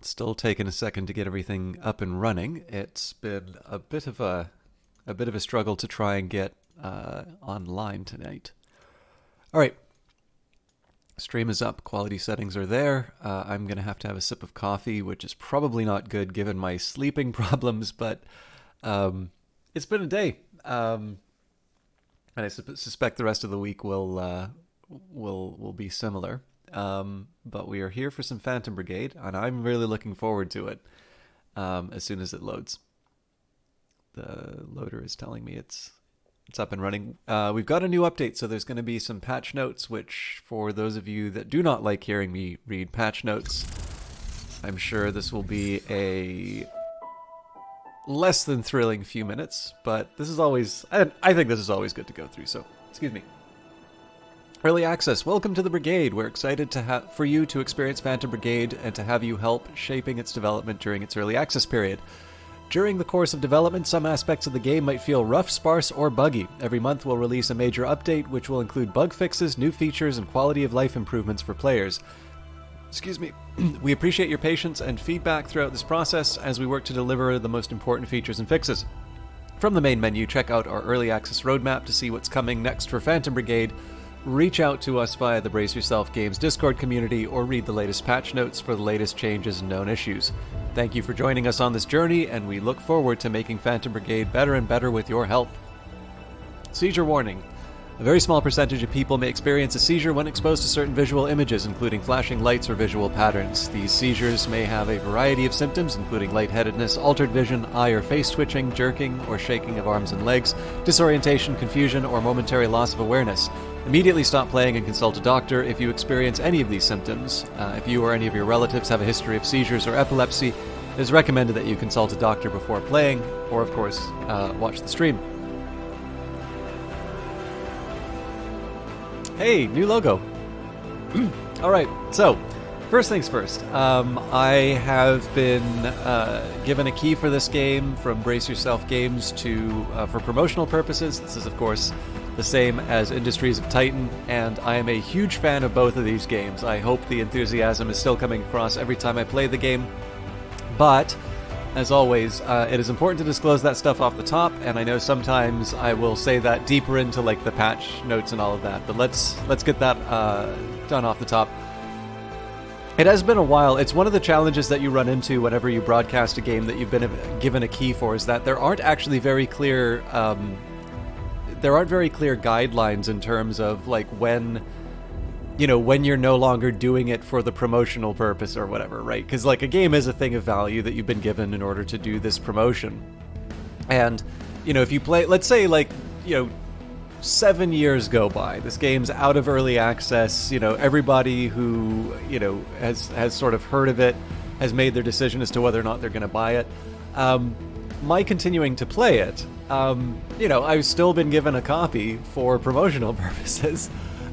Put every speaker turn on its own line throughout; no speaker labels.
Still taking a second to get everything up and running. It's been a bit of a struggle to try and get online tonight. All right, stream is up. Quality settings are there. I'm gonna have to have a sip of coffee, which is probably not good given my sleeping problems. But it's been a day, and I suspect the rest of the week will be similar. But we are here for some Phantom Brigade, and I'm really looking forward to it as soon as it loads. The loader is telling me it's up and running. We've got a new update, so there's going to be some patch notes, which for those of you that do not like hearing me read patch notes, I'm sure this will be a less than thrilling few minutes, but this is always, I think this is always good to go through, so excuse me. Early Access, welcome to the Brigade. We're excited for you to experience Phantom Brigade and to have you help shaping its development during its early access period. During the course of development, some aspects of the game might feel rough, sparse, or buggy. Every month we'll release a major update, which will include bug fixes, new features, and quality of life improvements for players. Excuse me. We appreciate your patience and feedback throughout this process as we work to deliver the most important features and fixes. From the main menu, check out our Early Access roadmap to see what's coming next for Phantom Brigade. Reach out to us via the Brace Yourself Games Discord community or read the latest patch notes for the latest changes and known issues. Thank you for joining us on this journey, and we look forward to making Phantom Brigade better and better with your help. Seizure warning. A very small percentage of people may experience a seizure when exposed to certain visual images, including flashing lights or visual patterns. These seizures may have a variety of symptoms, including lightheadedness, altered vision, eye or face twitching, jerking or shaking of arms and legs, disorientation, confusion, or momentary loss of awareness. Immediately stop playing and consult a doctor if you experience any of these symptoms. If you or any of your relatives have a history of seizures or epilepsy, it is recommended that you consult a doctor before playing, or of course, watch the stream. Hey, new logo. Alright, so, first things first. I have been given a key for this game from Brace Yourself Games for promotional purposes. This is, of course, the same as Industries of Titan, and I am a huge fan of both of these games. I hope the enthusiasm is still coming across every time I play the game. But, as always, it is important to disclose that stuff off the top, and I know sometimes I will say that deeper into like the patch notes and all of that, but let's get that done off the top. It has been a while. It's one of the challenges that you run into whenever you broadcast a game that you've been given a key for, is that there aren't actually very clear guidelines in terms of like when you're no longer doing it for the promotional purpose or whatever, right? Because like a game is a thing of value that you've been given in order to do this promotion. And, if you play, let's say 7 years go by, this game's out of early access, everybody who, has sort of heard of it has made their decision as to whether or not they're going to buy it. My continuing to play it, I've still been given a copy for promotional purposes.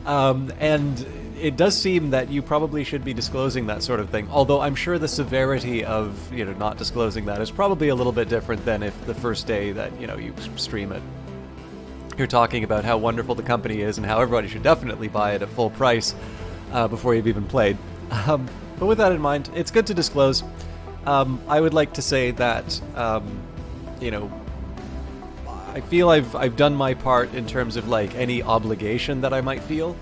And it does seem that you probably should be disclosing that sort of thing, although I'm sure the severity of, not disclosing that is probably a little bit different than if the first day that, you stream it, you're talking about how wonderful the company is and how everybody should definitely buy it at full price before you've even played. But with that in mind, it's good to disclose. I would like to say that, I feel I've done my part in terms of like any obligation that I might feel,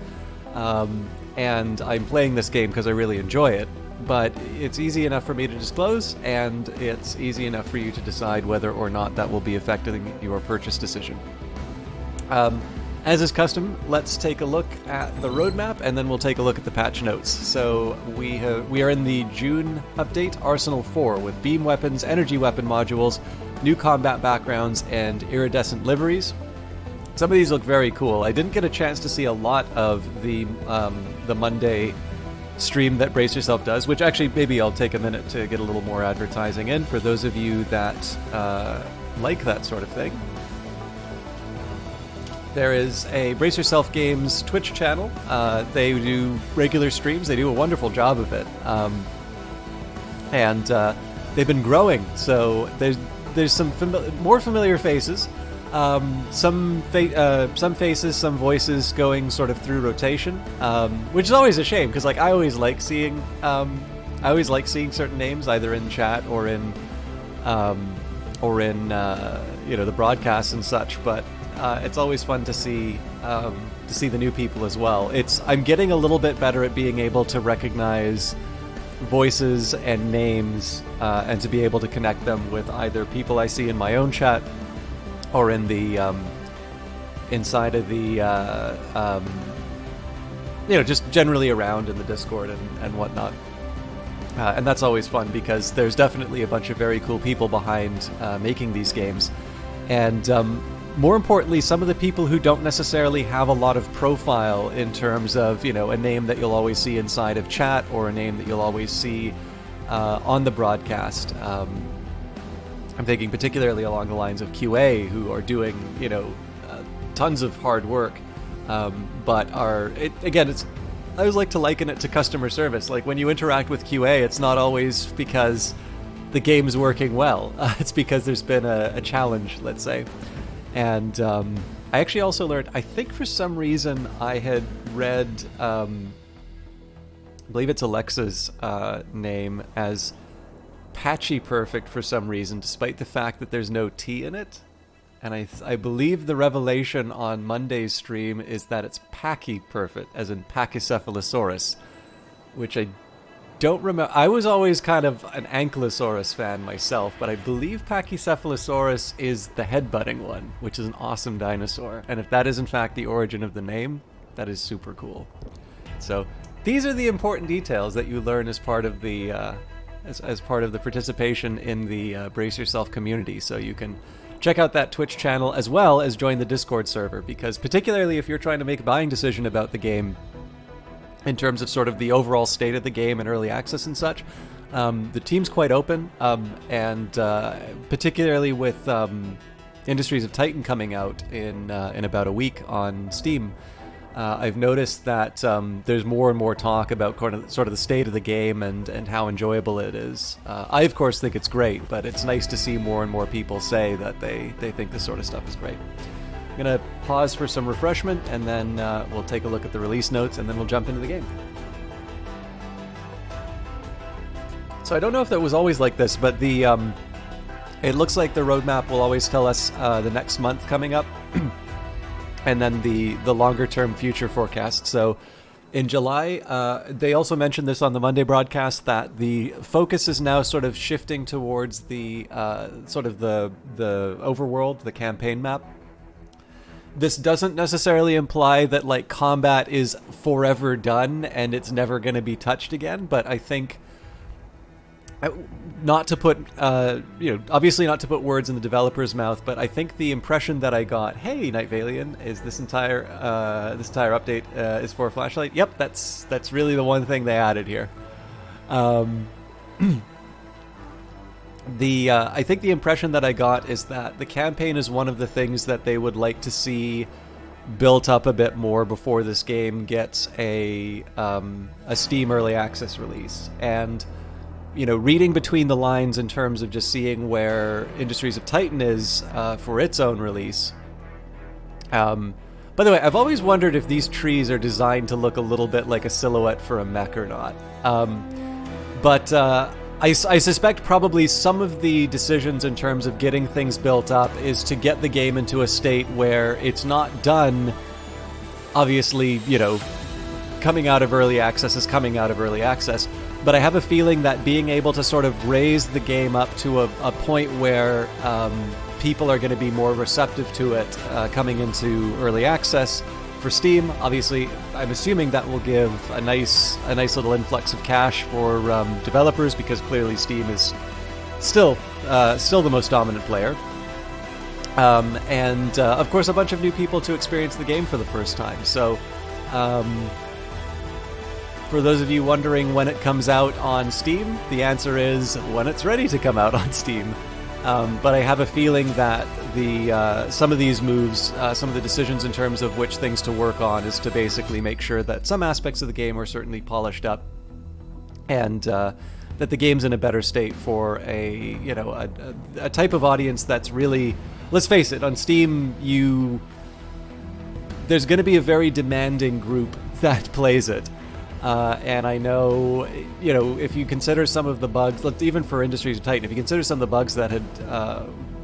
and I'm playing this game because I really enjoy it, but it's easy enough for me to disclose, and it's easy enough for you to decide whether or not that will be affecting your purchase decision. As is custom, let's take a look at the roadmap, and then we'll take a look at the patch notes. So we are in the June update, Arsenal 4, with beam weapons, energy weapon modules, new combat backgrounds, and iridescent liveries. Some of these look very cool. I didn't get a chance to see a lot of the Monday stream that Brace Yourself does, which actually maybe I'll take a minute to get a little more advertising in for those of you that like that sort of thing. There is a Brace Yourself Games Twitch channel. They do regular streams. They do a wonderful job of it. And they've been growing, so there's some more familiar faces. Some faces, some voices going sort of through rotation, which is always a shame, because like I always like seeing I always like seeing certain names either in chat or in the broadcasts and such. But it's always fun to see the new people as well. I'm getting a little bit better at being able to recognize voices and names and to be able to connect them with either people I see in my own chat or in the inside of the just generally around in the Discord and whatnot. And that's always fun because there's definitely a bunch of very cool people behind making these games. And more importantly, some of the people who don't necessarily have a lot of profile in terms of, a name that you'll always see inside of chat or a name that you'll always see on the broadcast. I'm thinking particularly along the lines of QA, who are doing, tons of hard work, but I always like to liken it to customer service. Like when you interact with QA, it's not always because the game's working well. It's because there's been a challenge, let's say. And I actually also learned, I think for some reason I had read, I believe it's Alexa's name as Patchy Perfect for some reason, despite the fact that there's no T in it. And I believe the revelation on Monday's stream is that it's Packy Perfect, as in Pachycephalosaurus, which I don't remember. I was always kind of an Ankylosaurus fan myself, but I believe Pachycephalosaurus is the headbutting one, which is an awesome dinosaur. And if that is in fact the origin of the name, that is super cool. So these are the important details that you learn as part of the as part of the participation in the Brace Yourself community. So you can check out that Twitch channel as well as join the Discord server, because particularly if you're trying to make a buying decision about the game in terms of sort of the overall state of the game and early access and such, the team's quite open, and particularly with Industries of Titan coming out in about a week on Steam, I've noticed that there's more and more talk about sort of the state of the game and how enjoyable it is. I, of course, think it's great, but it's nice to see more and more people say that they think this sort of stuff is great. I'm going to pause for some refreshment, and then we'll take a look at the release notes, and then we'll jump into the game. So I don't know if that was always like this, but it looks like the roadmap will always tell us the next month coming up. And then the longer-term future forecast. So in July, they also mentioned this on the Monday broadcast, that the focus is now sort of shifting towards the sort of the overworld, the campaign map. This doesn't necessarily imply that like combat is forever done and it's never going to be touched again, but I think not to put, obviously not to put words in the developer's mouth, but I think the impression that I got, hey, Night Valian, is this entire update is for a flashlight? Yep, that's really the one thing they added here. I think the impression that I got is that the campaign is one of the things that they would like to see built up a bit more before this game gets a Steam early access release. And reading between the lines in terms of just seeing where Industries of Titan is for its own release. By the way, I've always wondered if these trees are designed to look a little bit like a silhouette for a mech or not. But I suspect probably some of the decisions in terms of getting things built up is to get the game into a state where it's not done, obviously, coming out of early access is coming out of early access. But I have a feeling that being able to sort of raise the game up to a point where people are going to be more receptive to it coming into early access for Steam. Obviously, I'm assuming that will give a nice little influx of cash for developers, because clearly Steam is still the most dominant player. And of course, a bunch of new people to experience the game for the first time. So. For those of you wondering when it comes out on Steam, the answer is when it's ready to come out on Steam. But I have a feeling that some of these moves, some of the decisions in terms of which things to work on, is to basically make sure that some aspects of the game are certainly polished up, and that the game's in a better state for a type of audience that's really, let's face it, on Steam there's going to be a very demanding group that plays it. And I know, if you consider some of the bugs, even for Industries of Titan, if you consider some of the bugs that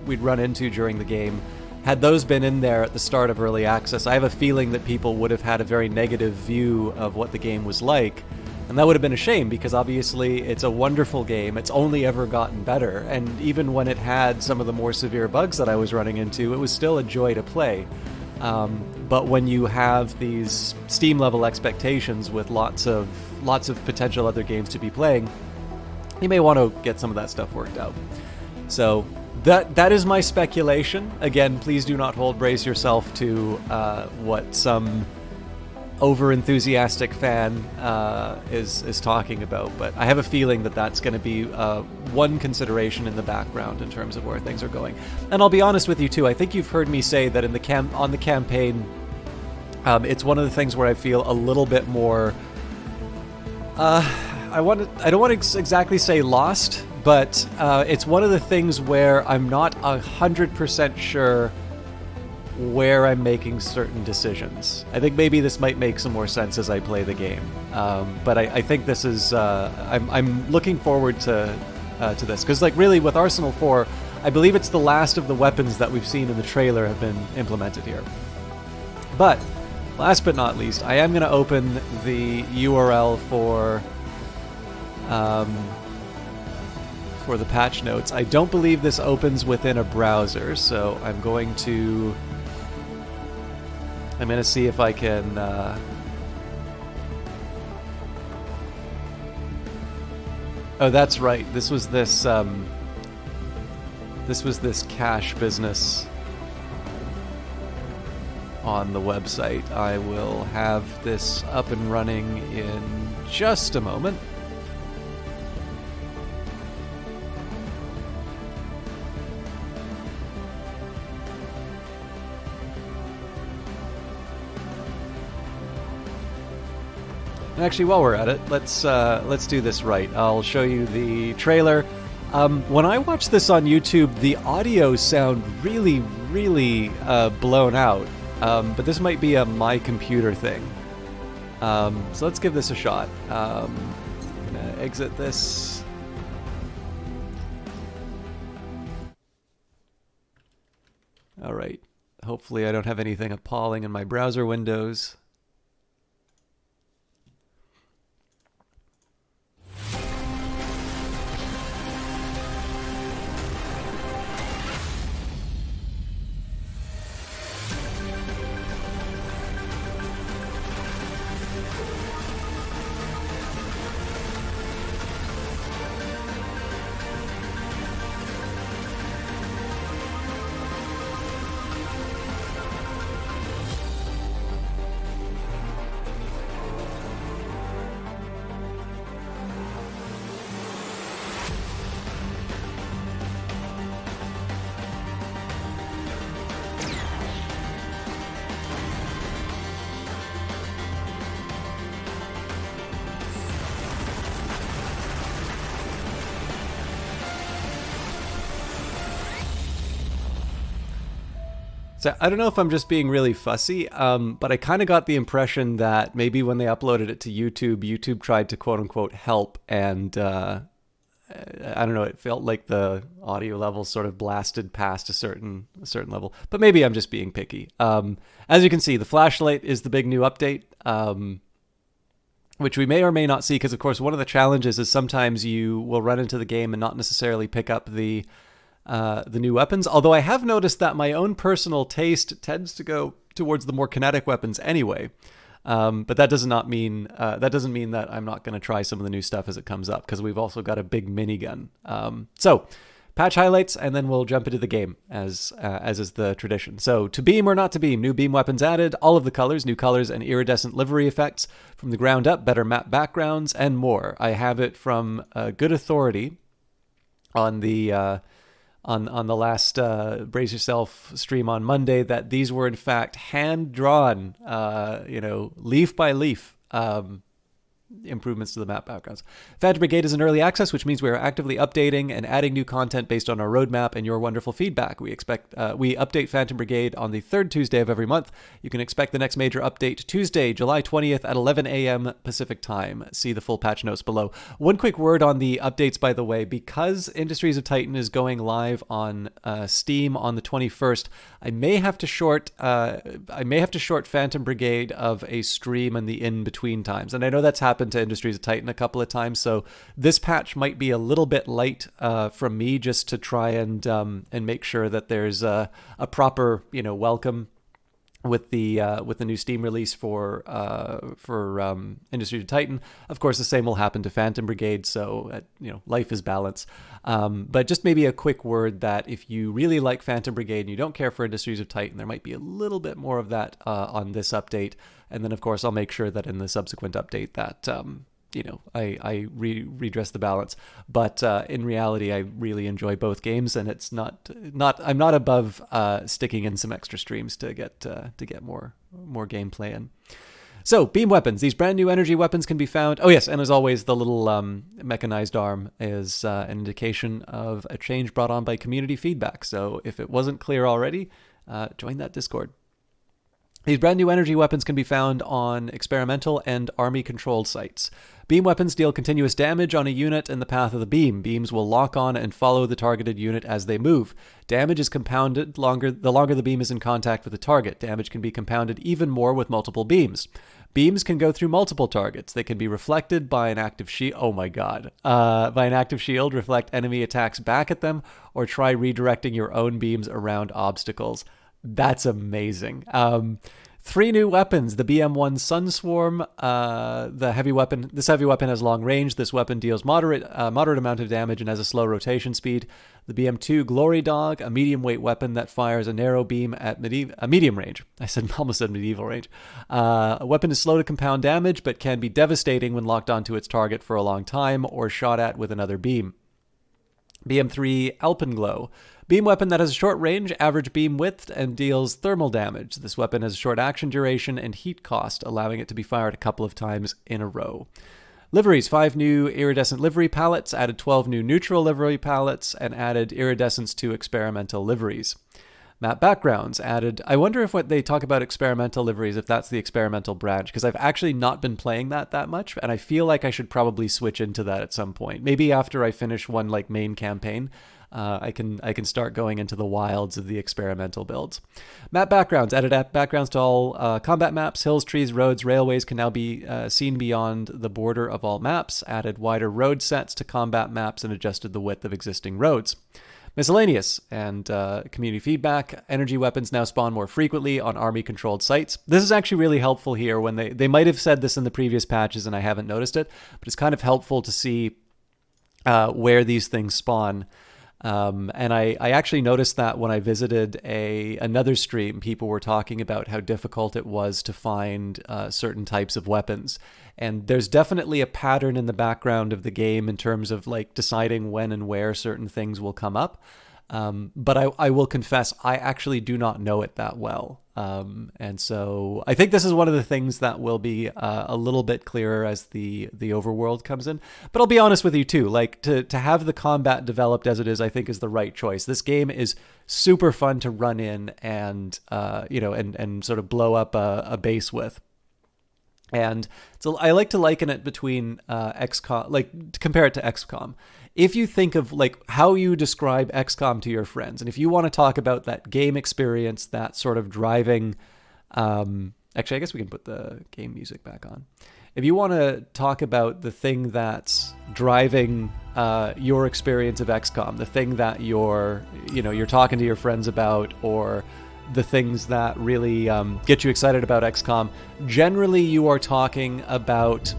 we'd run into during the game, had those been in there at the start of early access, I have a feeling that people would have had a very negative view of what the game was like. And that would have been a shame, because obviously it's a wonderful game. It's only ever gotten better. And even when it had some of the more severe bugs that I was running into, it was still a joy to play. But when you have these Steam level expectations with lots of potential other games to be playing, you may want to get some of that stuff worked out. So that is my speculation. Again, please do not brace yourself to what some over-enthusiastic fan is talking about, but I have a feeling that that's going to be one consideration in the background in terms of where things are going. And I'll be honest with you too, I think you've heard me say that on the campaign, it's one of the things where I feel a little bit more I don't want to exactly say lost, but it's one of the things where I'm not 100% sure where I'm making certain decisions. I think maybe this might make some more sense as I play the game. But I think this is I'm looking forward to this, because really with Arsenal 4, I believe it's the last of the weapons that we've seen in the trailer have been implemented here. But last but not least, I am going to open the URL for the patch notes. I don't believe this opens within a browser, so I'm going to see if I can oh, that's right. This was this cache business on the website. I will have this up and running in just a moment. Actually, while we're at it, let's do this right. I'll show you the trailer. When I watch this on YouTube, the audio sound really, really blown out. But this might be a my computer thing. So let's give this a shot. I'm gonna exit this. All right. Hopefully, I don't have anything appalling in my browser windows. So I don't know if I'm just being really fussy, but I kind of got the impression that maybe when they uploaded it to YouTube, YouTube tried to quote-unquote help, and I don't know, it felt like the audio level sort of blasted past a certain level. But maybe I'm just being picky. As you can see, the flashlight is the big new update, which we may or may not see, because of course one of the challenges is sometimes you will run into the game and not necessarily pick up the new weapons, although I have noticed that my own personal taste tends to go towards the more kinetic weapons anyway. But that doesn't mean that I'm not going to try some of the new stuff as it comes up, because we've also got a big minigun. So patch highlights, and then we'll jump into the game as is the tradition. So to beam or not to beam, new beam weapons added, all of the colors, new colors and iridescent livery effects from the ground up, better map backgrounds, and more. I have it from good authority on the on the last Brace Yourself stream on Monday that these were in fact hand-drawn, leaf by leaf, improvements to the map backgrounds. Phantom Brigade is in early access, which means we are actively updating and adding new content based on our roadmap and your wonderful feedback. We update Phantom Brigade on the third Tuesday of every month. You can expect the next major update Tuesday, July 20th at 11 a.m. Pacific time. See the full patch notes below. One quick word on the updates, by the way, because Industries of Titan is going live on Steam on the 21st. I may have to short Phantom Brigade of a stream in the in-between times. And I know that's happened to Industries of Titan a couple of times, so this patch might be a little bit light from me, just to try and make sure that there's a proper, welcome with the new Steam release for Industries of Titan. Of course, the same will happen to Phantom Brigade, so life is balance. But just maybe a quick word that if you really like Phantom Brigade and you don't care for Industries of Titan, there might be a little bit more of that on this update. And then, of course, I'll make sure that in the subsequent update that I redress the balance. But in reality, I really enjoy both games, and it's I'm not above sticking in some extra streams to get more gameplay in. So, beam weapons. These brand new energy weapons can be found. Oh yes, and as always, the little mechanized arm is an indication of a change brought on by community feedback. So, if it wasn't clear already, join that Discord. These brand new energy weapons can be found on experimental and army-controlled sites. Beam weapons deal continuous damage on a unit in the path of the beam. Beams will lock on and follow the targeted unit as they move. Damage is compounded the longer the beam is in contact with the target. Damage can be compounded even more with multiple beams. Beams can go through multiple targets. They can be reflected by an active shield. Oh my god. By an active shield, reflect enemy attacks back at them, or try redirecting your own beams around obstacles. That's amazing. 3 new weapons. The BM1 Sunswarm, this heavy weapon has long range. This weapon deals moderate amount of damage and has a slow rotation speed. The BM2 Glory Dog, a medium weight weapon that fires a narrow beam at medium range. I almost said medieval range. A weapon is slow to compound damage, but can be devastating when locked onto its target for a long time or shot at with another beam. BM3 Alpenglow. Beam weapon that has a short range, average beam width, and deals thermal damage. This weapon has a short action duration and heat cost, allowing it to be fired a couple of times in a row. Liveries. 5 new iridescent livery palettes, added 12 new neutral livery palettes, and added iridescence to experimental liveries. Map backgrounds added. I wonder if what they talk about experimental liveries, if that's the experimental branch, because I've actually not been playing that much, and I feel like I should probably switch into that at some point. Maybe after I finish one main campaign. I can start going into the wilds of the experimental builds. Map backgrounds. Added backgrounds to all combat maps. Hills, trees, roads, railways can now be seen beyond the border of all maps. Added wider road sets to combat maps and adjusted the width of existing roads. Miscellaneous and community feedback. Energy weapons now spawn more frequently on army-controlled sites. This is actually really helpful here when they might have said this in the previous patches and I haven't noticed it, but it's kind of helpful to see where these things spawn. And I actually noticed that when I visited another stream, people were talking about how difficult it was to find certain types of weapons. And there's definitely a pattern in the background of the game in terms of deciding when and where certain things will come up. But I will confess, I actually do not know it that well. And so I think this is one of the things that will be a little bit clearer as the overworld comes in. But I'll be honest with you too, to have the combat developed as it is, I think is the right choice. This game is super fun to run in and sort of blow up a base with. And so I like to liken it between XCOM, to compare it to XCOM. If you think of how you describe XCOM to your friends, and if you want to talk about that game experience, that sort of driving, actually, I guess we can put the game music back on. If you want to talk about the thing that's driving your experience of XCOM, the thing that you're talking to your friends about, or the things that really get you excited about XCOM, generally you are talking about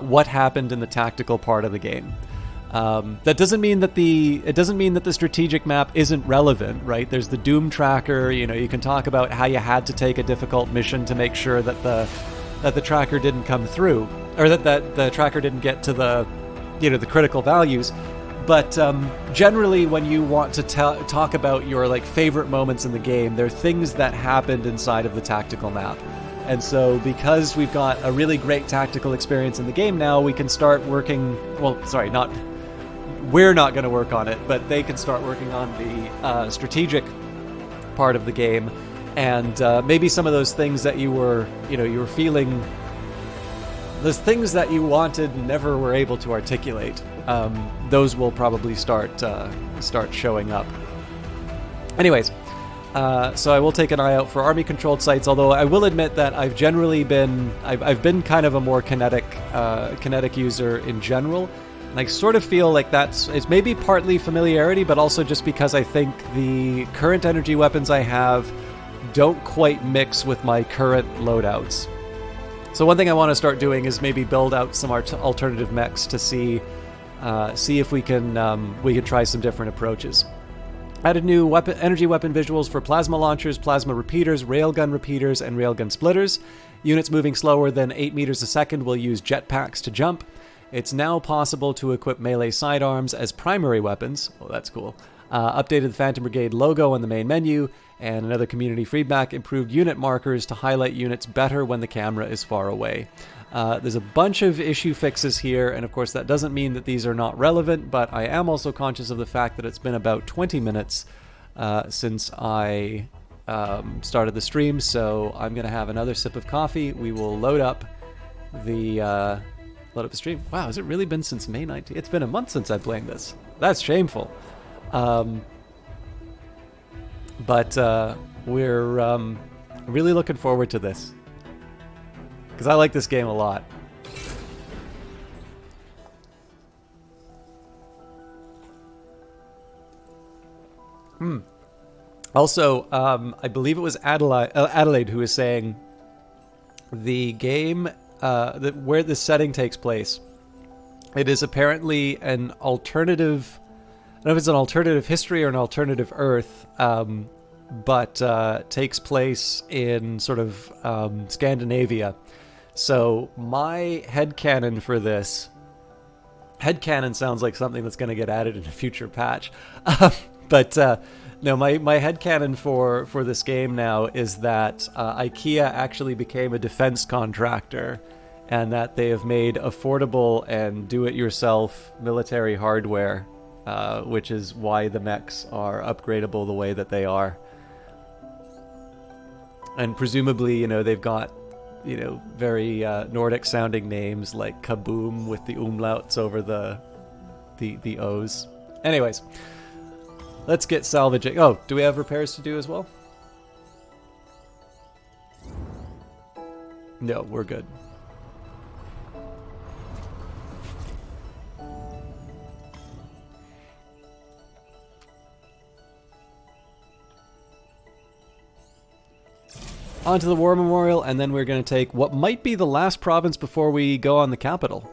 what happened in the tactical part of the game. That doesn't mean that the strategic map isn't relevant, right? There's the Doom tracker. You can talk about how you had to take a difficult mission to make sure that the tracker didn't come through, or that the tracker didn't get to the critical values. But generally, when you want to talk about your favorite moments in the game, they're things that happened inside of the tactical map. And so because we've got a really great tactical experience in the game now, we can start working, well, sorry, we're not going to work on it, but they can start working on the strategic part of the game. And maybe some of those things that you were feeling, those things that you wanted and never were able to articulate, those will probably start showing up. Anyways, so I will take an eye out for army-controlled sites, although I will admit that I've generally been, I've been kind of a more kinetic user in general, and I sort of feel like it's maybe partly familiarity, but also just because I think the current energy weapons I have don't quite mix with my current loadouts. So one thing I want to start doing is maybe build out some alternative mechs to see if we can try some different approaches. Added new energy weapon visuals for plasma launchers, plasma repeaters, railgun repeaters, and railgun splitters. Units moving slower than 8 meters a second will use jetpacks to jump. It's now possible to equip melee sidearms as primary weapons. Oh, that's cool. Updated the Phantom Brigade logo on the main menu, and another community feedback, improved unit markers to highlight units better when the camera is far away. There's a bunch of issue fixes here, and of course that doesn't mean that these are not relevant, but I am also conscious of the fact that it's been about 20 minutes since I started the stream, so I'm going to have another sip of coffee. We will load up the stream. Wow, has it really been since May 19th? It's been a month since I've played this. That's shameful. But we're really looking forward to this, because I like this game a lot. Also, I believe it was Adelaide who was saying the game where this setting takes place, it is apparently an alternative, I don't know if it's an alternative history or an alternative Earth, but takes place in sort of Scandinavia. So my headcanon for this, headcanon sounds like something that's going to get added in a future patch, but no, my headcanon for this game now is that IKEA actually became a defense contractor, and that they have made affordable and do-it-yourself military hardware, which is why the mechs are upgradable the way that they are. And presumably, they've got, very Nordic-sounding names like Kaboom with the umlauts over the O's. Anyways, let's get salvaging. Oh, do we have repairs to do as well? No, we're good. Onto the War Memorial, and then we're going to take what might be the last province before we go on the capital.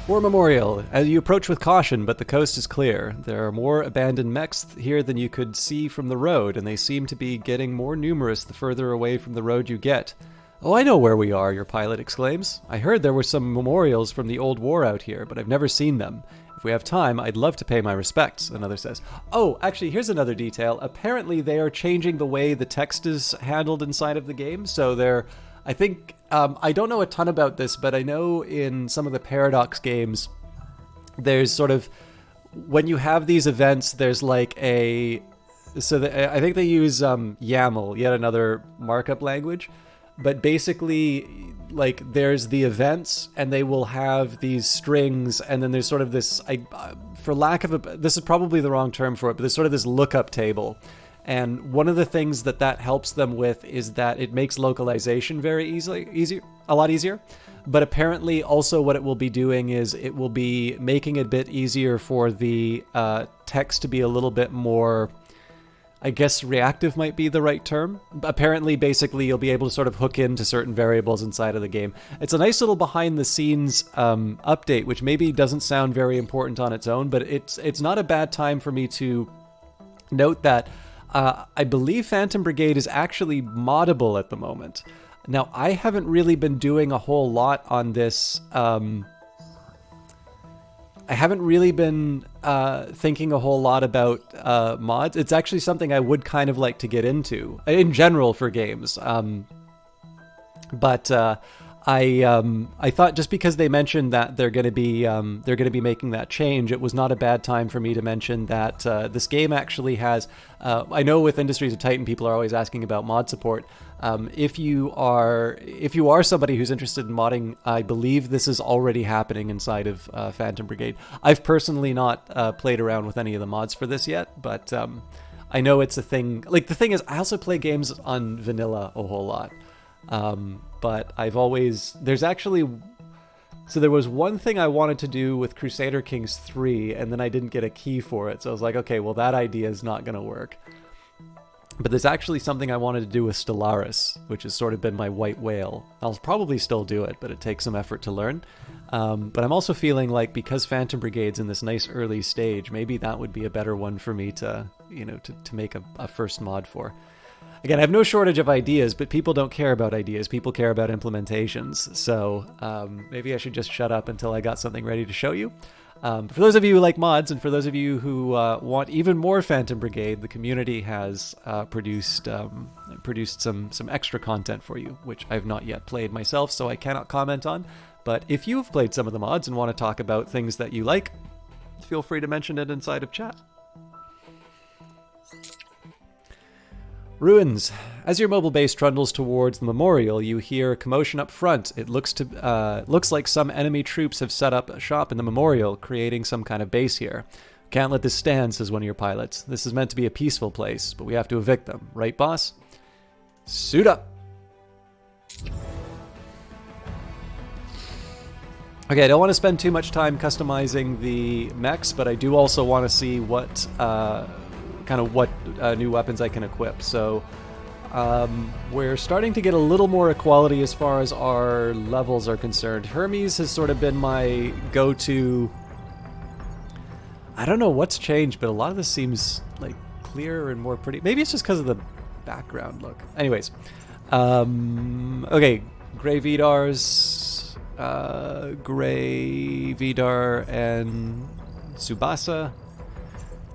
War Memorial. As you approach with caution, but the coast is clear. There are more abandoned mechs here than you could see from the road, and they seem to be getting more numerous the further away from the road you get. Oh, I know where we are, your pilot exclaims. I heard there were some memorials from the old war out here, but I've never seen them. If we have time, I'd love to pay my respects, another says. Oh, actually, here's another detail. Apparently, they are changing the way the text is handled inside of the game. So they're, I think, I don't know a ton about this, but I know in some of the Paradox games, there's sort of, when you have these events, there's like I think they use YAML, yet another markup language. But basically, like, there's the events, and they will have these strings, and then there's sort of this, for lack of this is probably the wrong term for it, but there's sort of this lookup table. And one of the things that helps them with is that it makes localization very a lot easier. But apparently, also what it will be doing is it will be making it a bit easier for the text to be a little bit more, I guess reactive might be the right term. Apparently, basically, you'll be able to sort of hook into certain variables inside of the game. It's a nice little behind-the-scenes update, which maybe doesn't sound very important on its own, but it's not a bad time for me to note that I believe Phantom Brigade is actually moddable at the moment. Now, I haven't really been doing a whole lot on this I haven't really been thinking a whole lot about mods. It's actually something I would kind of like to get into in general for games. But I thought just because they mentioned that they're going to be making that change, it was not a bad time for me to mention that this game actually has. I know with Industries of Titan, people are always asking about mod support. If you are somebody who's interested in modding, I believe this is already happening inside of Phantom Brigade. I've personally not played around with any of the mods for this yet, but I know it's a thing. Like, the thing is, I also play games on vanilla a whole lot. But I've always, there was one thing I wanted to do with Crusader Kings 3, and then I didn't get a key for it. So I was like, okay, well, that idea is not going to work. But there's actually something I wanted to do with Stellaris, which has sort of been my white whale. I'll probably still do it, but it takes some effort to learn. But I'm also feeling like, because Phantom Brigade's in this nice early stage, maybe that would be a better one for me to, to make a first mod for. Again, I have no shortage of ideas, but people don't care about ideas. People care about implementations. So maybe I should just shut up until I got something ready to show you. For those of you who like mods, and for those of you who want even more Phantom Brigade, the community has produced some extra content for you, which I've not yet played myself, so I cannot comment on. But if you have played some of the mods and want to talk about things that you like, feel free to mention it inside of chat. Ruins. As your mobile base trundles towards the memorial, you hear a commotion up front. It looks like some enemy troops have set up a shop in the memorial, creating some kind of base here. Can't let this stand, says one of your pilots. This is meant to be a peaceful place, but we have to evict them. Right, boss? Suit up! Okay, I don't want to spend too much time customizing the mechs, but I do also want to see what new weapons I can equip. So we're starting to get a little more equality as far as our levels are concerned. Hermes has sort of been my go-to. I don't know what's changed, but a lot of this seems like clearer and more pretty. Maybe it's just because of the background look. Anyways, okay, Grey Vidars, Grey Vidar and Tsubasa.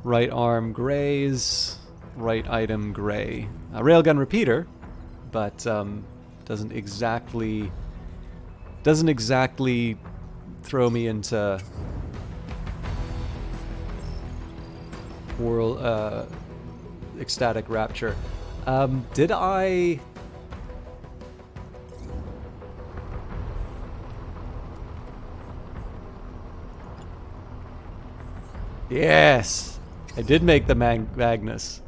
Right arm grays, right item gray. Railgun repeater, but doesn't exactly throw me into world ecstatic rapture. Did I? Yes. I did make the Magnus.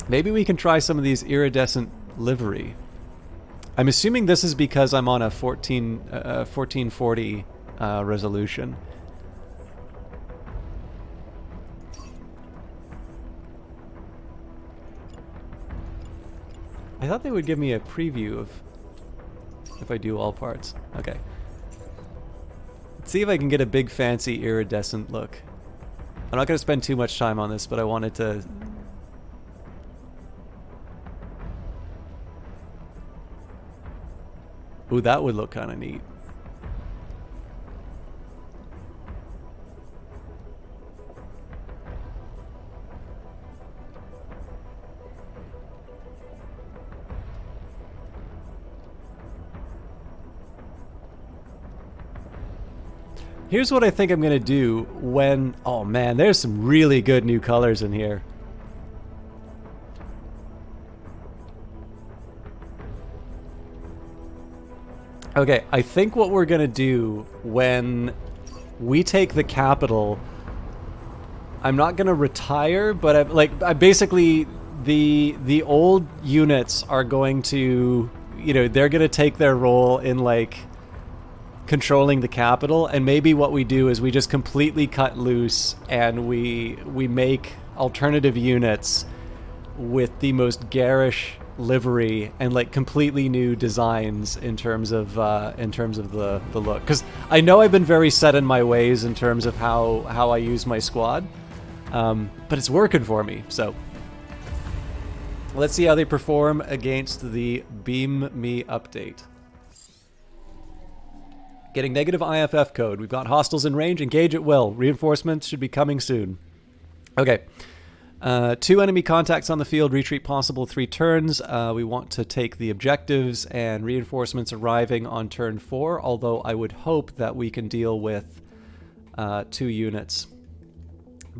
Maybe we can try some of these iridescent livery. I'm assuming this is because I'm on a 1440 resolution. I thought they would give me a preview of if I do all parts. Okay. Let's see if I can get a big fancy iridescent look. I'm not going to spend too much time on this, but I wanted to... Ooh, that would look kind of neat. Here's what I think I'm going to do when... Oh man, there's some really good new colors in here. Okay, I think what we're going to do when we take the capital... I'm not going to retire, but I basically... The old units are going to... they're going to take their role in, controlling the capital, and maybe what we do is we just completely cut loose and we make alternative units with the most garish livery and completely new designs in terms of the look, because I know I've been very set in my ways in terms of how I use my squad, but it's working for me. So let's see how they perform against the Beam Me update. Getting negative IFF code. We've got hostiles in range. Engage at will. Reinforcements should be coming soon. Okay. 2 enemy contacts on the field. Retreat possible 3 turns. We want to take the objectives and reinforcements arriving on turn 4, although I would hope that we can deal with 2 units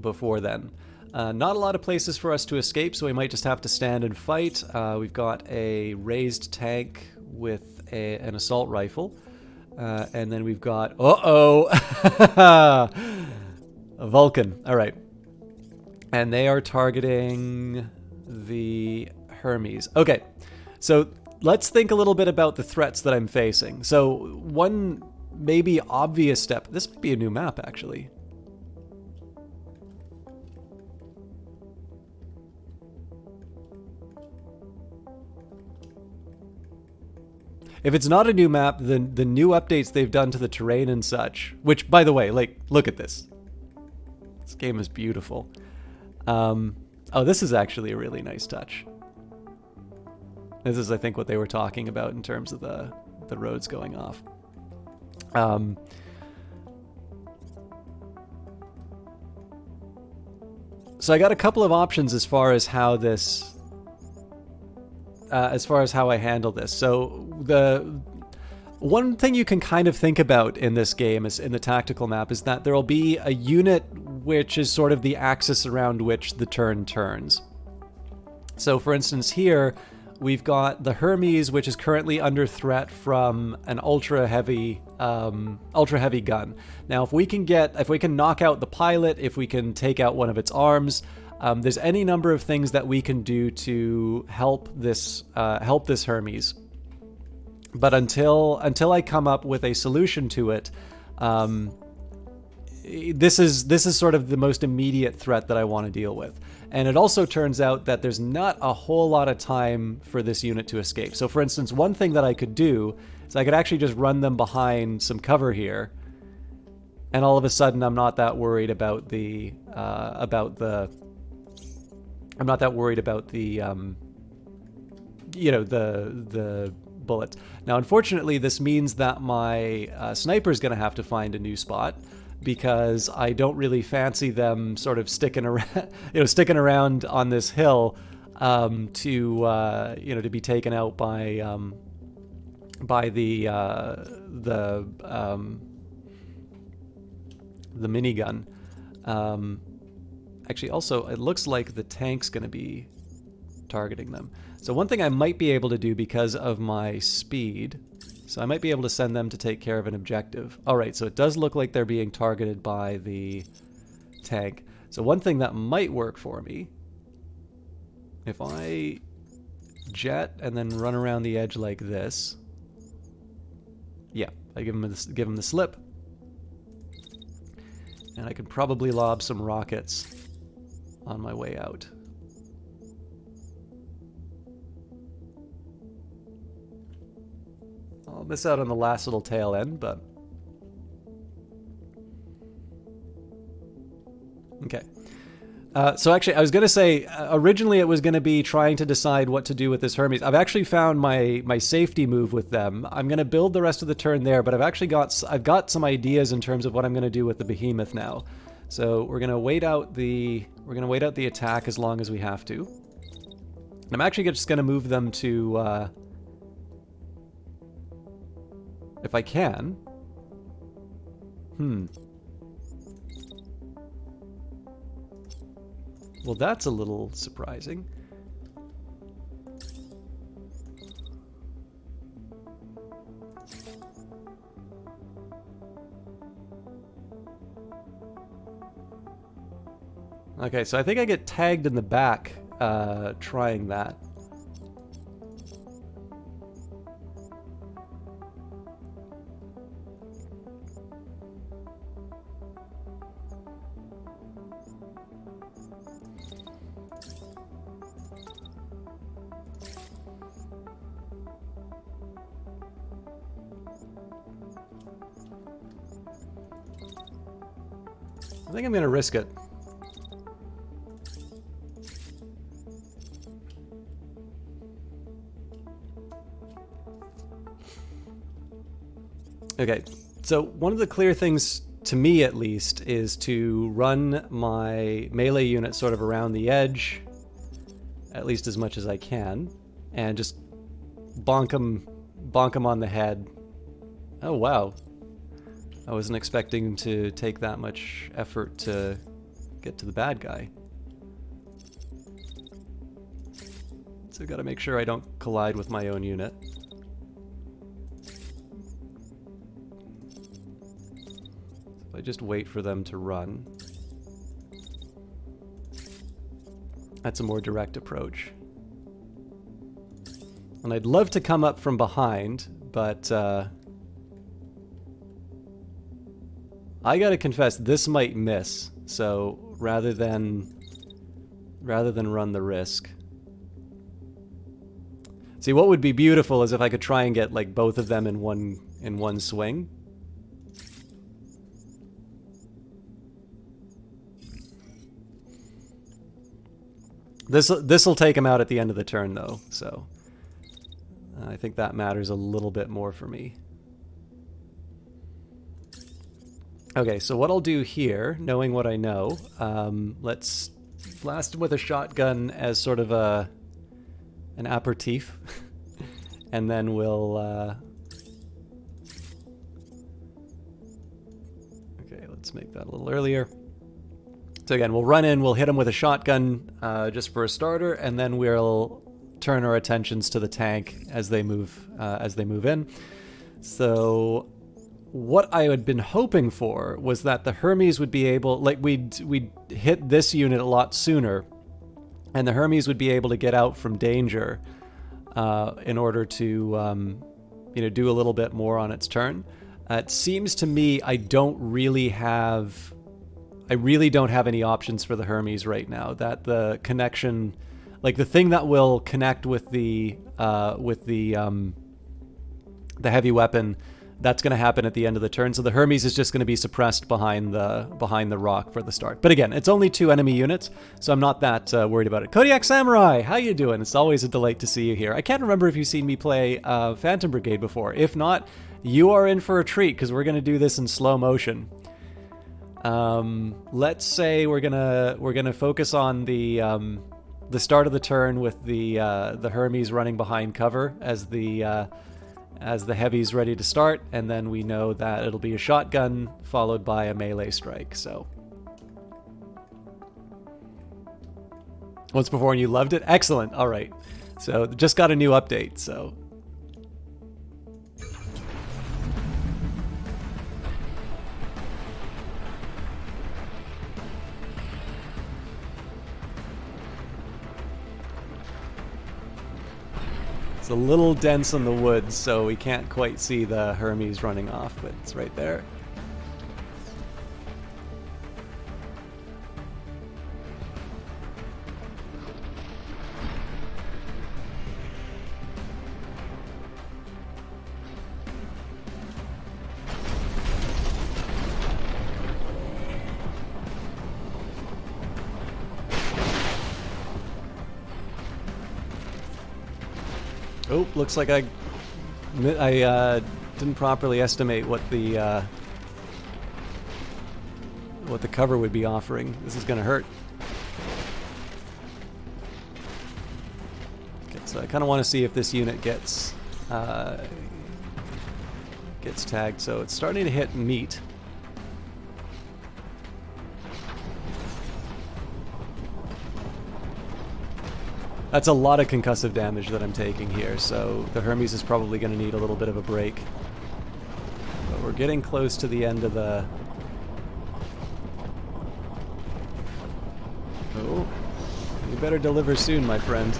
before then. Not a lot of places for us to escape, so we might just have to stand and fight. We've got a raised tank with an assault rifle. And then we've got... Uh-oh! A Vulcan. All right. And they are targeting the Hermes. Okay, so let's think a little bit about the threats that I'm facing. So one maybe obvious step... This might be a new map, actually. If it's not a new map, then the new updates they've done to the terrain and such, which, by the way, like, look at this. This game is beautiful. Oh, this is actually a really nice touch. This is, I think, what they were talking about in terms of the roads going off. So I got a couple of options as far as how this... as far as how I handle this. So the one thing you can kind of think about in this game, is in the tactical map, is that there will be a unit which is sort of the axis around which the turn turns. So for instance here, we've got the Hermes, which is currently under threat from an ultra heavy gun. Now if we can knock out the pilot, if we can take out one of its arms, there's any number of things that we can do to help this Hermes. But until I come up with a solution to it, this is sort of the most immediate threat that I want to deal with. And it also turns out that there's not a whole lot of time for this unit to escape. So for instance, one thing that I could do is I could actually just run them behind some cover here, and all of a sudden I'm not that worried about the bullet. Now, unfortunately, this means that my sniper's going to have to find a new spot, because I don't really fancy them sort of sticking around on this hill to be taken out by the minigun. Actually, also, it looks like the tank's going to be targeting them. So one thing I might be able to do because of my speed, so I might be able to send them to take care of an objective. All right, so it does look like they're being targeted by the tank. So one thing that might work for me, if I jet and then run around the edge like this, yeah, I give them the slip, and I can probably lob some rockets on my way out. I'll miss out on the last little tail end, but... Okay. So actually, I was going to say, originally it was going to be trying to decide what to do with this Hermes. I've actually found my safety move with them. I'm going to build the rest of the turn there, but I've got some ideas in terms of what I'm going to do with the Behemoth now. So we're going to wait out the attack as long as we have to. And I'm actually just going to move them to... if I can. Well, that's a little surprising. Okay, so I think I get tagged in the back trying that. I think I'm going to risk it. Okay, So one of the clear things, to me at least, is to run my melee unit sort of around the edge, at least as much as I can, and just bonk him on the head. Oh wow. I wasn't expecting to take that much effort to get to the bad guy. So gotta make sure I don't collide with my own unit. So I just wait for them to run. That's a more direct approach. And I'd love to come up from behind, but I gotta confess, this might miss. So rather than run the risk. See, what would be beautiful is if I could try and get like both of them in one swing. This'll take him out at the end of the turn though, so I think that matters a little bit more for me. Okay, so what I'll do here, knowing what I know, let's blast him with a shotgun as sort of an aperitif, and then we'll okay, let's make that a little earlier. So again, we'll run in, we'll hit him with a shotgun just for a starter, and then we'll turn our attentions to the tank as they move in. So what I had been hoping for was that the Hermes would be able, like we'd hit this unit a lot sooner, and the Hermes would be able to get out from danger in order to do a little bit more on its turn. It seems to me I really don't have any options for the Hermes right now. That the connection, like the thing that will connect with the heavy weapon, that's going to happen at the end of the turn. So the Hermes is just going to be suppressed behind the rock for the start. But again, it's only 2 enemy units, so I'm not that worried about it. Kodiak Samurai, how you doing? It's always a delight to see you here. I can't remember if you've seen me play Phantom Brigade before. If not, you are in for a treat because we're going to do this in slow motion. Let's say we're gonna focus on the start of the turn with the Hermes running behind cover as the heavy's ready to start, and then we know that it'll be a shotgun followed by a melee strike. So once before and you loved it? Excellent. All right. So just got a new update. So. It's a little dense in the woods, so we can't quite see the Hermes running off, but it's right there. Oh, looks like I didn't properly estimate what the cover would be offering. This is gonna hurt. Okay, so I kind of want to see if this unit gets tagged. So it's starting to hit meat. That's a lot of concussive damage that I'm taking here, so the Hermes is probably going to need a little bit of a break. But we're getting close to the end of the... Oh, you better deliver soon, my friend.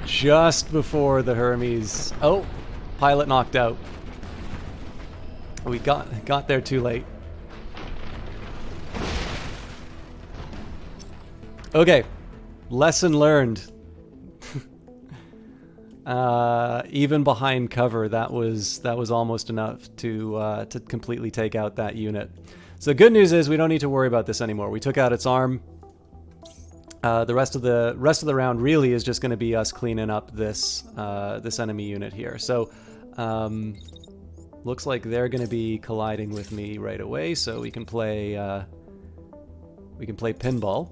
Just before the Hermes... Oh, pilot knocked out. We got there too late. Okay, lesson learned. Even behind cover, that was almost enough to completely take out that unit. So good news is we don't need to worry about this anymore. We took out its arm. The rest of the round really is just going to be us cleaning up this this enemy unit here. So looks like they're going to be colliding with me right away. So we can play pinball.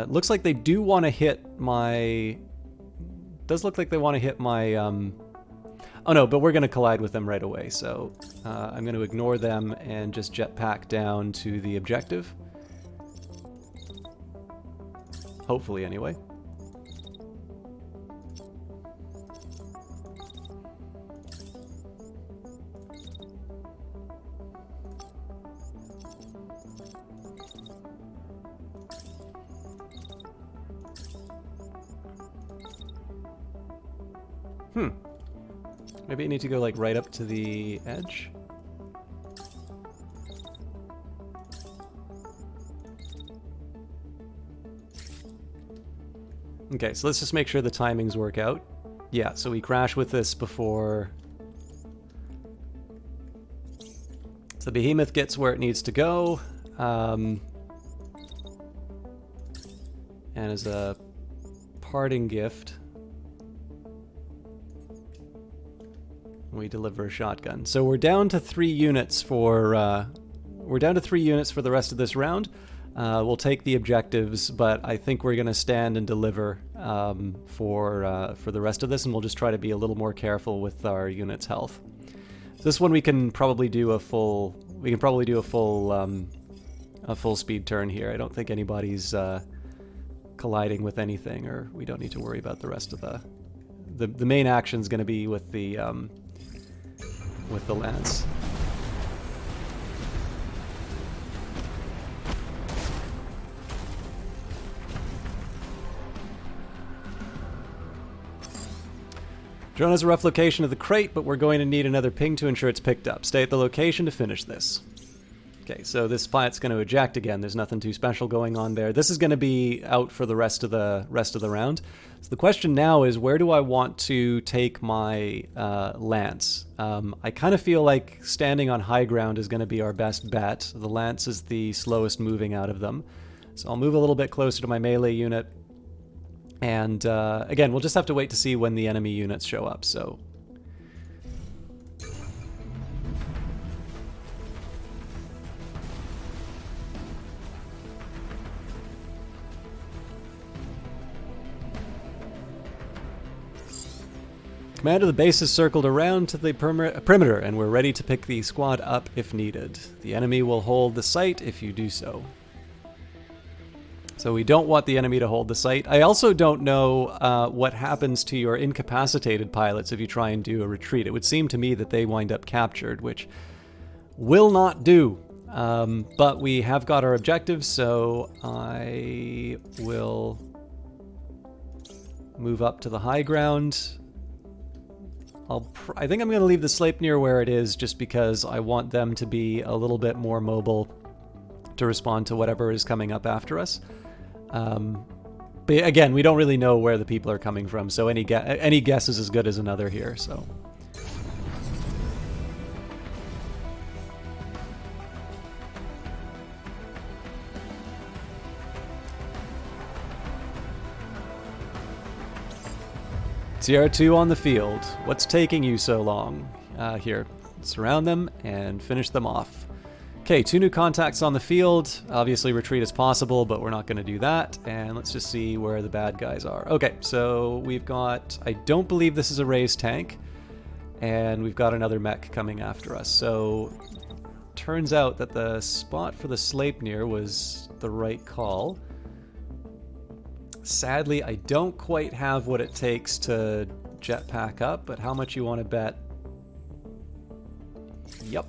Looks like they do want to hit my... Does look like they want to hit my... Oh no, but we're going to collide with them right away, so I'm going to ignore them and just jetpack down to the objective. Hopefully, anyway. Maybe I need to go like right up to the edge. Okay, so let's just make sure the timings work out. Yeah, so we crash with this before... So the behemoth gets where it needs to go. And as a parting gift, we deliver a shotgun. So we're down to 3 units for the rest of this round. We'll take the objectives, but I think we're going to stand and deliver for the rest of this, and we'll just try to be a little more careful with our unit's health. This one we can probably do a full speed turn here. I don't think anybody's colliding with anything, or we don't need to worry about the rest of the main action's going to be with the lance. Drone has a rough location of the crate, but we're going to need another ping to ensure it's picked up. Stay at the location to finish this. Okay, so this pilot's going to eject again. There's nothing too special going on there. This is going to be out for the rest of the round. So the question now is, where do I want to take my lance? I kind of feel like standing on high ground is going to be our best bet. The lance is the slowest moving out of them. So I'll move a little bit closer to my melee unit. And again, we'll just have to wait to see when the enemy units show up. So command of the base is circled around to the perimeter, and we're ready to pick the squad up if needed. The enemy will hold the site if you do so. So we don't want the enemy to hold the site. I also don't know what happens to your incapacitated pilots if you try and do a retreat. It would seem to me that they wind up captured, which will not do. But we have got our objectives, so I will move up to the high ground. I think I'm going to leave the Sleipnir where it is, just because I want them to be a little bit more mobile to respond to whatever is coming up after us. But again, we don't really know where the people are coming from, so any guess is as good as another here. So CR2 on the field. What's taking you so long? Here, surround them and finish them off. Okay, 2 new contacts on the field. Obviously retreat is possible, but we're not going to do that. And let's just see where the bad guys are. Okay, so we've got... I don't believe this is a raised tank. And we've got another mech coming after us. So turns out that the spot for the Sleipnir was the right call. Sadly, I don't quite have what it takes to jetpack up, but how much you want to bet? Yep.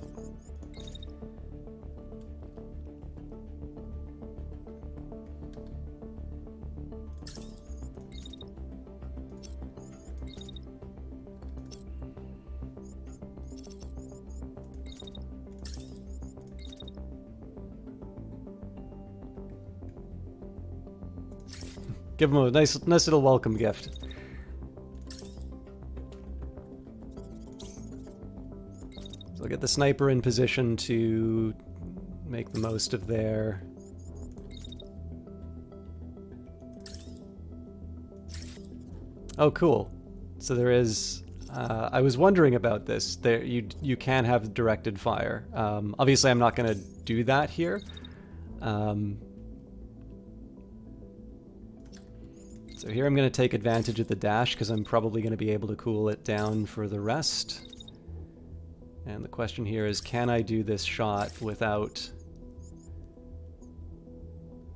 Give them a nice little welcome gift. So I'll get the sniper in position to make the most of their... Oh, cool. So there is... I was wondering about this. There, you can have directed fire. Obviously, I'm not going to do that here. So here I'm going to take advantage of the dash because I'm probably going to be able to cool it down for the rest. And the question here is, can I do this shot without...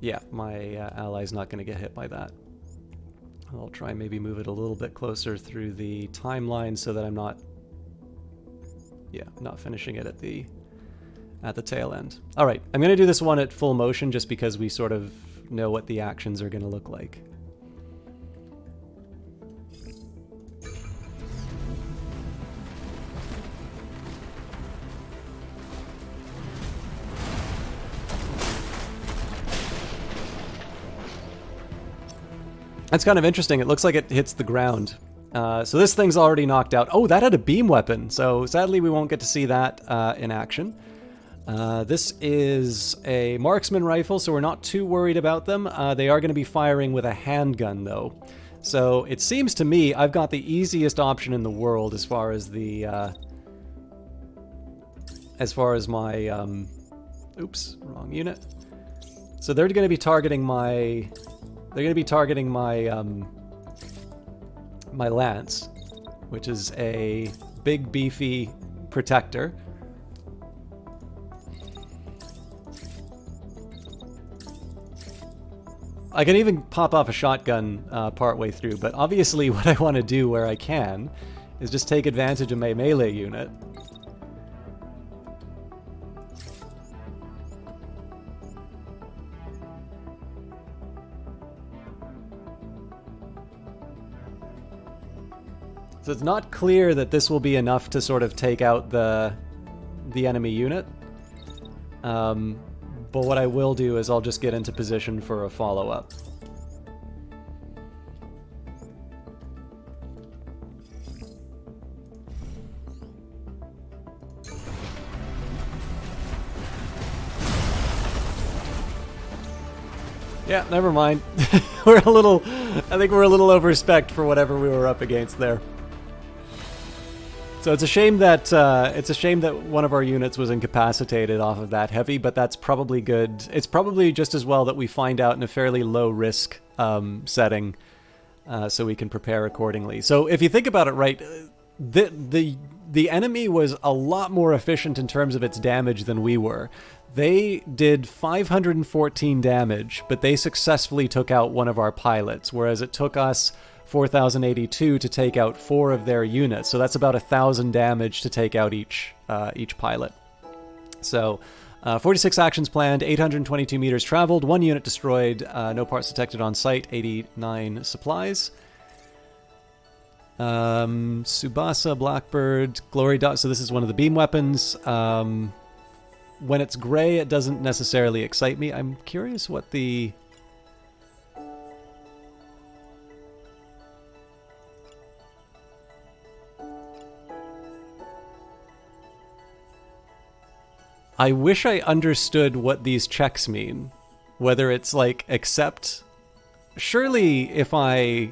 Yeah, my ally's not going to get hit by that. I'll try and maybe move it a little bit closer through the timeline so that I'm not... Yeah, not finishing it at the tail end. Alright, I'm going to do this one at full motion just because we sort of know what the actions are going to look like. That's kind of interesting. It looks like it hits the ground. So this thing's already knocked out. Oh, that had a beam weapon. So sadly, we won't get to see that in action. This is a marksman rifle, so we're not too worried about them. They are going to be firing with a handgun, though. So it seems to me I've got the easiest option in the world as far as the... as far as my... oops, wrong unit. So they're going to be targeting my... They're going to be targeting my my lance, which is a big beefy protector. I can even pop off a shotgun partway through, but obviously what I want to do where I can is just take advantage of my melee unit. So it's not clear that this will be enough to sort of take out the enemy unit. But what I will do is I'll just get into position for a follow-up. Yeah, never mind. I think we're a little overspec'd for whatever we were up against there. So it's a shame that one of our units was incapacitated off of that heavy, but that's probably good. It's probably just as well that we find out in a fairly low risk setting, so we can prepare accordingly. So if you think about it, right, the enemy was a lot more efficient in terms of its damage than we were. They did 514 damage, but they successfully took out one of our pilots, whereas it took us 4,082 to take out 4 of their units. So that's about 1,000 damage to take out each pilot. So 46 actions planned, 822 meters traveled, 1 unit destroyed, no parts detected on site, 89 supplies. Tsubasa, Blackbird, Glory Dot. So this is one of the beam weapons. When it's gray, it doesn't necessarily excite me. I'm curious what the... I wish I understood what these checks mean. Whether it's like, accept... Surely if I...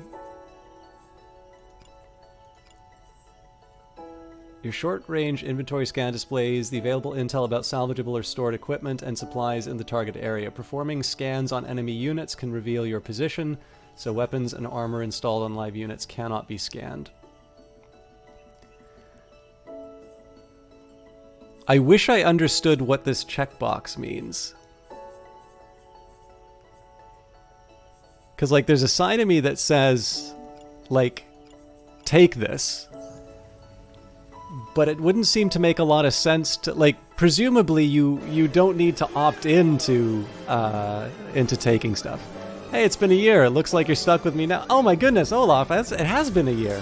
Your short-range inventory scan displays the available intel about salvageable or stored equipment and supplies in the target area. Performing scans on enemy units can reveal your position, so weapons and armor installed on live units cannot be scanned. I wish I understood what this checkbox means. Because, like, there's a side of me that says, like, take this. But it wouldn't seem to make a lot of sense to, like, presumably you don't need to opt into taking stuff. Hey, it's been a year. It looks like you're stuck with me now. Oh my goodness, Olaf, it has been a year.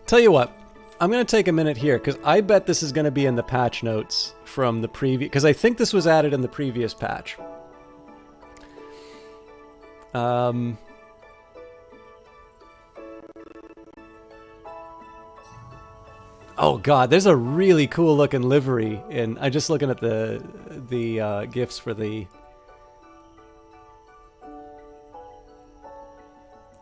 Tell you what, I'm going to take a minute here, because I bet this is going to be in the patch notes from the previous... Because I think this was added in the previous patch. Oh god, there's a really cool looking livery in. I'm just looking at the gifs for the.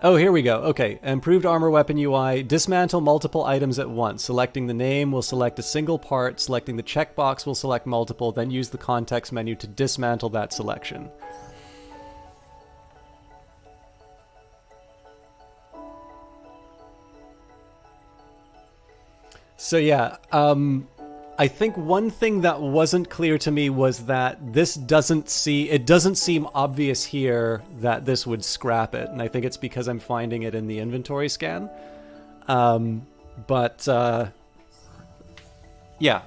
Oh, here we go. Okay, improved armor weapon UI. Dismantle multiple items at once. Selecting the name will select a single part. Selecting the checkbox will select multiple. Then use the context menu to dismantle that selection. So yeah, I think one thing that wasn't clear to me was that it doesn't seem obvious here that this would scrap it, and I think it's because I'm finding it in the inventory scan. Yeah,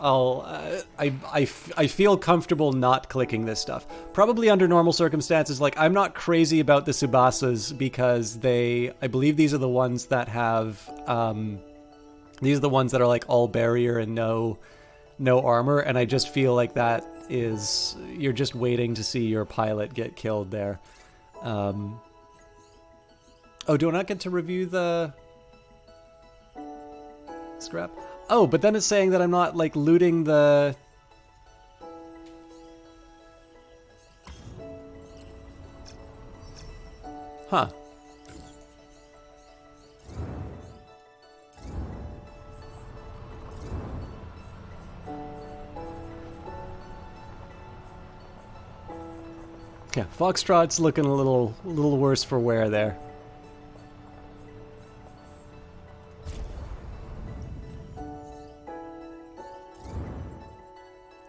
I feel comfortable not clicking this stuff. Probably under normal circumstances, like I'm not crazy about the Tsubasas because I believe these are the ones that have, these are the ones that are like all barrier and no armor, and I just feel like that is, you're just waiting to see your pilot get killed there. Oh, do I not get to review the scrap? Oh, but then it's saying that I'm not, like, looting the... Huh. Yeah, Foxtrot's looking a little worse for wear there.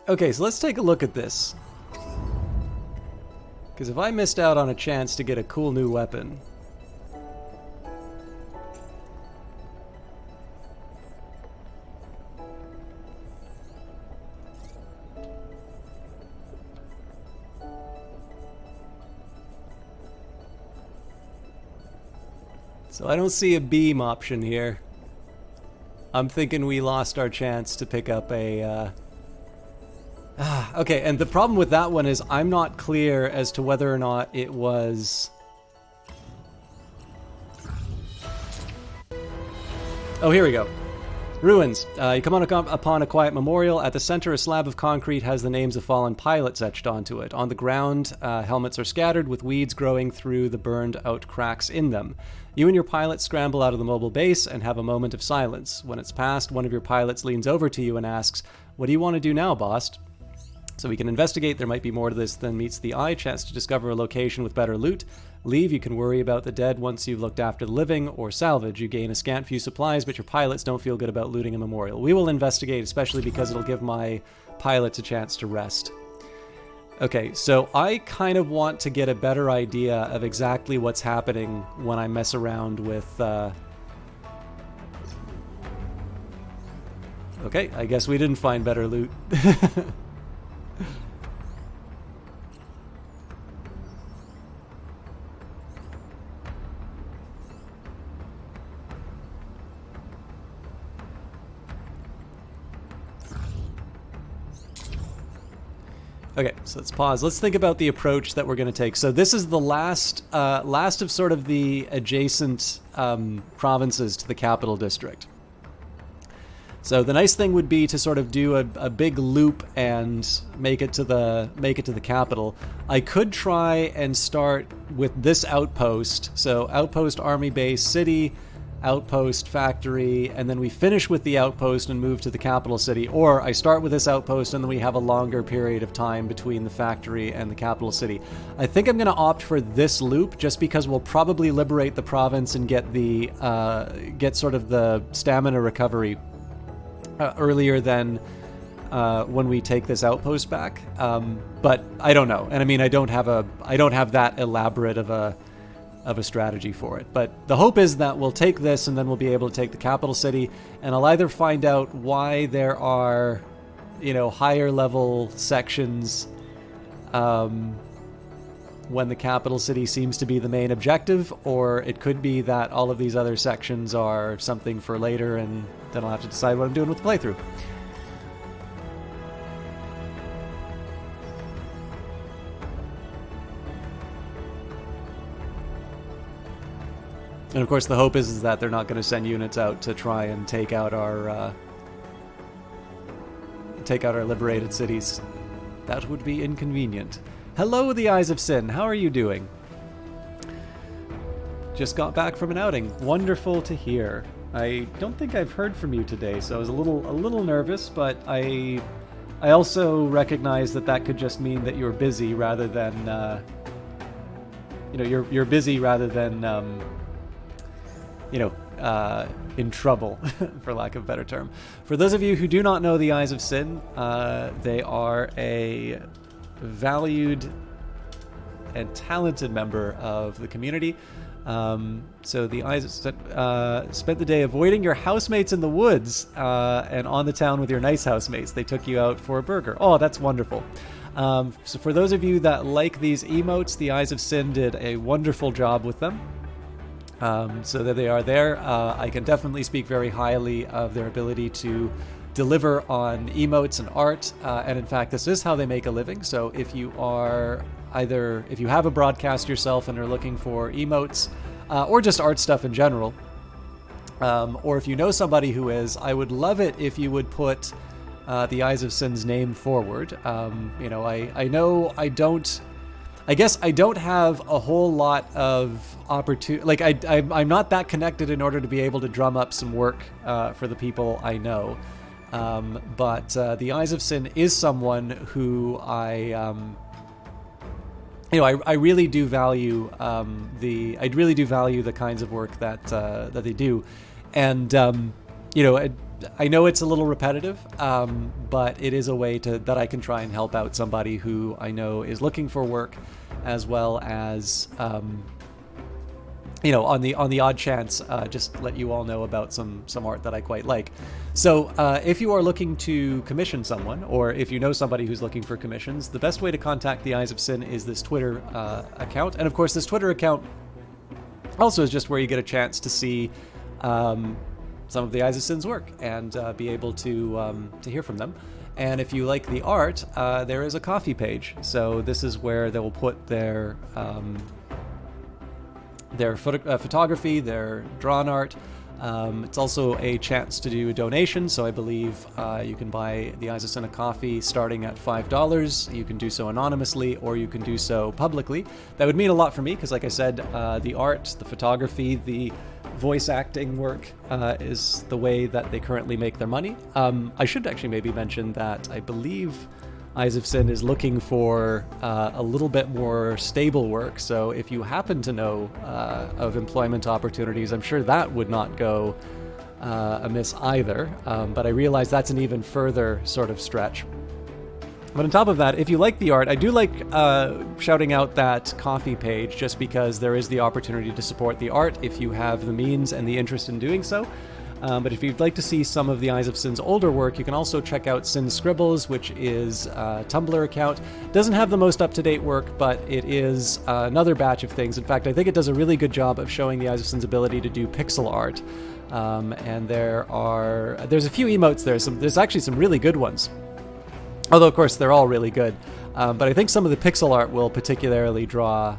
Okay, so let's take a look at this. Because if I missed out on a chance to get a cool new weapon... So I don't see a beam option here. I'm thinking we lost our chance to pick up a... Okay, and the problem with that one is I'm not clear as to whether or not it was... Oh, here we go. Ruins. You come upon a quiet memorial. At the center, a slab of concrete has the names of fallen pilots etched onto it. On the ground, helmets are scattered with weeds growing through the burned-out cracks in them. You and your pilot scramble out of the mobile base and have a moment of silence. When it's passed, one of your pilots leans over to you and asks, "What do you want to do now, boss?" So we can investigate. There might be more to this than meets the eye. Chance to discover a location with better loot. Leave. You can worry about the dead once you've looked after the living. Or salvage. You gain a scant few supplies, but your pilots don't feel good about looting a memorial. We will investigate, especially because it'll give my pilots a chance to rest. Okay, so I kind of want to get a better idea of exactly what's happening when I mess around with... Okay, I guess we didn't find better loot. Okay, so let's pause. Let's think about the approach that we're going to take. So this is the last of sort of the adjacent provinces to the capital district. So the nice thing would be to sort of do a big loop and make it to the capital. I could try and start with this outpost. So outpost, army base, city, outpost, factory, and then we finish with the outpost and move to the capital city. Or I start with this outpost and then we have a longer period of time between the factory and the capital city. I think I'm going to opt for this loop just because we'll probably liberate the province and get the get sort of the stamina recovery earlier than when we take this outpost back. But I don't know, and I mean I don't have that elaborate of a strategy for it. But the hope is that we'll take this and then we'll be able to take the capital city, and I'll either find out why there are, you know, higher level sections when the capital city seems to be the main objective, or it could be that all of these other sections are something for later, and then I'll have to decide what I'm doing with the playthrough. And of course, the hope is that they're not going to send units out to try and take out our liberated cities. That would be inconvenient. Hello, the Eyes of Sin. How are you doing? Just got back from an outing. Wonderful to hear. I don't think I've heard from you today, so I was a little nervous, but I also recognize that could just mean that you're busy rather than you're busy rather than in trouble, for lack of a better term. For those of you who do not know the Eyes of Sin, they are a valued and talented member of the community. So the Eyes of Sin spent the day avoiding your housemates in the woods and on the town with your nice housemates. They took you out for a burger. Oh, that's wonderful. So for those of you that like these emotes, the Eyes of Sin did a wonderful job with them. So that they are there. I can definitely speak very highly of their ability to deliver on emotes and art, and in fact this is how they make a living. So if you have a broadcast yourself and are looking for emotes or just art stuff in general, or if you know somebody who is, I would love it if you would put the Eyes of Sin's name forward. I guess I don't have a whole lot of opportunity. Like I'm not that connected in order to be able to drum up some work for the people I know. But the Eyes of Sin is someone who I really do value the kinds of work that they do, and I know it's a little repetitive, but it is a way that I can try and help out somebody who I know is looking for work, as well as on the odd chance, just let you all know about some art that I quite like. So if you are looking to commission someone, or if you know somebody who's looking for commissions, the best way to contact the Eyes of Sin is this Twitter account. And of course, this Twitter account also is just where you get a chance to see some of the Eyes of Sin's work and be able to hear from them. And if you like the art, there is a coffee page. So this is where they will put their photography, their drawn art. It's also a chance to do a donation, so I believe you can buy the Eyes of Sin a coffee starting at $5. You can do so anonymously, or you can do so publicly. That would mean a lot for me, because like I said, the art, the photography, the voice acting work is the way that they currently make their money. I should actually maybe mention that I believe Eyes of Sin is looking for a little bit more stable work, so if you happen to know of employment opportunities, I'm sure that would not go amiss either, but I realize that's an even further sort of stretch. But on top of that, if you like the art, I do like shouting out that coffee page, just because there is the opportunity to support the art if you have the means and the interest in doing so. But if you'd like to see some of the Eyes of Sin's older work, you can also check out Sin Scribbles, which is a Tumblr account. Doesn't have the most up-to-date work, but it is another batch of things. In fact, I think it does a really good job of showing the Eyes of Sin's ability to do pixel art. And there's a few emotes there. There's actually some really good ones. Although, of course, they're all really good. But I think some of the pixel art will particularly draw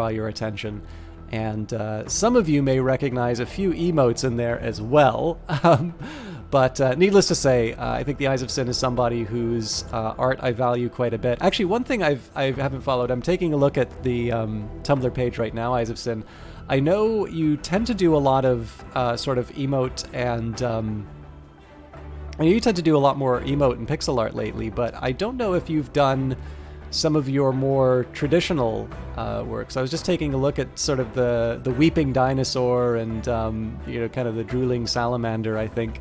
your attention. And some of you may recognize a few emotes in there as well. But needless to say, I think the Eyes of Sin is somebody whose art I value quite a bit. Actually, one thing I haven't followed, I'm taking a look at the Tumblr page right now, Eyes of Sin. I know you tend to do a lot of sort of emote and... you tend to do a lot more emote and pixel art lately, but I don't know if you've done some of your more traditional works. I was just taking a look at sort of the weeping dinosaur and kind of the drooling salamander, I think.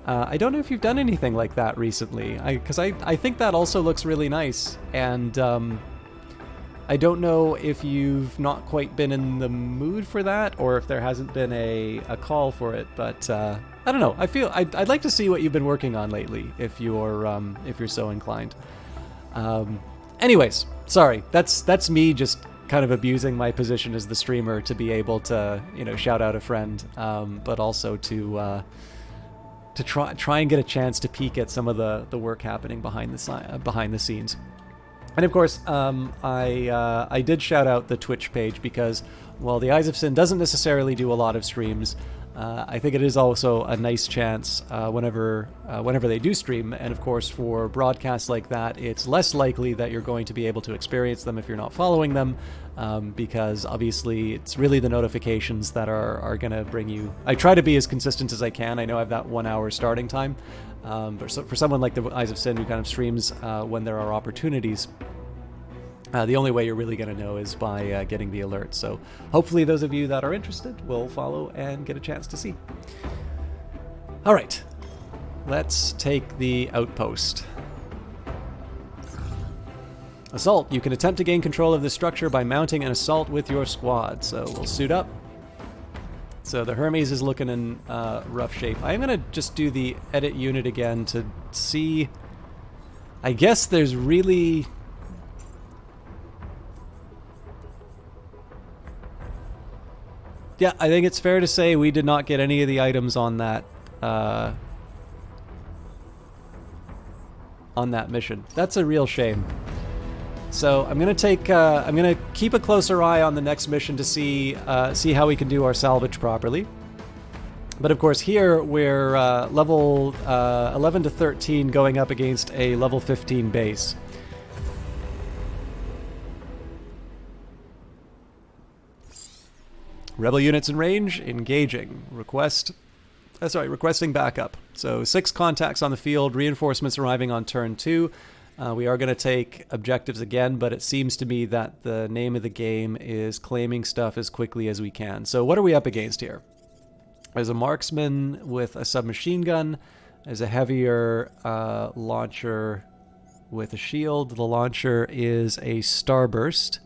I don't know if you've done anything like that recently, because I think that also looks really nice, and I don't know if you've not quite been in the mood for that, or if there hasn't been a call for it, but I don't know. I feel I'd like to see what you've been working on lately, if you're so inclined. Anyways, sorry. That's me just kind of abusing my position as the streamer to be able to shout out a friend, but also to try and get a chance to peek at some of the work happening behind the scenes. And of course, I did shout out the Twitch page because while the Eyes of Sin doesn't necessarily do a lot of streams, I think it is also a nice chance whenever they do stream. And of course, for broadcasts like that, it's less likely that you're going to be able to experience them if you're not following them, because obviously it's really the notifications that are going to bring you. I try to be as consistent as I can. I know I have that 1 hour starting time. But for someone like the Eyes of Sin who kind of streams when there are opportunities, the only way you're really going to know is by getting the alerts. So hopefully those of you that are interested will follow and get a chance to see. All right, let's take the outpost. Assault. You can attempt to gain control of this structure by mounting an assault with your squad. So we'll suit up. So the Hermes is looking in rough shape. I'm going to just do the edit unit again to see. I guess there's really... Yeah, I think it's fair to say we did not get any of the items on that mission. That's a real shame. So I'm gonna keep a closer eye on the next mission to see how we can do our salvage properly. But of course here we're level 11 to 13 going up against a level 15 base. Rebel units in range, engaging. Requesting backup. So 6 contacts on the field, reinforcements arriving on turn 2. We are going to take objectives again, but it seems to me that the name of the game is claiming stuff as quickly as we can. So what are we up against here? There's a marksman with a submachine gun. There's a heavier launcher with a shield. The launcher is a starburst.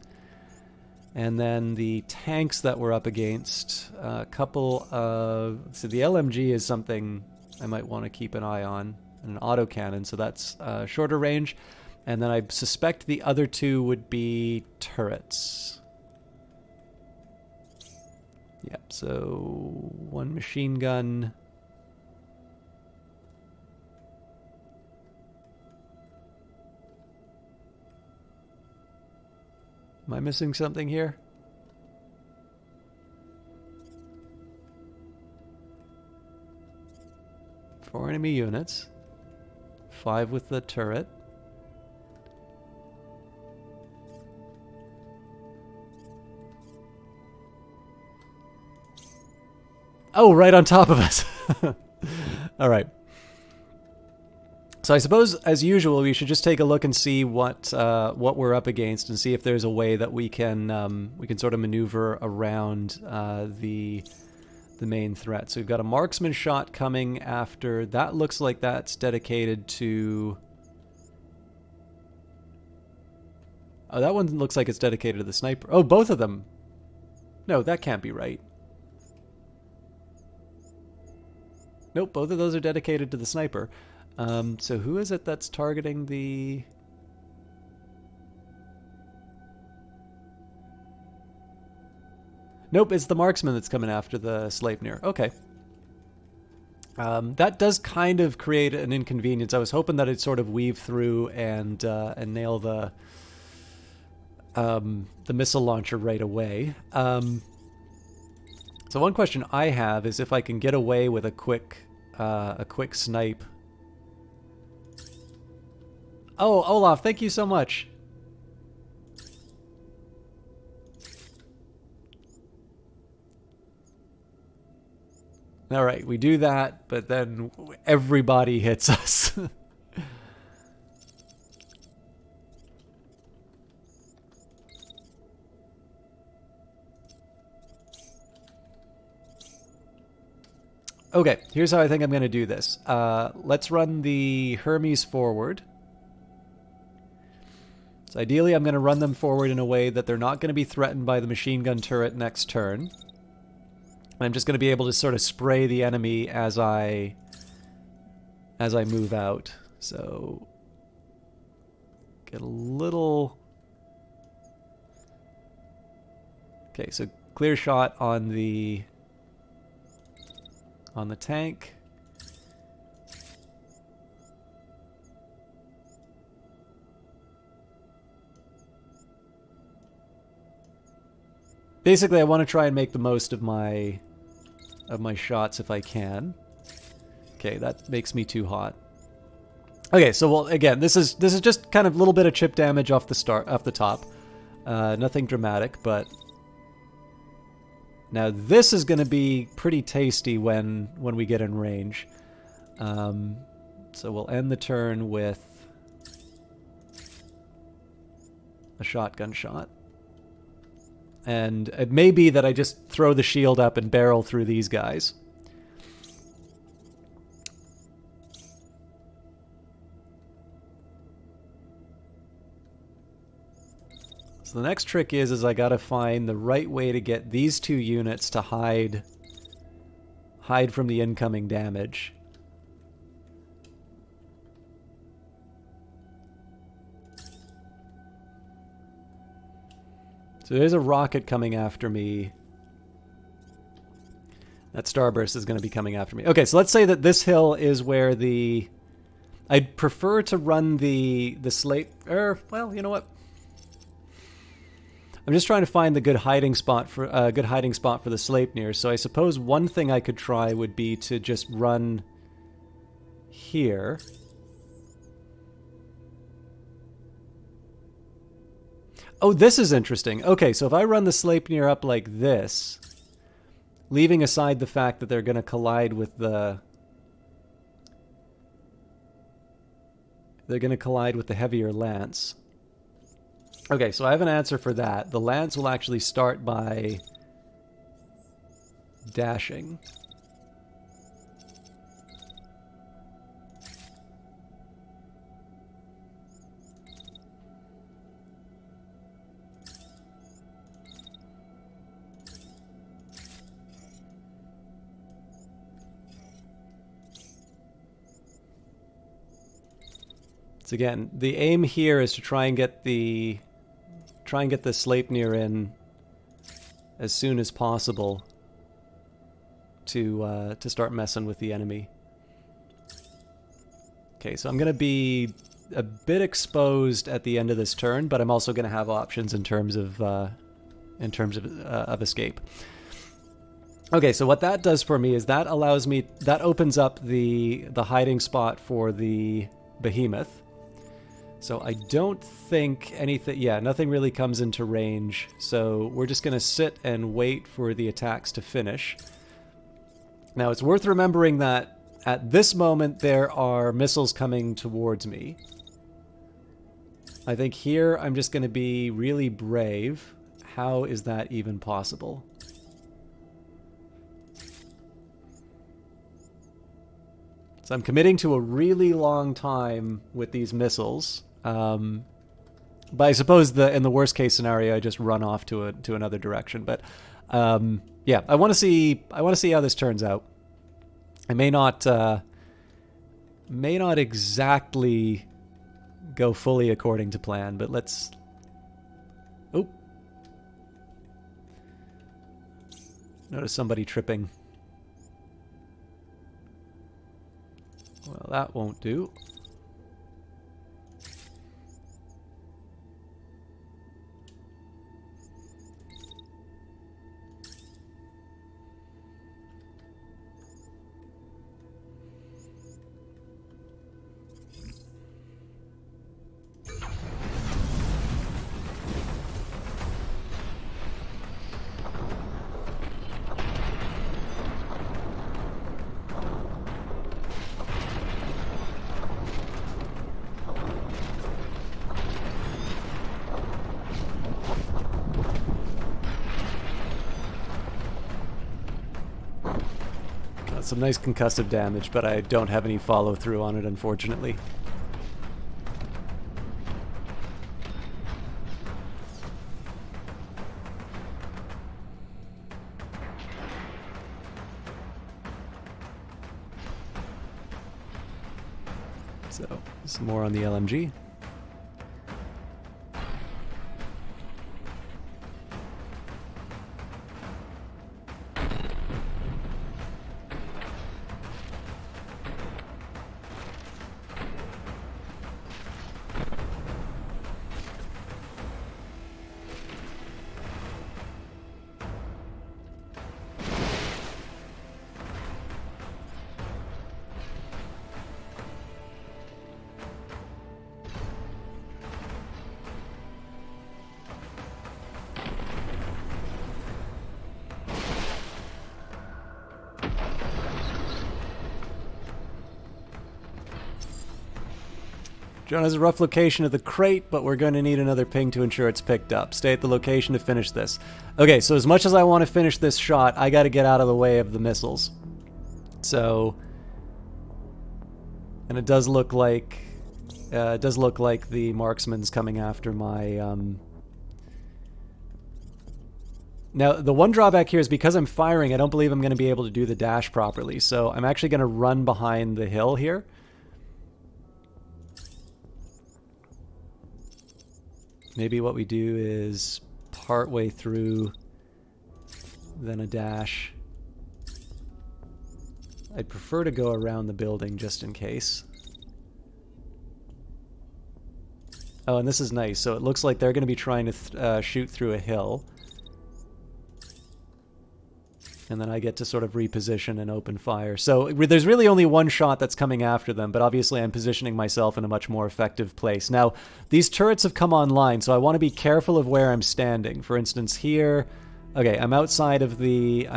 And then the tanks that we're up against, a couple of... So the LMG is something I might want to keep an eye on. And an autocannon, so that's shorter range. And then I suspect the other 2 would be turrets. Yep, so 1 machine gun. Am I missing something here? Four enemy units. 5 with the turret. Oh, right on top of us. All right. So I suppose, as usual, we should just take a look and see what we're up against, and see if there's a way that we can sort of maneuver around the main threat. So we've got a marksman shot coming after. That looks like that's dedicated to... Oh, that one looks like it's dedicated to the sniper. Oh, both of them. No, that can't be right. Nope, both of those are dedicated to the sniper. So who is it that's targeting the... Nope, it's the marksman that's coming after the Sleipnir. Okay. That does kind of create an inconvenience. I was hoping that it'd sort of weave through and nail the missile launcher right away. So one question I have is if I can get away with a quick snipe. Oh, Olaf, thank you so much. All right, we do that, but then everybody hits us. Okay, here's how I think I'm going to do this. Let's run the Hermes forward. So ideally, I'm going to run them forward in a way that they're not going to be threatened by the machine gun turret next turn. I'm just going to be able to sort of spray the enemy as I move out. So get a little... Okay, so clear shot on the tank. basically I want to try and make the most of my shots if I can. Okay, that makes me too hot. Okay, so well, again, this is just kind of a little bit of chip damage off the top. Nothing dramatic, but now this is going to be pretty tasty when we get in range. So we'll end the turn with a shotgun shot. And it may be that I just throw the shield up and barrel through these guys. So the next trick is I gotta find the right way to get these two units to hide from the incoming damage. So there's a rocket coming after me. That starburst is going to be coming after me. Okay, so let's say that this hill is where the... I'd prefer to run the slate... well, you know what? I'm just trying to find the good hiding spot for the Sleipnir. So I suppose one thing I could try would be to just run here. Oh, this is interesting. Okay, so if I run the Sleipnir up like this, leaving aside the fact that they're going to collide with the... They're going to collide with the heavier lance. Okay, so I have an answer for that. The lance will actually start by dashing. So again, the aim here is to try and get the Sleipnir in as soon as possible to start messing with the enemy. Okay, so I'm going to be a bit exposed at the end of this turn, but I'm also going to have options in terms of escape. Okay, so what that does for me is that opens up the hiding spot for the behemoth. So I don't think anything... Yeah, nothing really comes into range. So we're just going to sit and wait for the attacks to finish. Now, it's worth remembering that at this moment there are missiles coming towards me. I think here I'm just going to be really brave. How is that even possible? So I'm committing to a really long time with these missiles. But I suppose in the worst case scenario, I just run off to another direction. But yeah, I want to see how this turns out. I may not exactly go fully according to plan, but let's. Oh, notice somebody tripping. Well, that won't do. Some nice concussive damage, but I don't have any follow-through on it, unfortunately. So, some more on the LMG. Drone has a rough location of the crate, but we're going to need another ping to ensure it's picked up. Stay at the location to finish this. Okay, so as much as I want to finish this shot, I got to get out of the way of the missiles. So, and it does look like the marksman's coming after my. Now, the one drawback here is because I'm firing, I don't believe I'm going to be able to do the dash properly. So I'm actually going to run behind the hill here. Maybe what we do is part way through, then a dash. I'd prefer to go around the building just in case. Oh, and this is nice. So it looks like they're going to be trying to shoot through a hill. And then I get to sort of reposition and open fire. So there's really only one shot that's coming after them, but obviously I'm positioning myself in a much more effective place. Now, these turrets have come online, so I want to be careful of where I'm standing. For instance, here, okay, I'm outside of the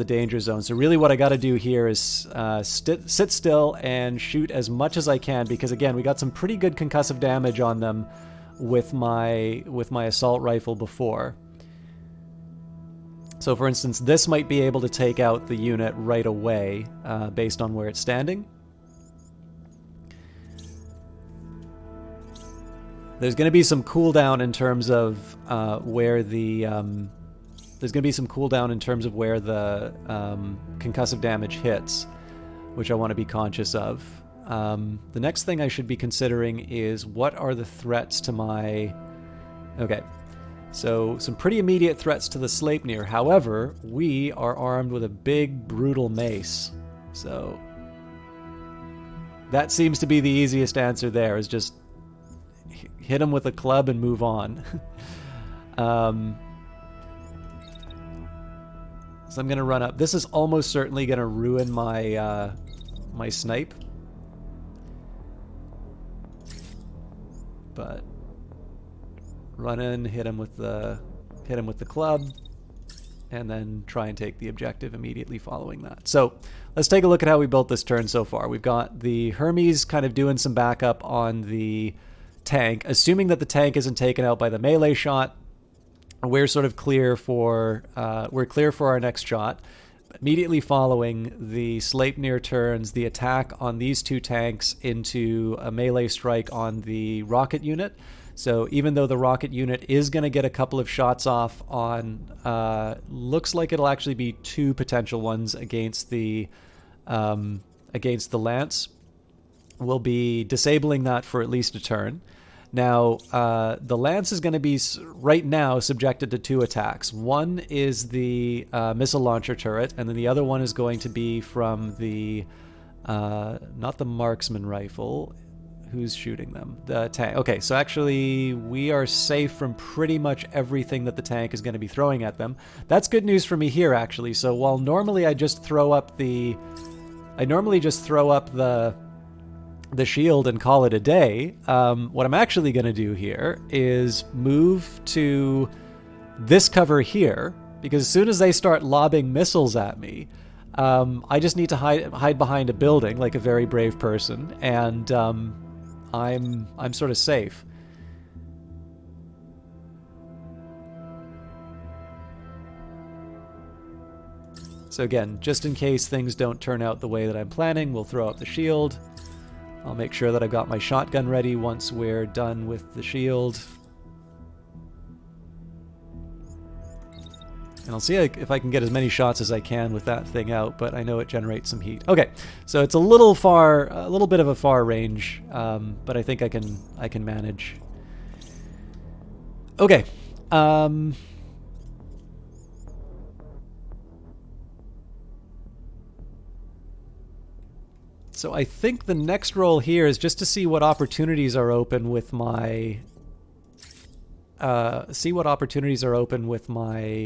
danger zone. So really what I got to do here is sit still and shoot as much as I can, because again, we got some pretty good concussive damage on them with my assault rifle before. So for instance, this might be able to take out the unit right away based on where it's standing. There's going to be some cooldown in terms of where the concussive damage hits, which I want to be conscious of. The next thing I should be considering is what are the threats to my... Okay. So, some pretty immediate threats to the Sleipnir. However, we are armed with a big, brutal mace. So, that seems to be the easiest answer there, is just hit him with a club and move on. So I'm going to run up. This is almost certainly going to ruin my, my snipe. But... run in, hit him with the club, and then try and take the objective immediately following that. So let's take a look at how we built this turn so far. We've got the Hermes kind of doing some backup on the tank, assuming that the tank isn't taken out by the melee shot. We're sort of clear for our next shot. Immediately following, the Sleipnir turns the attack on these two tanks into a melee strike on the rocket unit. So even though the rocket unit is going to get a couple of shots off on, looks like it'll actually be two potential ones against the Lance, we'll be disabling that for at least a turn. Now, the Lance is going to be, right now, subjected to two attacks. One is the missile launcher turret, and then the other one is going to be from the, not the marksman rifle. Who's shooting them? The tank. Okay, so actually we are safe from pretty much everything that the tank is going to be throwing at them. That's good news for me here, actually. So while normally I just throw up the shield and call it a day, what I'm actually going to do here is move to this cover here, because as soon as they start lobbing missiles at me, I just need to hide behind a building like a very brave person, and I'm sort of safe. So again, just in case things don't turn out the way that I'm planning, we'll throw up the shield. I'll make sure that I've got my shotgun ready once we're done with the shield. And I'll see if I can get as many shots as I can with that thing out, but I know it generates some heat. Okay, so it's a little bit of a far range, but I think I can manage. Okay. So I think the next roll here is just to see what opportunities are open with my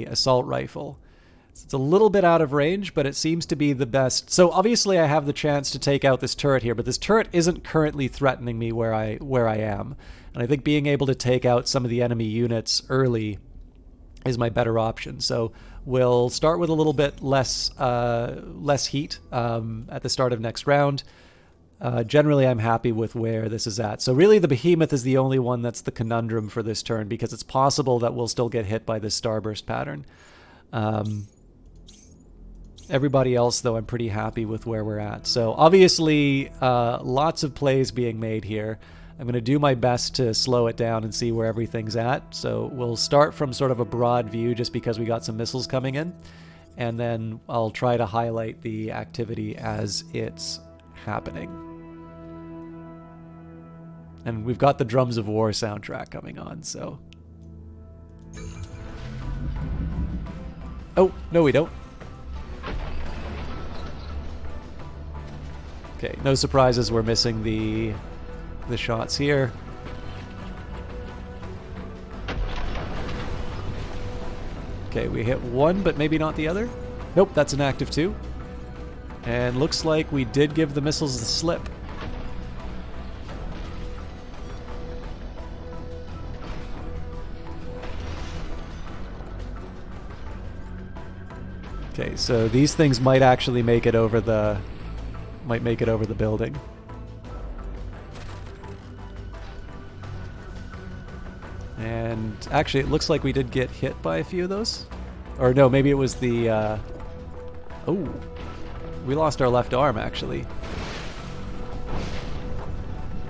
assault rifle. So it's a little bit out of range, but it seems to be the best. So obviously I have the chance to take out this turret here, but this turret isn't currently threatening me where I am. And I think being able to take out some of the enemy units early is my better option. So we'll start with a little bit less heat at the start of next round. generally I'm happy with where this is at. So really the behemoth is the only one that's the conundrum for this turn, because it's possible that we'll still get hit by this starburst pattern. Everybody else, though, I'm pretty happy with where we're at. So obviously, lots of plays being made here. I'm going to do my best to slow it down and see where everything's at. So we'll start from sort of a broad view just because we got some missiles coming in. And then I'll try to highlight the activity as it's happening. And we've got the Drums of War soundtrack coming on, so... Oh, no we don't. Okay, no surprises, we're missing the shots here. Okay, we hit one, but maybe not the other. Nope, that's an active two. And looks like we did give the missiles the slip. Okay, so these things might actually make it over the building. And actually, it looks like we did get hit by a few of those. Or no, maybe it was the... Oh, we lost our left arm, actually.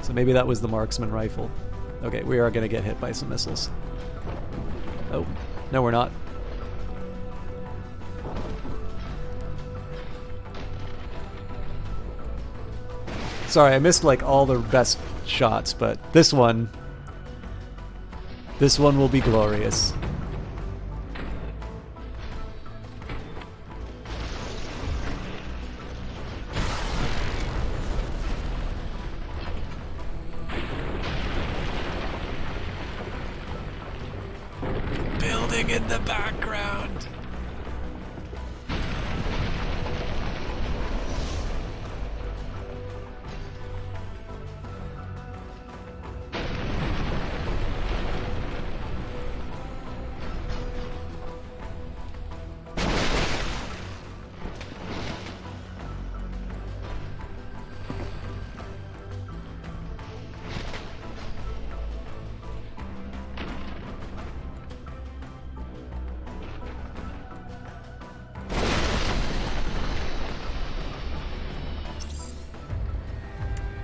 So maybe that was the marksman rifle. Okay, we are going to get hit by some missiles. Oh, no we're not. Sorry, I missed like all the best shots, but this one will be glorious. Building in the background.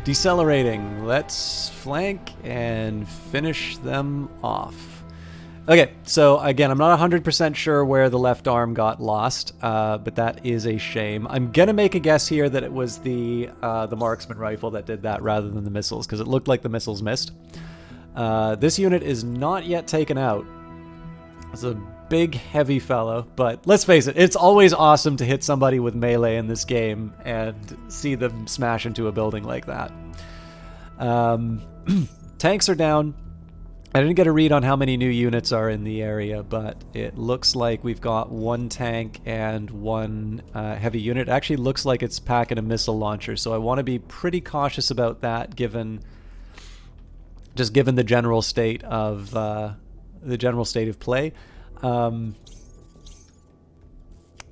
Decelerating. Let's flank and finish them off. Okay, so again, I'm not 100% sure where the left arm got lost, but that is a shame. I'm gonna make a guess here that it was the marksman rifle that did that rather than the missiles, because it looked like the missiles missed. This unit is not yet taken out. It's a big, heavy fellow, but let's face it, it's always awesome to hit somebody with melee in this game and see them smash into a building like that. Tanks are down. I didn't get a read on how many new units are in the area, but it looks like we've got one tank and one heavy unit. It actually looks like it's packing a missile launcher, so I want to be pretty cautious about that given the general state of play.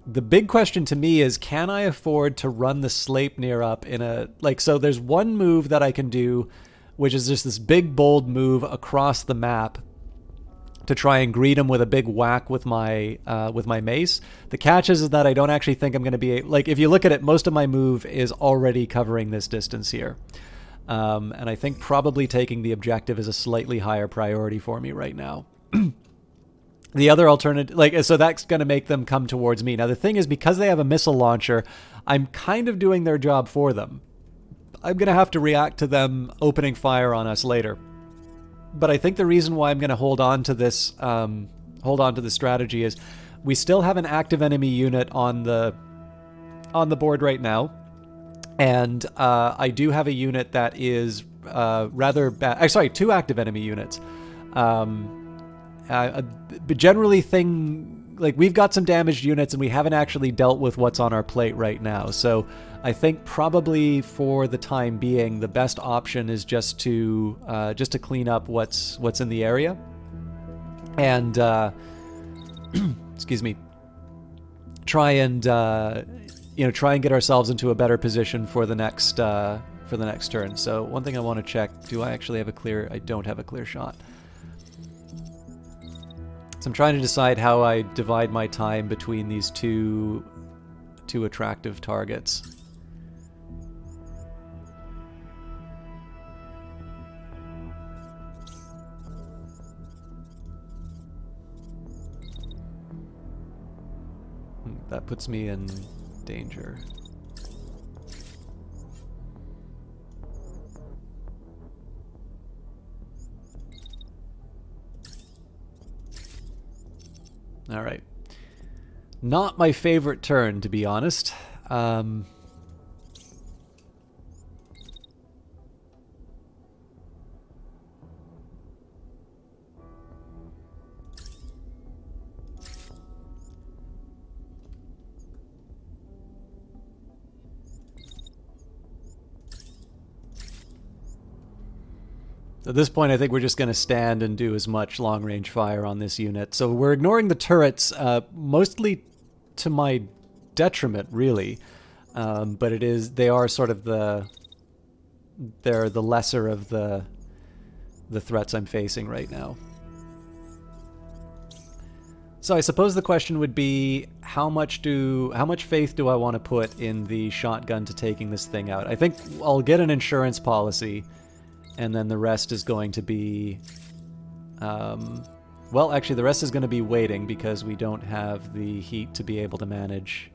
The big question to me is, can I afford to run the Sleipnir up in a... so there's one move that I can do, which is just this big, bold move across the map to try and greet him with a big whack with my mace. The catch is that I don't actually think I'm going to be... if you look at it, most of my move is already covering this distance here. And I think probably taking the objective is a slightly higher priority for me right now. The other alternative, so that's going to make them come towards me. Now, the thing is, because they have a missile launcher, I'm kind of doing their job for them. I'm going to have to react to them opening fire on us later. But I think the reason why I'm going to hold on to this strategy is we still have an active enemy unit on the board right now. And I do have a unit that is rather bad. Sorry, two active enemy units. But generally we've got some damaged units and we haven't actually dealt with what's on our plate right now. So I think probably for the time being, the best option is just to clean up what's in the area. And, excuse me, try and get ourselves into a better position for the next for the next turn. So one thing I want to check, do I actually have a clear? I don't have a clear shot. So I'm trying to decide how I divide my time between these two attractive targets. That puts me in danger. All right. Not my favorite turn, to be honest. At this point, I think we're just going to stand and do as much long-range fire on this unit. So we're ignoring the turrets, mostly to my detriment, really. But they are sort of they're the lesser of the threats I'm facing right now. So I suppose the question would be, how much faith do I want to put in the shotgun to taking this thing out? I think I'll get an insurance policy. And then the rest is going to be, well, actually the rest is going to be waiting because we don't have the heat to be able to manage.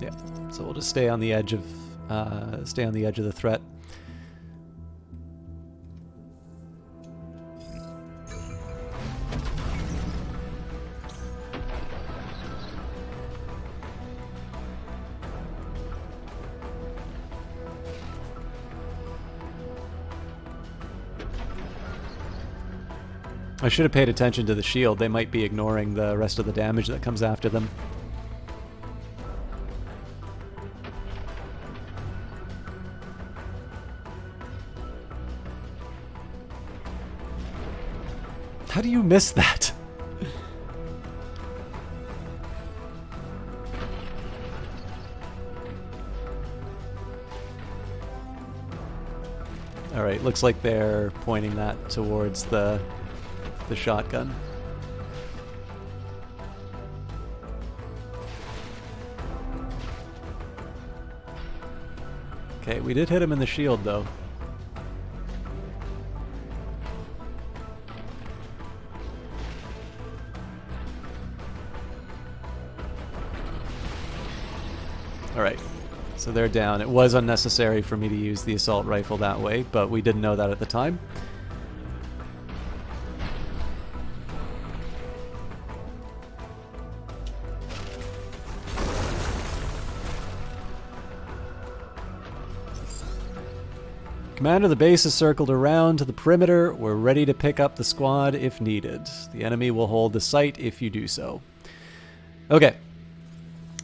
Yeah, so we'll just stay on the edge of the threat. I should have paid attention to the shield. They might be ignoring the rest of the damage that comes after them. How do you miss that? Alright, looks like they're pointing that towards the shotgun. Okay, we did hit him in the shield though. Alright, so they're down. It was unnecessary for me to use the assault rifle that way, but we didn't know that at the time. Command of the base is circled around to the perimeter. We're ready to pick up the squad if needed. The enemy will hold the site if you do so. Okay.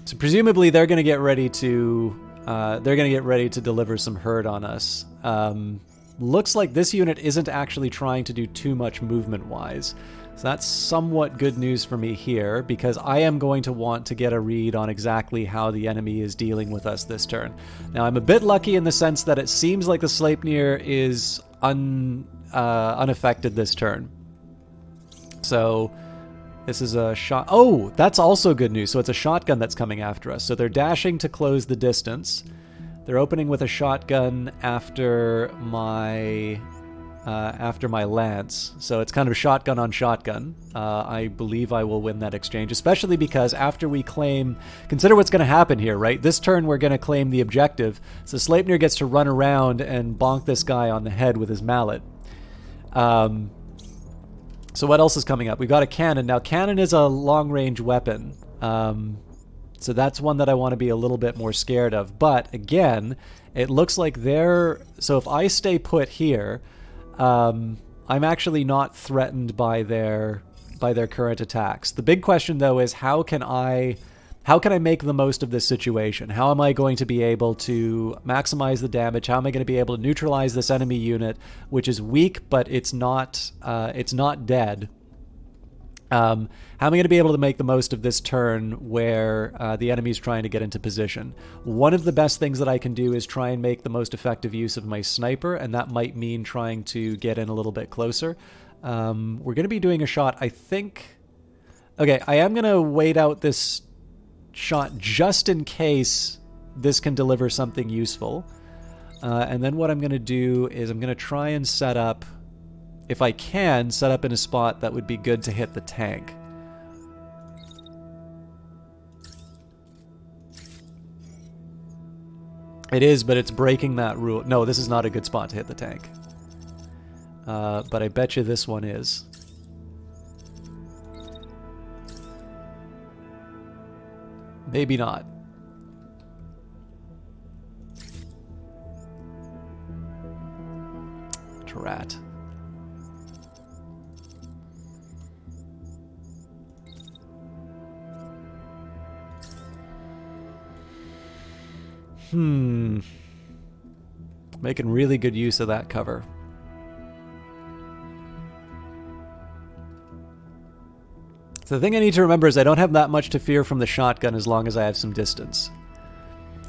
So presumably they're going to get ready to deliver some hurt on us. Looks like this unit isn't actually trying to do too much movement-wise. So that's somewhat good news for me here, because I am going to want to get a read on exactly how the enemy is dealing with us this turn. Now, I'm a bit lucky in the sense that it seems like the Sleipnir is unaffected this turn. So this is a shot. Oh, that's also good news. So it's a shotgun that's coming after us. So they're dashing to close the distance. They're opening with a shotgun after my lance. So it's kind of shotgun on shotgun. I believe I will win that exchange, especially because after we claim, consider what's going to happen here, right? This turn we're going to claim the objective. So Sleipnir gets to run around and bonk this guy on the head with his mallet. So what else is coming up? We've got a cannon. Now, cannon is a long-range weapon. So that's one that I want to be a little bit more scared of. But, again, it looks like they're... So if I stay put here, I'm actually not threatened by their current attacks. The big question, though, is how can I how can I make the most of this situation? How am I going to be able to maximize the damage? How am I going to be able to neutralize this enemy unit, which is weak, but it's not dead? How am I going to be able to make the most of this turn where the enemy's trying to get into position? One of the best things that I can do is try and make the most effective use of my sniper, and that might mean trying to get in a little bit closer. We're going to be doing a shot, I think... Okay, I am going to wait out this shot just in case this can deliver something useful. And then what I'm going to do is I'm going to try and set up, if I can, set up in a spot that would be good to hit the tank. It is, but it's breaking that rule. No, this is not a good spot to hit the tank. But I bet you this one is. Maybe not. Drat. Making really good use of that cover. So the thing I need to remember is I don't have that much to fear from the shotgun as long as I have some distance.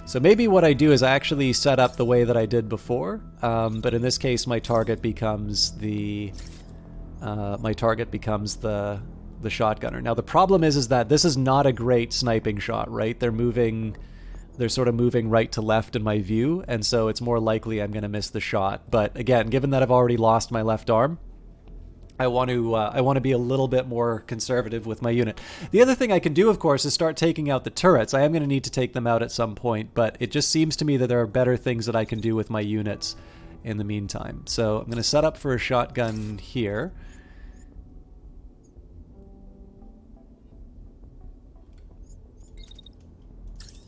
So maybe what I do is I actually set up the way that I did before, but in this case my target becomes the shotgunner. Now the problem is that this is not a great sniping shot, right? They're sort of moving right to left in my view, and so it's more likely I'm going to miss the shot. But again, given that I've already lost my left arm, I want to be a little bit more conservative with my unit. The other thing I can do, of course, is start taking out the turrets. I am going to need to take them out at some point, but it just seems to me that there are better things that I can do with my units in the meantime. So I'm going to set up for a shotgun here.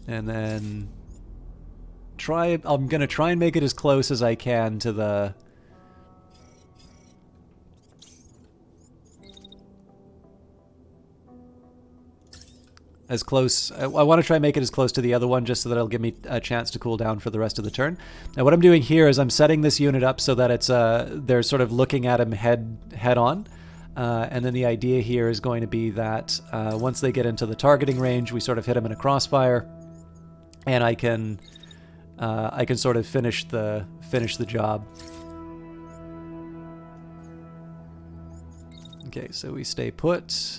And then I'm going to try and make it as close as I can to the... As close... I want to try and make it as close to the other one just so that it'll give me a chance to cool down for the rest of the turn. Now what I'm doing here is I'm setting this unit up so that it's they're sort of looking at him head on. And then the idea here is going to be that once they get into the targeting range, we sort of hit him in a crossfire. And I can sort of finish the job. Okay, so we stay put,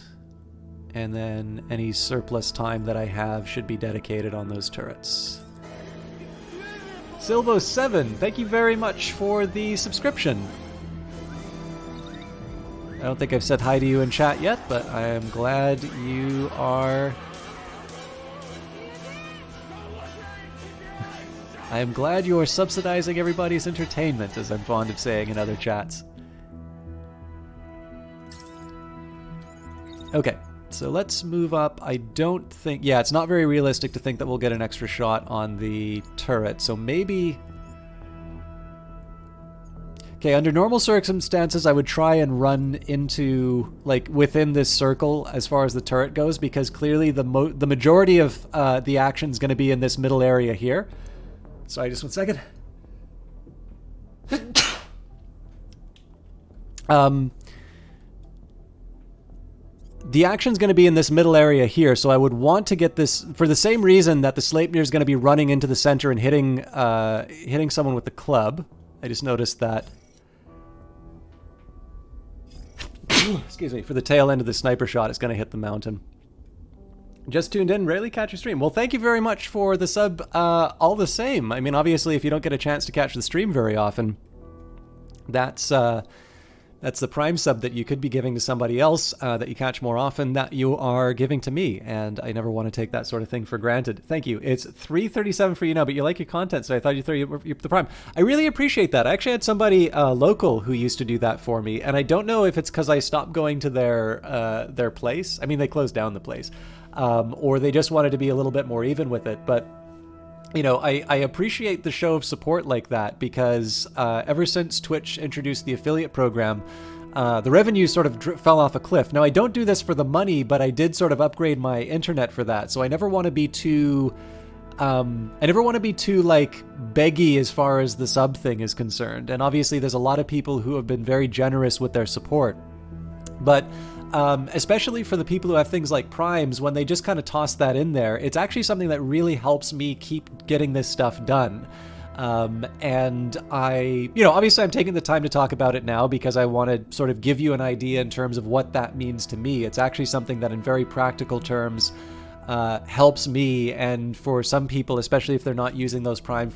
and then any surplus time that I have should be dedicated on those turrets. Silvo7, thank you very much for the subscription. I don't think I've said hi to you in chat yet, but I am glad you are... I am glad you are subsidizing everybody's entertainment, as I'm fond of saying in other chats. Okay, so let's move up. I don't think... Yeah, it's not very realistic to think that we'll get an extra shot on the turret, so maybe... Okay, under normal circumstances, I would try and run into, like, within this circle as far as the turret goes, because clearly the majority of the action is going to be in this middle area here. Sorry, just 1 second. The action's going to be in this middle area here, so I would want to get this for the same reason that the Sleipnir is going to be running into the center and hitting someone with the club. I just noticed that. Excuse me. For the tail end of the sniper shot, it's going to hit the mountain. Just tuned in, rarely catch a stream. Well, thank you very much for the sub all the same. I mean, obviously, if you don't get a chance to catch the stream very often, that's the Prime sub that you could be giving to somebody else that you catch more often that you are giving to me, and I never want to take that sort of thing for granted. Thank you. It's 3:37 for you now, but you like your content, so I thought you'd throw the Prime. I really appreciate that. I actually had somebody local who used to do that for me, and I don't know if it's because I stopped going to their place. I mean, they closed down the place. Or they just wanted to be a little bit more even with it. But, you know, I appreciate the show of support like that because ever since Twitch introduced the affiliate program, the revenue sort of fell off a cliff. Now, I don't do this for the money, but I did sort of upgrade my internet for that. So I never want to be too, like beggy as far as the sub thing is concerned. And obviously there's a lot of people who have been very generous with their support. But especially for the people who have things like primes, when they just kind of toss that in there, it's actually something that really helps me keep getting this stuff done. And obviously I'm taking the time to talk about it now because I want to sort of give you an idea in terms of what that means to me. It's actually something that in very practical terms helps me, and for some people, especially if they're not using those primes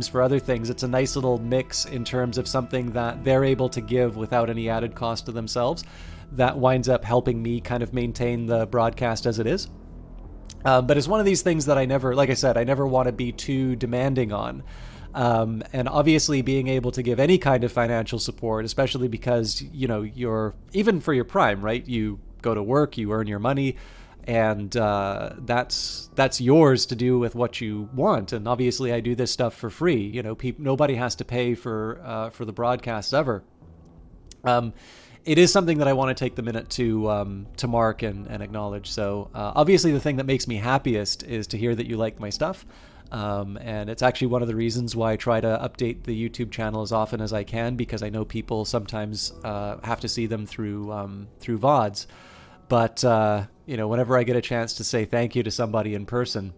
for other things, it's a nice little mix in terms of something that they're able to give without any added cost to themselves that winds up helping me kind of maintain the broadcast as it is. But it's one of these things that I never want to be too demanding on. And obviously being able to give any kind of financial support, especially because, you're, even for your prime, right? You go to work, you earn your money, and that's yours to do with what you want. And obviously I do this stuff for free. Nobody has to pay for the broadcast ever. It is something that I want to take the minute to mark and acknowledge. So obviously the thing that makes me happiest is to hear that you like my stuff. And it's actually one of the reasons why I try to update the YouTube channel as often as I can, because I know people sometimes have to see them through VODs. But whenever I get a chance to say thank you to somebody in person,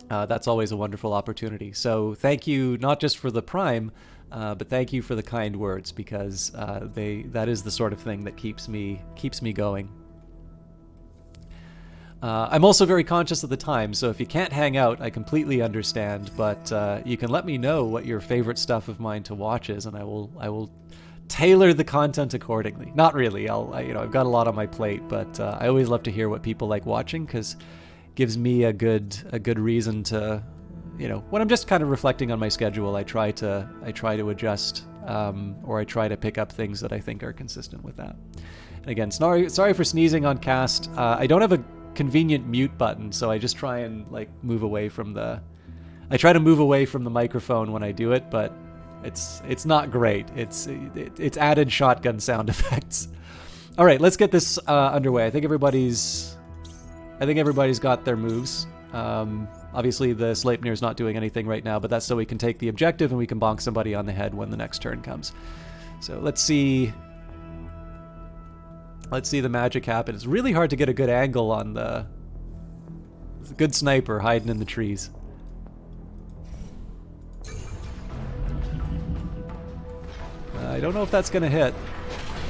that's always a wonderful opportunity. So thank you not just for the Prime, but thank you for the kind words, because that is the sort of thing that keeps me going. I'm also very conscious of the time, so if you can't hang out, I completely understand, but you can let me know what your favorite stuff of mine to watch is, and I will tailor the content accordingly. Not really. I've got a lot on my plate, but I always love to hear what people like watching, because it gives me a good reason to, when I'm just kind of reflecting on my schedule, I try to adjust, or I try to pick up things that I think are consistent with that. And again, sorry for sneezing on cast. I don't have a convenient mute button, so I just try and move away from the microphone when I do it, but it's not great. It's added shotgun sound effects. All right, let's get this underway. I think everybody's got their moves. Obviously the Sleipnir's not doing anything right now, but that's so we can take the objective and we can bonk somebody on the head when the next turn comes. So let's see the magic happen. It's really hard to get a good angle on the good sniper hiding in the trees. I don't know if that's gonna hit.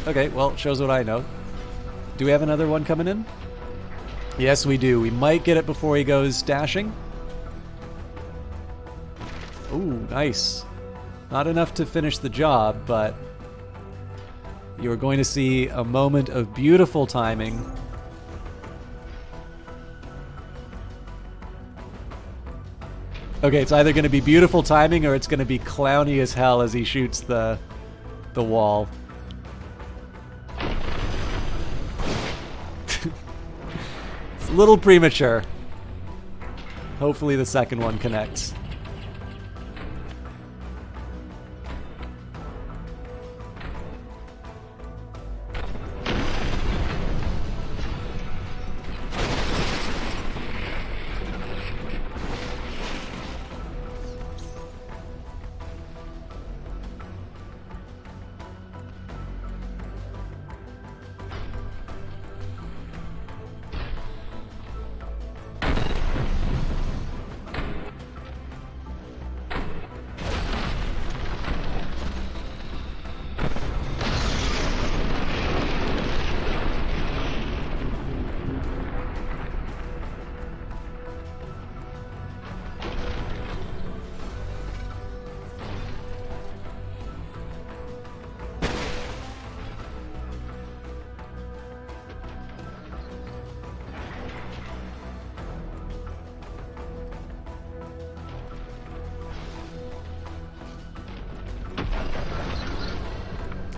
Okay, well, shows what I know. Do we have another one coming in? Yes, we do. We might get it before he goes dashing. Ooh, nice. Not enough to finish the job, but you are going to see a moment of beautiful timing. Okay, it's either going to be beautiful timing or it's going to be clowny as hell as he shoots the wall. It's a little premature. Hopefully the second one connects.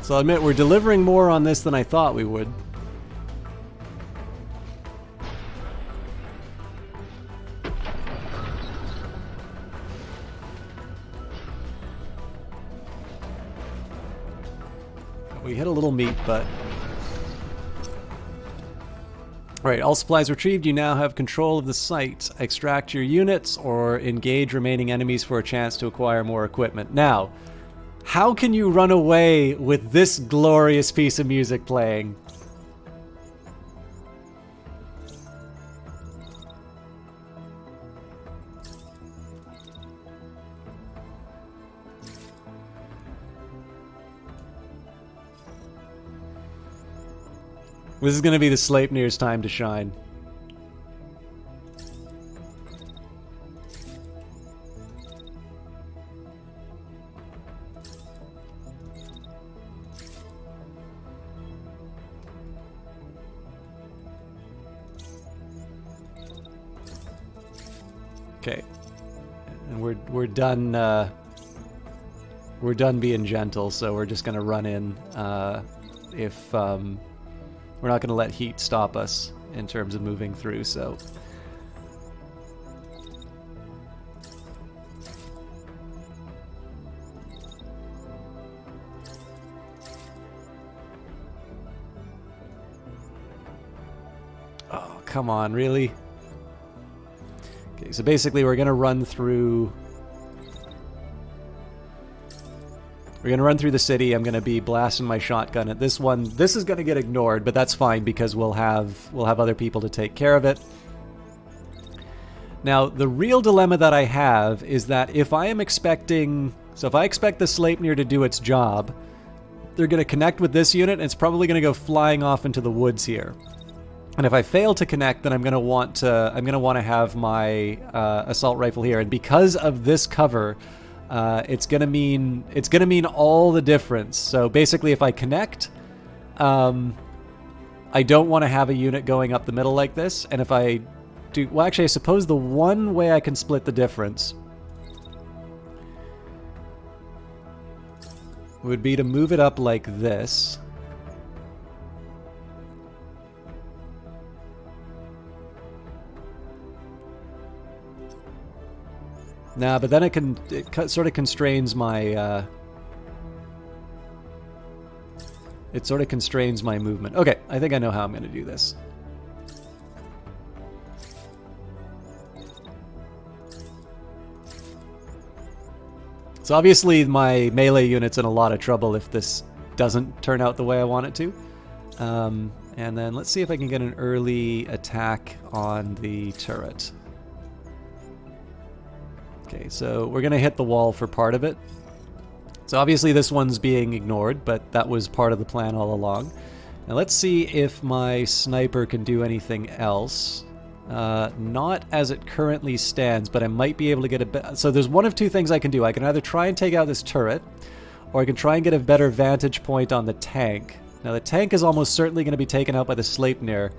So I'll admit, we're delivering more on this than I thought we would. We hit a little meat, but... Alright, all supplies retrieved. You now have control of the site. Extract your units or engage remaining enemies for a chance to acquire more equipment. Now, how can you run away with this glorious piece of music playing? This is going to be the Sleipnir's time to shine. Okay, and we're done. We're done being gentle, so we're just going to run in. If we're not going to let heat stop us in terms of moving through, so... Oh, come on, really? Okay, so basically we're going to run through... We're going to run through the city. I'm going to be blasting my shotgun at this one. This is going to get ignored, but that's fine because we'll have other people to take care of it. Now, the real dilemma that I have is that if I am expecting... So if I expect the Sleipnir to do its job, they're going to connect with this unit, and it's probably going to go flying off into the woods here. And if I fail to connect, then I'm going to want to have my assault rifle here. And because of this cover... it's gonna mean all the difference. So basically, if I connect, I don't want to have a unit going up the middle like this. And if I do, well, actually, I suppose the one way I can split the difference would be to move it up like this. Nah, but then it sort of constrains my, it sort of constrains my movement. Okay, I think I know how I'm going to do this. So obviously my melee unit's in a lot of trouble if this doesn't turn out the way I want it to. And then let's see if I can get an early attack on the turret. Okay, so we're going to hit the wall for part of it. So obviously this one's being ignored, but that was part of the plan all along. Now let's see if my sniper can do anything else. Not as it currently stands, but I might be able to get a bit... So there's one of two things I can do. I can either try and take out this turret, or I can try and get a better vantage point on the tank. Now the tank is almost certainly going to be taken out by the Sleipnir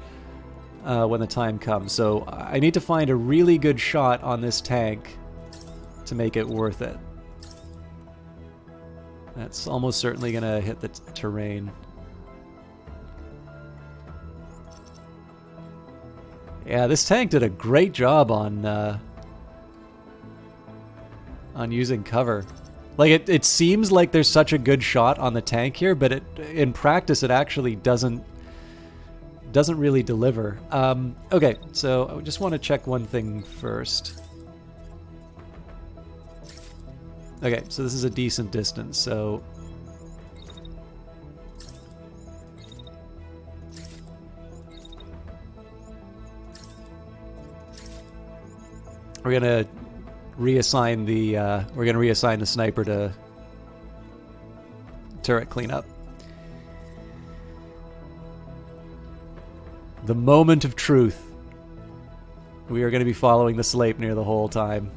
when the time comes. So I need to find a really good shot on this tank to make it worth it. That's almost certainly going to hit the terrain. Yeah, this tank did a great job on using cover. Like, it seems like there's such a good shot on the tank here, but in practice it actually doesn't really deliver. Okay, so I just want to check one thing first. Okay, so this is a decent distance, so... We're gonna reassign the sniper to turret cleanup. The moment of truth. We are going to be following the Sleipnir the whole time.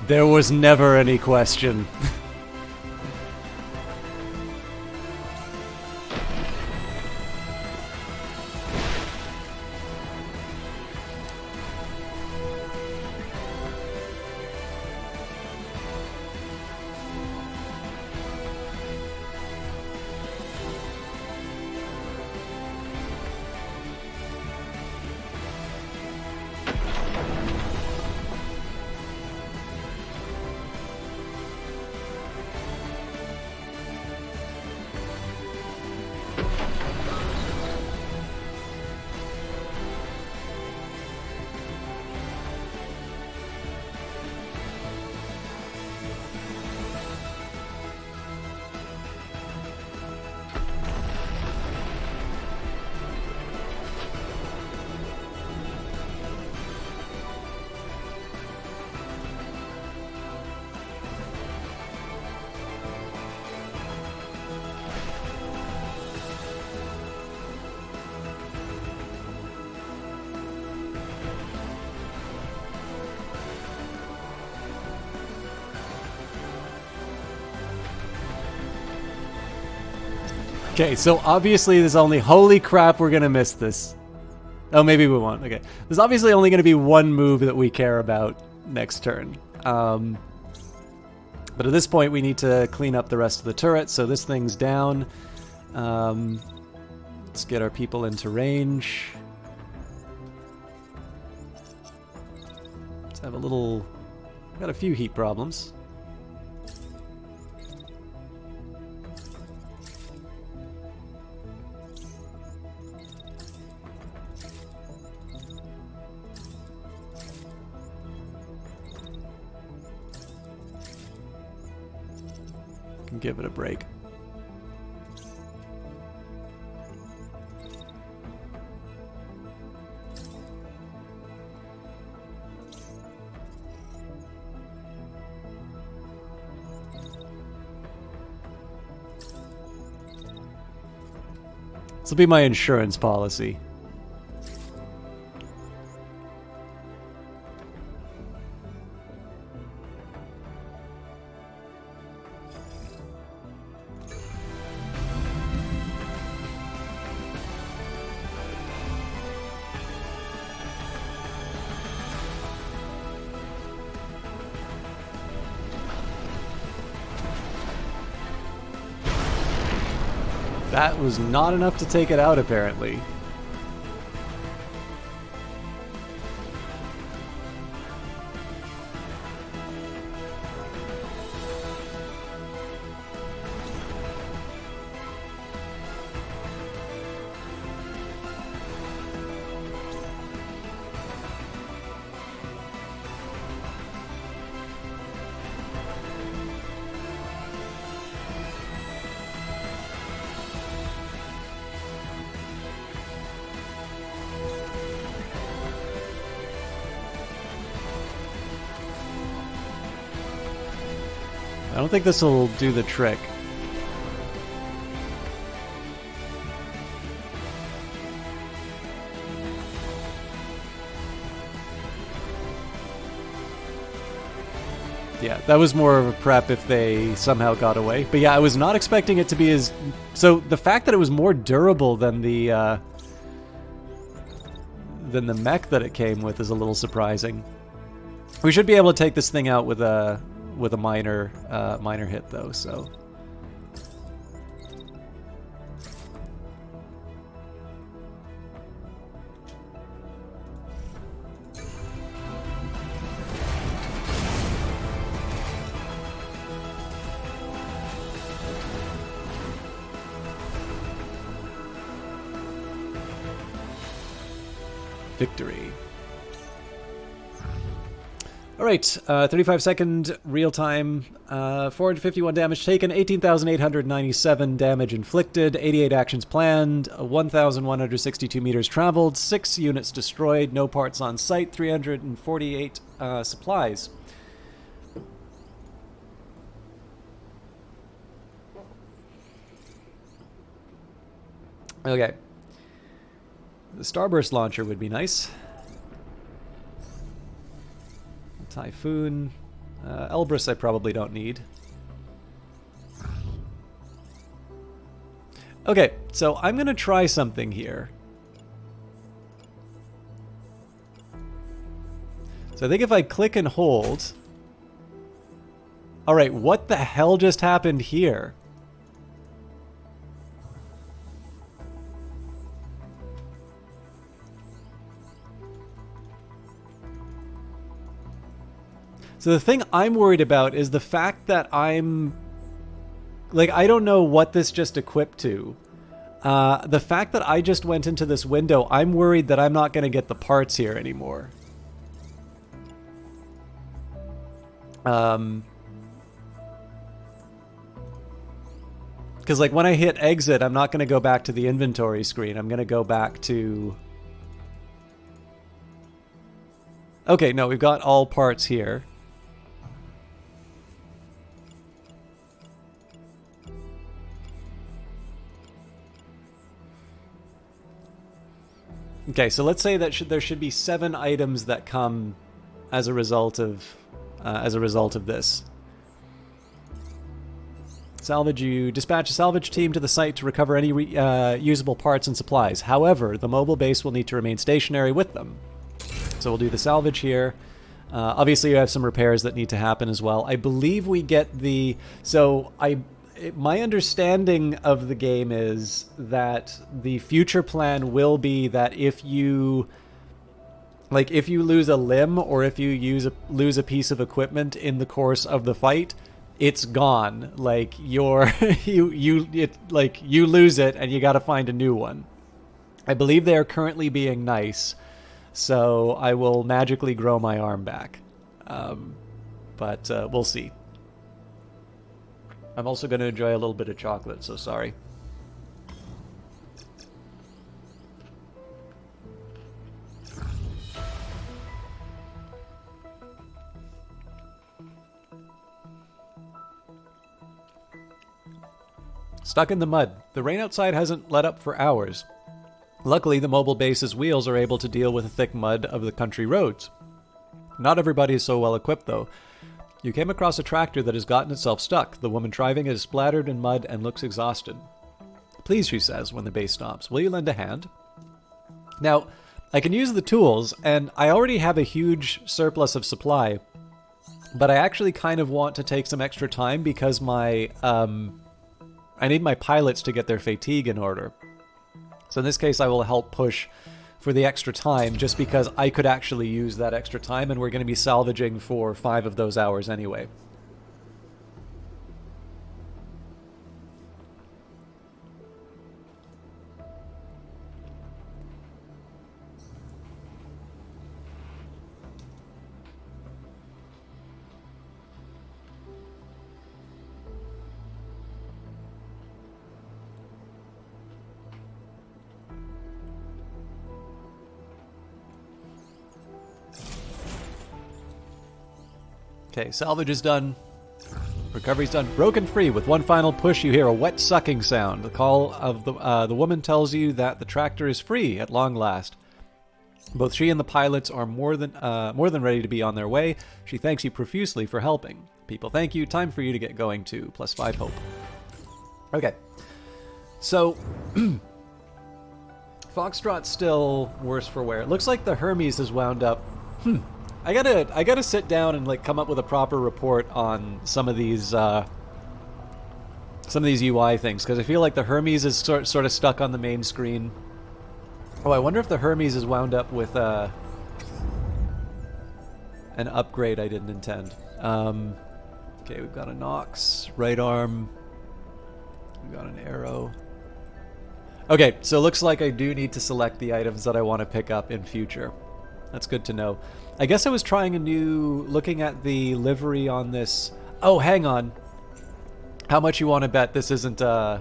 There was never any question. Okay, so obviously there's only... Holy crap, we're going to miss this. Oh, maybe we won't. Okay. There's obviously only going to be one move that we care about next turn. But at this point, we need to clean up the rest of the turret, so this thing's down. Let's get our people into range. Let's have a little... Got a few heat problems. Give it a break. This will be my insurance policy. That was not enough to take it out, apparently. I don't think this will do the trick. Yeah, that was more of a prep if they somehow got away. But yeah, I was not expecting it to be as... So the fact that it was more durable than the mech that it came with is a little surprising. We should be able to take this thing out with a minor hit though, so... Victory. Alright, 35-second real-time, 451 damage taken, 18,897 damage inflicted, 88 actions planned, 1,162 meters traveled, 6 units destroyed, no parts on site, 348 supplies. Okay. The Starburst launcher would be nice. Typhoon. Elbrus I probably don't need. Okay, so I'm going to try something here. So I think if I click and hold... Alright, what the hell just happened here? So the thing I'm worried about is the fact that I'm... Like, I don't know what this just equipped to. The fact that I just went into this window, I'm worried that I'm not going to get the parts here anymore. Because, like, when I hit exit, I'm not going to go back to the inventory screen. I'm going to go back to... Okay, no, we've got all parts here. Okay, so let's say that there should be 7 items that come as a result of this. Salvage. You dispatch a salvage team to the site to recover any usable parts and supplies. However, the mobile base will need to remain stationary with them. So we'll do the salvage here. Obviously, you have some repairs that need to happen as well. I believe we get the... So my understanding of the game is that the future plan will be that if you lose a limb or if you lose a piece of equipment in the course of the fight, it's gone. Like you lose it and you got to find a new one. I believe they are currently being nice, so I will magically grow my arm back. But we'll see. I'm also going to enjoy a little bit of chocolate, so sorry. Stuck in the mud. The rain outside hasn't let up for hours. Luckily, the mobile base's wheels are able to deal with the thick mud of the country roads. Not everybody is so well equipped, though. You came across a tractor that has gotten itself stuck. The woman driving it is splattered in mud and looks exhausted. Please, she says when the base stops, will you lend a hand? Now, I can use the tools, and I already have a huge surplus of supply, but I actually kind of want to take some extra time because I need my pilots to get their fatigue in order. So in this case, I will help push for the extra time just because I could actually use that extra time, and we're going to be salvaging for 5 of those hours anyway. Okay, salvage is done. Recovery's done. Broken free. With one final push, you hear a wet sucking sound. The call of the woman tells you that the tractor is free at long last. Both she and the pilots are more than ready to be on their way. She thanks you profusely for helping. People thank you. Time for you to get going too. +5 hope. Okay. So, Foxtrot's still worse for wear. It looks like the Hermes has wound up... I gotta sit down and like come up with a proper report on some of these UI things, because I feel like the Hermes is sort of stuck on the main screen. Oh, I wonder if the Hermes is wound up with an upgrade I didn't intend. Okay, we've got a Nox, right arm. We've got an arrow. Okay, so it looks like I do need to select the items that I want to pick up in future. That's good to know. I guess I was looking at the livery on this. Oh, hang on. How much you want to bet this isn't, yeah,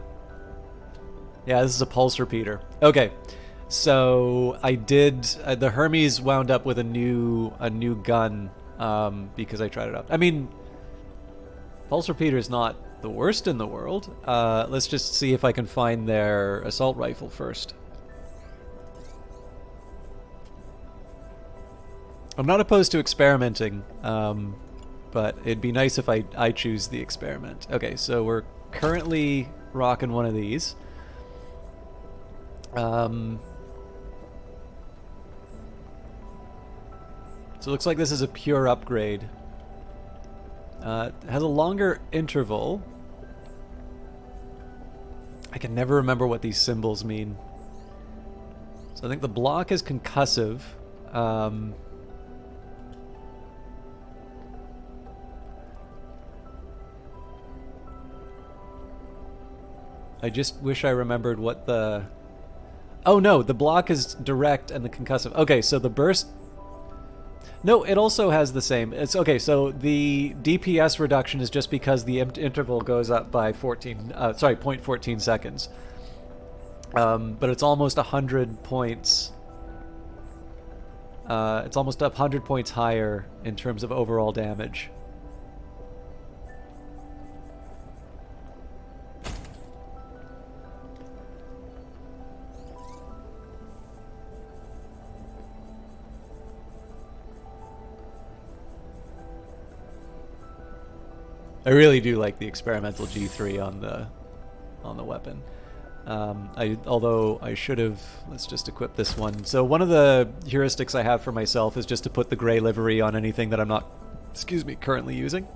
this is a pulse repeater. Okay, so I did, the Hermes wound up with a new gun, because I tried it out. I mean, pulse repeater is not the worst in the world. Let's just see if I can find their assault rifle first. I'm not opposed to experimenting, but but it'd be nice if I choose the experiment. Okay, so we're currently rocking one of these. So it looks like this is a pure upgrade. It has a longer interval. I can never remember what these symbols mean. So I think the block is concussive. I just wish I remembered what the... Oh no, the block is direct and the concussive. Okay, so the burst... No, it also has the same. It's okay, so the DPS reduction is just because the interval goes up by 0.14 seconds. But it's almost 100 points. It's almost 100 points higher in terms of overall damage. I really do like the experimental G3 on the weapon. Although I should have, let's just equip this one. So one of the heuristics I have for myself is just to put the gray livery on anything that I'm not, currently using.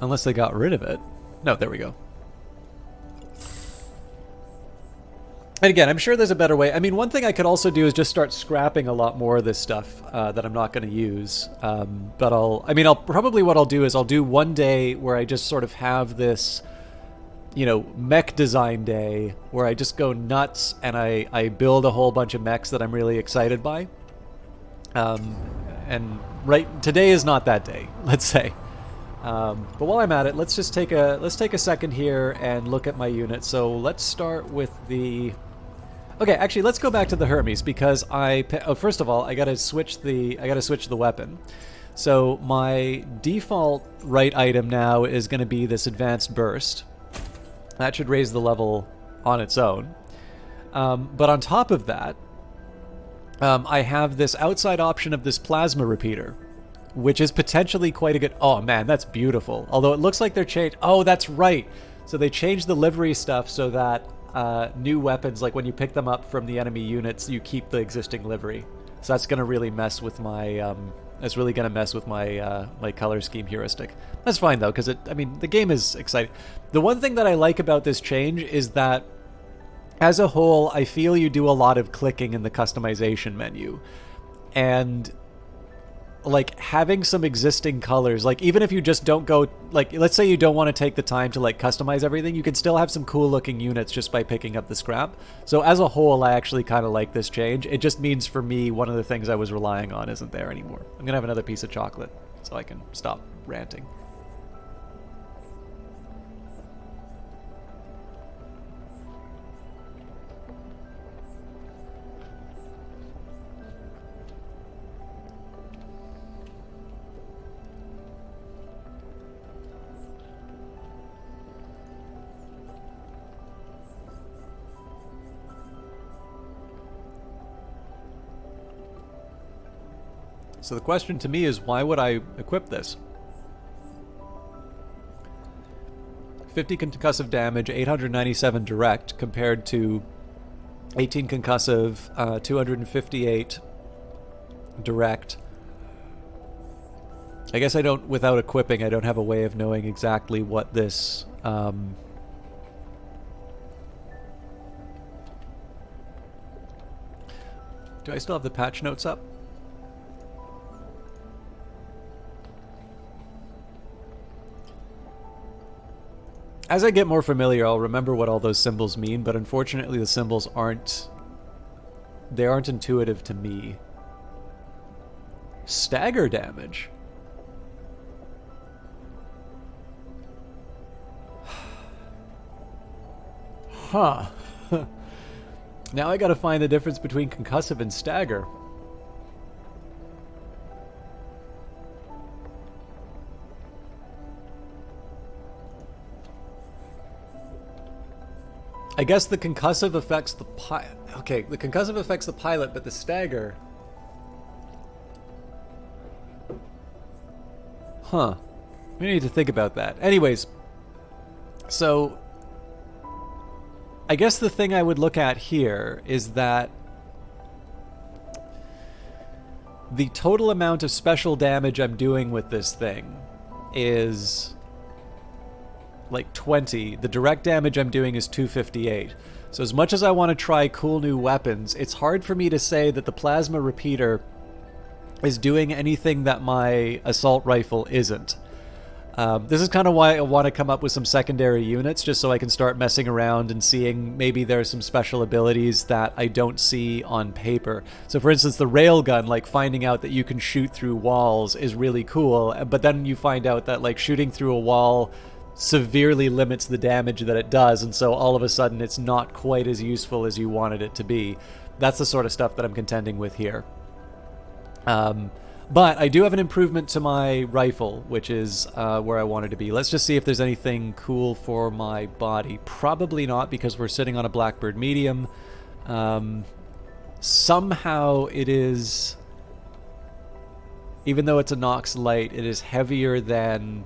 Unless they got rid of it. No, there we go. And again, I'm sure there's a better way. I mean, one thing I could also do is just start scrapping a lot more of this stuff that I'm not going to use. But what I'll do is I'll do one day where I just sort of have this, mech design day where I just go nuts and I build a whole bunch of mechs that I'm really excited by. And today is not that day, let's say. But while I'm at it, let's take a second here and look at my unit. So let's start with the... Okay, actually, let's go back to the Hermes because first of all, I gotta switch the weapon. So my default right item now is going to be this advanced burst. That should raise the level on its own. But on top of that, I have this outside option of this plasma repeater, which is potentially quite a good... Oh man, that's beautiful. Although it looks like they're changed... Oh, that's right. So they changed the livery stuff so that new weapons, like when you pick them up from the enemy units, you keep the existing livery. So that's going to really mess with my... my color scheme heuristic. That's fine though, because the game is exciting. The one thing that I like about this change is that, as a whole, I feel you do a lot of clicking in the customization menu, and like having some existing colors, like even if you just don't go, like let's say you don't want to take the time to like customize everything, you can still have some cool looking units just by picking up the scrap. So as a whole, I actually kind of like this change. It just means for me, one of the things I was relying on isn't there anymore. I'm gonna have another piece of chocolate so I can stop ranting. So the question to me is, why would I equip this? 50 concussive damage, 897 direct, compared to 18 concussive, 258 direct. I guess I don't, without equipping, I don't have a way of knowing exactly what this... Do I still have the patch notes up? As I get more familiar, I'll remember what all those symbols mean, but unfortunately the symbols aren't intuitive to me. Stagger damage? Huh. Now I gotta find the difference between concussive and stagger. I guess the concussive affects the pilot. Okay, the concussive affects the pilot, but the stagger... Huh. We need to think about that. Anyways, so... I guess the thing I would look at here is that the total amount of special damage I'm doing with this thing is like 20. The direct damage I'm doing is 258. So as much as I want to try cool new weapons, it's hard for me to say that the plasma repeater is doing anything that my assault rifle isn't. This is kind of why I want to come up with some secondary units, just so I can start messing around and seeing maybe there's some special abilities that I don't see on paper. So for instance, the railgun, like finding out that you can shoot through walls is really cool, but then you find out that like shooting through a wall severely limits the damage that it does, and so all of a sudden it's not quite as useful as you wanted it to be. That's the sort of stuff that I'm contending with here. But I do have an improvement to my rifle, which is where I wanted to be. Let's just see if there's anything cool for my body. Probably not, because we're sitting on a Blackbird medium. Somehow it is, even though it's a Nox light, it is heavier than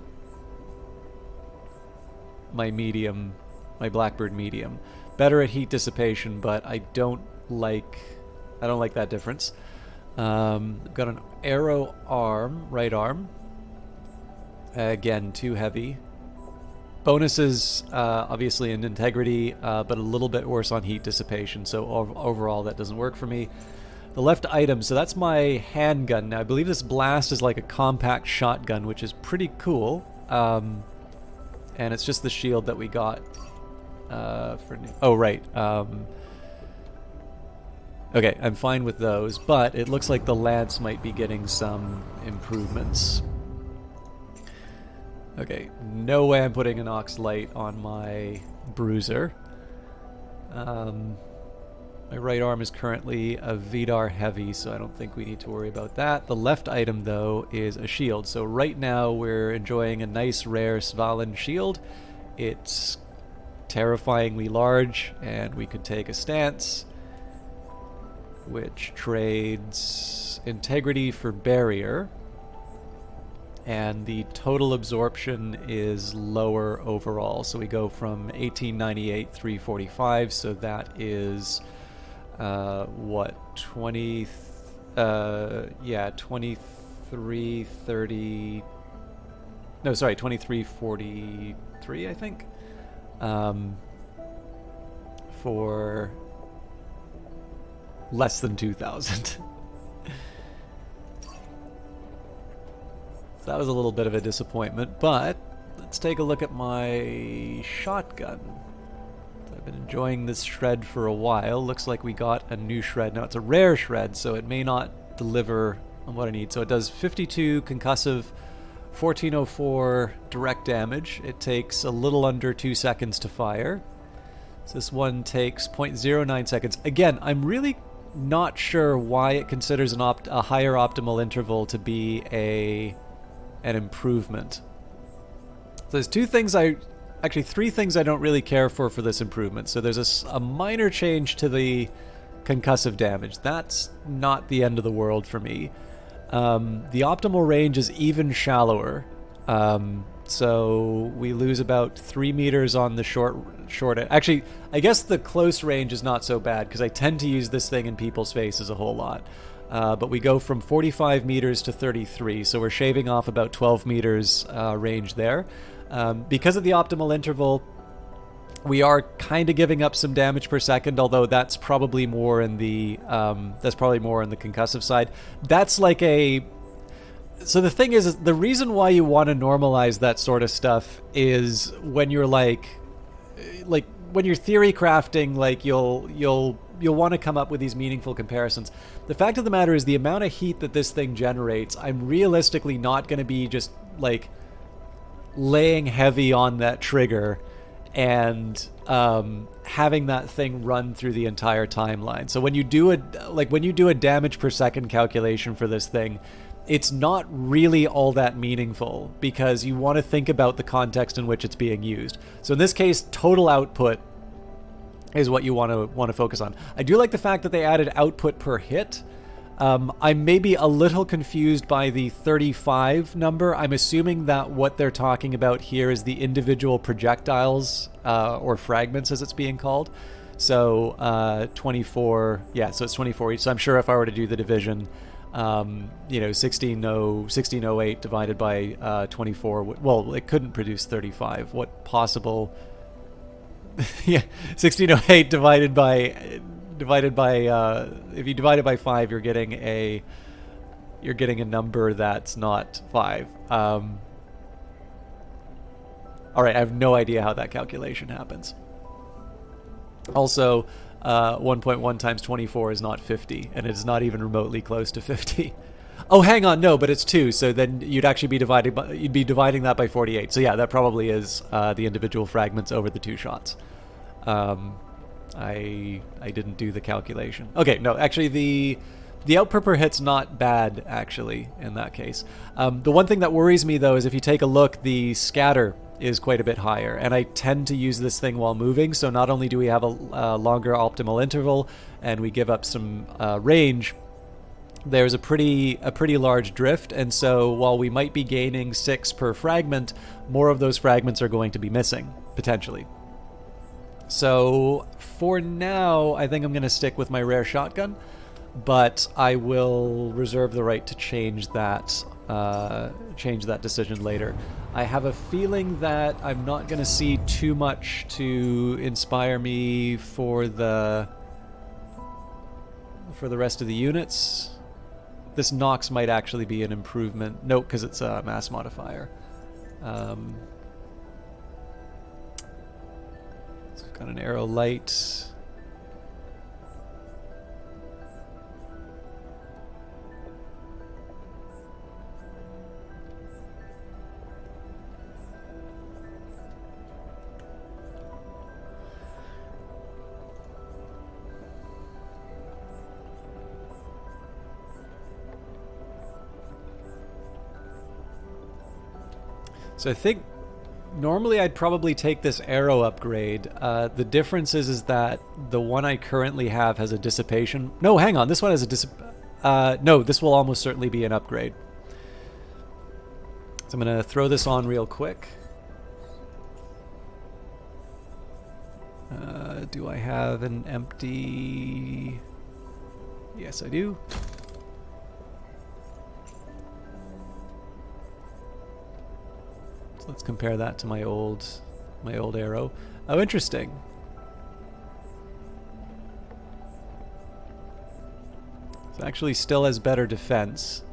my medium, my Blackbird medium. Better at heat dissipation, but I don't like that difference. I've got an arrow arm, right arm. Again, too heavy. Bonuses, obviously in integrity, but a little bit worse on heat dissipation, so overall that doesn't work for me. The left item, so that's my handgun. Now I believe this blast is like a compact shotgun, which is pretty cool. And it's just the shield that we got for new. Oh, right. Okay, I'm fine with those, but it looks like the lance might be getting some improvements. Okay, no way I'm putting an Ox Light on my Bruiser. My right arm is currently a Vidar Heavy, so I don't think we need to worry about that. The left item, though, is a shield. So right now we're enjoying a nice, rare Svalin shield. It's terrifyingly large, and we could take a stance, which trades integrity for barrier, and the total absorption is lower overall. So we go from 1898 345, so that is what, 20 yeah, 2330, no, sorry, 2343, I think, for less than 2,000. So that was a little bit of a disappointment, but let's take a look at my shotgun. I've been enjoying this shred for a while. Looks like we got a new shred. Now it's a rare shred, so it may not deliver on what I need. So it does 52 concussive, 1404 direct damage. It takes a little under 2 seconds to fire. So this one takes 0.09 seconds. Again, I'm really not sure why it considers a higher optimal interval to be an improvement. So there's three things I don't really care for this improvement. So there's a minor change to the concussive damage. That's not the end of the world for me. The optimal range is even shallower. So we lose about 3 meters on the short end. Actually, I guess the close range is not so bad, because I tend to use this thing in people's faces a whole lot. But we go from 45 meters to 33, so we're shaving off about 12 meters range there. Because of the optimal interval, we are kind of giving up some damage per second, although that's probably more in the concussive side. That's like a... So the thing is the reason why you want to normalize that sort of stuff is when you're like when you're theory crafting, like you'll want to come up with these meaningful comparisons. The fact of the matter is the amount of heat that this thing generates, I'm realistically not going to be just like laying heavy on that trigger and having that thing run through the entire timeline. So when you do a damage per second calculation for this thing, it's not really all that meaningful, because you want to think about the context in which it's being used. So in this case, total output is what you want to focus on. I do like the fact that they added output per hit. I'm maybe a little confused by the 35 number. I'm assuming that what they're talking about here is the individual projectiles or fragments, as it's being called. So 24, yeah, so it's 24 each. So I'm sure if I were to do the division, 1608 divided by 24, well, it couldn't produce 35. What possible? Yeah, 1608 divided by if you divide it by 5, you're getting a number that's not 5. All right, I have no idea how that calculation happens. Also, 1.1 times 24 is not 50, and it's not even remotely close to 50. Oh, hang on, no, but it's 2. So then you'd actually be dividing that by 48. So yeah, that probably is the individual fragments over the 2 shots. I didn't do the calculation. Okay, no, actually the output per hit's not bad, actually, in that case. The one thing that worries me, though, is if you take a look, the scatter is quite a bit higher, and I tend to use this thing while moving, so not only do we have a longer optimal interval, and we give up some range, there's a pretty large drift, and so while we might be gaining 6 per fragment, more of those fragments are going to be missing, potentially. So for now, I think I'm going to stick with my rare shotgun, but I will reserve the right to change that decision later. I have a feeling that I'm not going to see too much to inspire me for the rest of the units. This Nox might actually be an improvement. No, because it's a mass modifier. Got an arrow light. So I think normally I'd probably take this arrow upgrade. The difference is that the one I currently have has a dissipation. No, hang on. This one has a no, this will almost certainly be an upgrade. So I'm going to throw this on real quick. Do I have an empty? Yes, I do. Let's compare that to my old arrow. Oh, interesting. It actually still has better defense.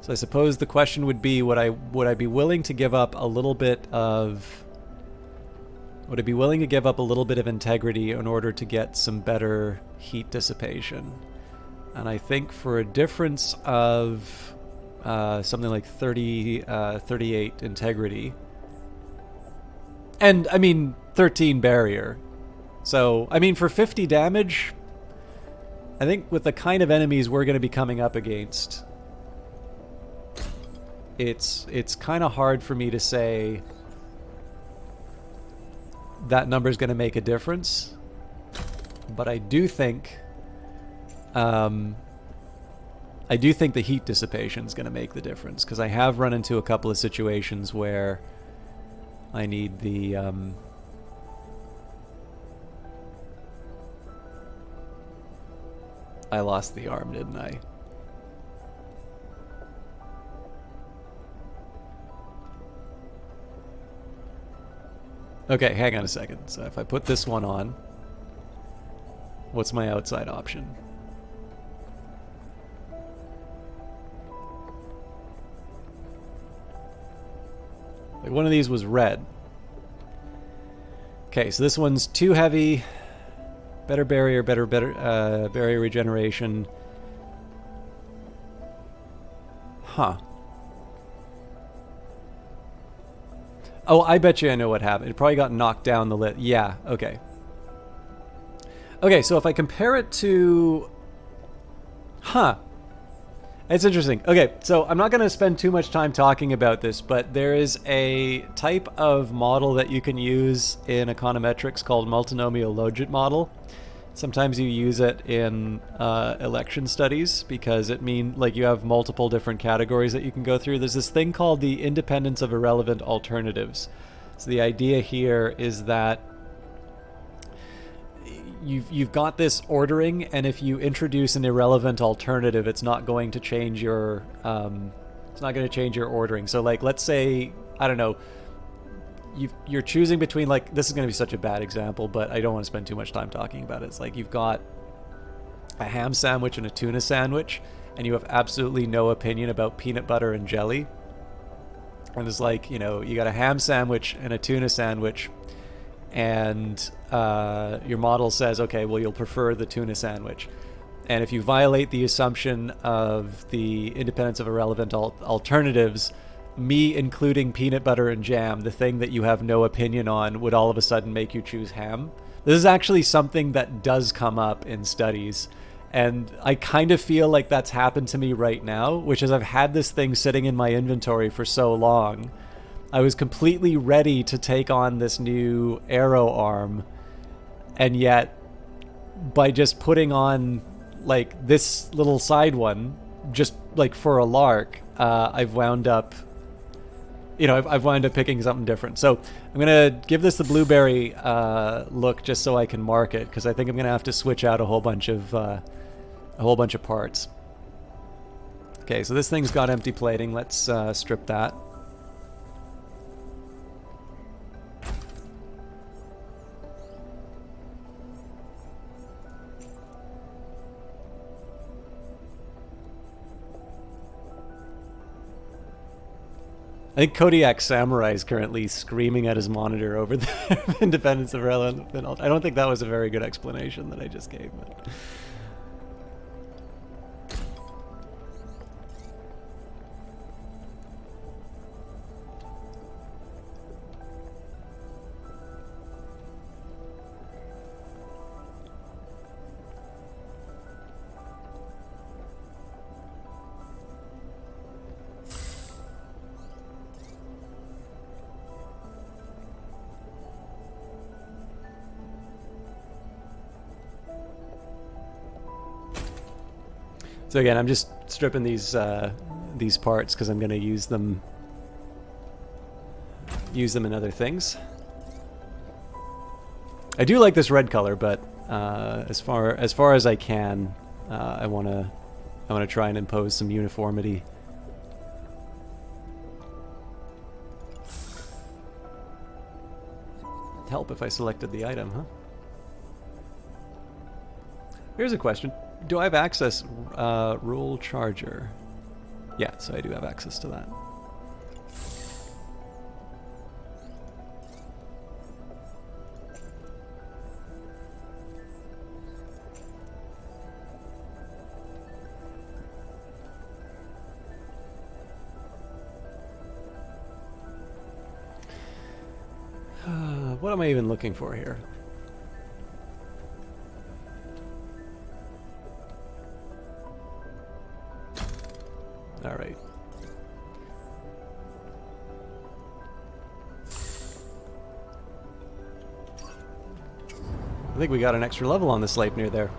So I suppose the question would be, would I be willing to give up a little bit of integrity in order to get some better heat dissipation? And I think for a difference of something like 38 integrity. And, I mean, 13 barrier. So, I mean, for 50 damage, I think with the kind of enemies we're going to be coming up against, it's kind of hard for me to say that number's going to make a difference. But I do think the heat dissipation is going to make the difference, because I have run into a couple of situations where I need the I lost the arm, didn't I? Okay, hang on a second. So if I put this one on, what's my outside option? One of these was red. Okay, so this one's too heavy. Better barrier, better barrier regeneration. Huh. Oh, I bet you I know what happened. It probably got knocked down the lit. Yeah, okay. Okay, so if I compare it to... Huh. It's interesting. Okay, so I'm not going to spend too much time talking about this, but there is a type of model that you can use in econometrics called multinomial logit model. Sometimes you use it in election studies because it means like you have multiple different categories that you can go through. There's this thing called the independence of irrelevant alternatives. So the idea here is that you've got this ordering, and if you introduce an irrelevant alternative, it's not going to change your ordering. So like, let's say, I don't know, you're choosing between, like, this is going to be such a bad example, but I don't want to spend too much time talking about it. It's like you've got a ham sandwich and a tuna sandwich, and you have absolutely no opinion about peanut butter and jelly. And it's like, you know, you got a ham sandwich and a tuna sandwich, and your model says, okay, well, you'll prefer the tuna sandwich. And if you violate the assumption of the independence of irrelevant alternatives, me including peanut butter and jam, the thing that you have no opinion on, would all of a sudden make you choose ham. This is actually something that does come up in studies. And I kind of feel like that's happened to me right now, which is I've had this thing sitting in my inventory for so long. I was completely ready to take on this new arrow arm, and yet by just putting on like this little side one, just like for a lark, I've wound up picking something different. So I'm gonna give this the blueberry look just so I can mark it, because I think I'm gonna have to switch out a whole bunch of parts. Okay, so this thing's got empty plating. Let's strip that. I think Kodiak Samurai is currently screaming at his monitor over the independence of relevant. I don't think that was a very good explanation that I just gave. But. So again, I'm just stripping these parts because I'm going to use them in other things. I do like this red color, but as far as I can, I want to try and impose some uniformity. It'd help if I selected the item, huh? Here's a question. Do I have access, rule charger? Yeah, so I do have access to that. What am I even looking for here? All right. I think we got an extra level on the Sleipnir there.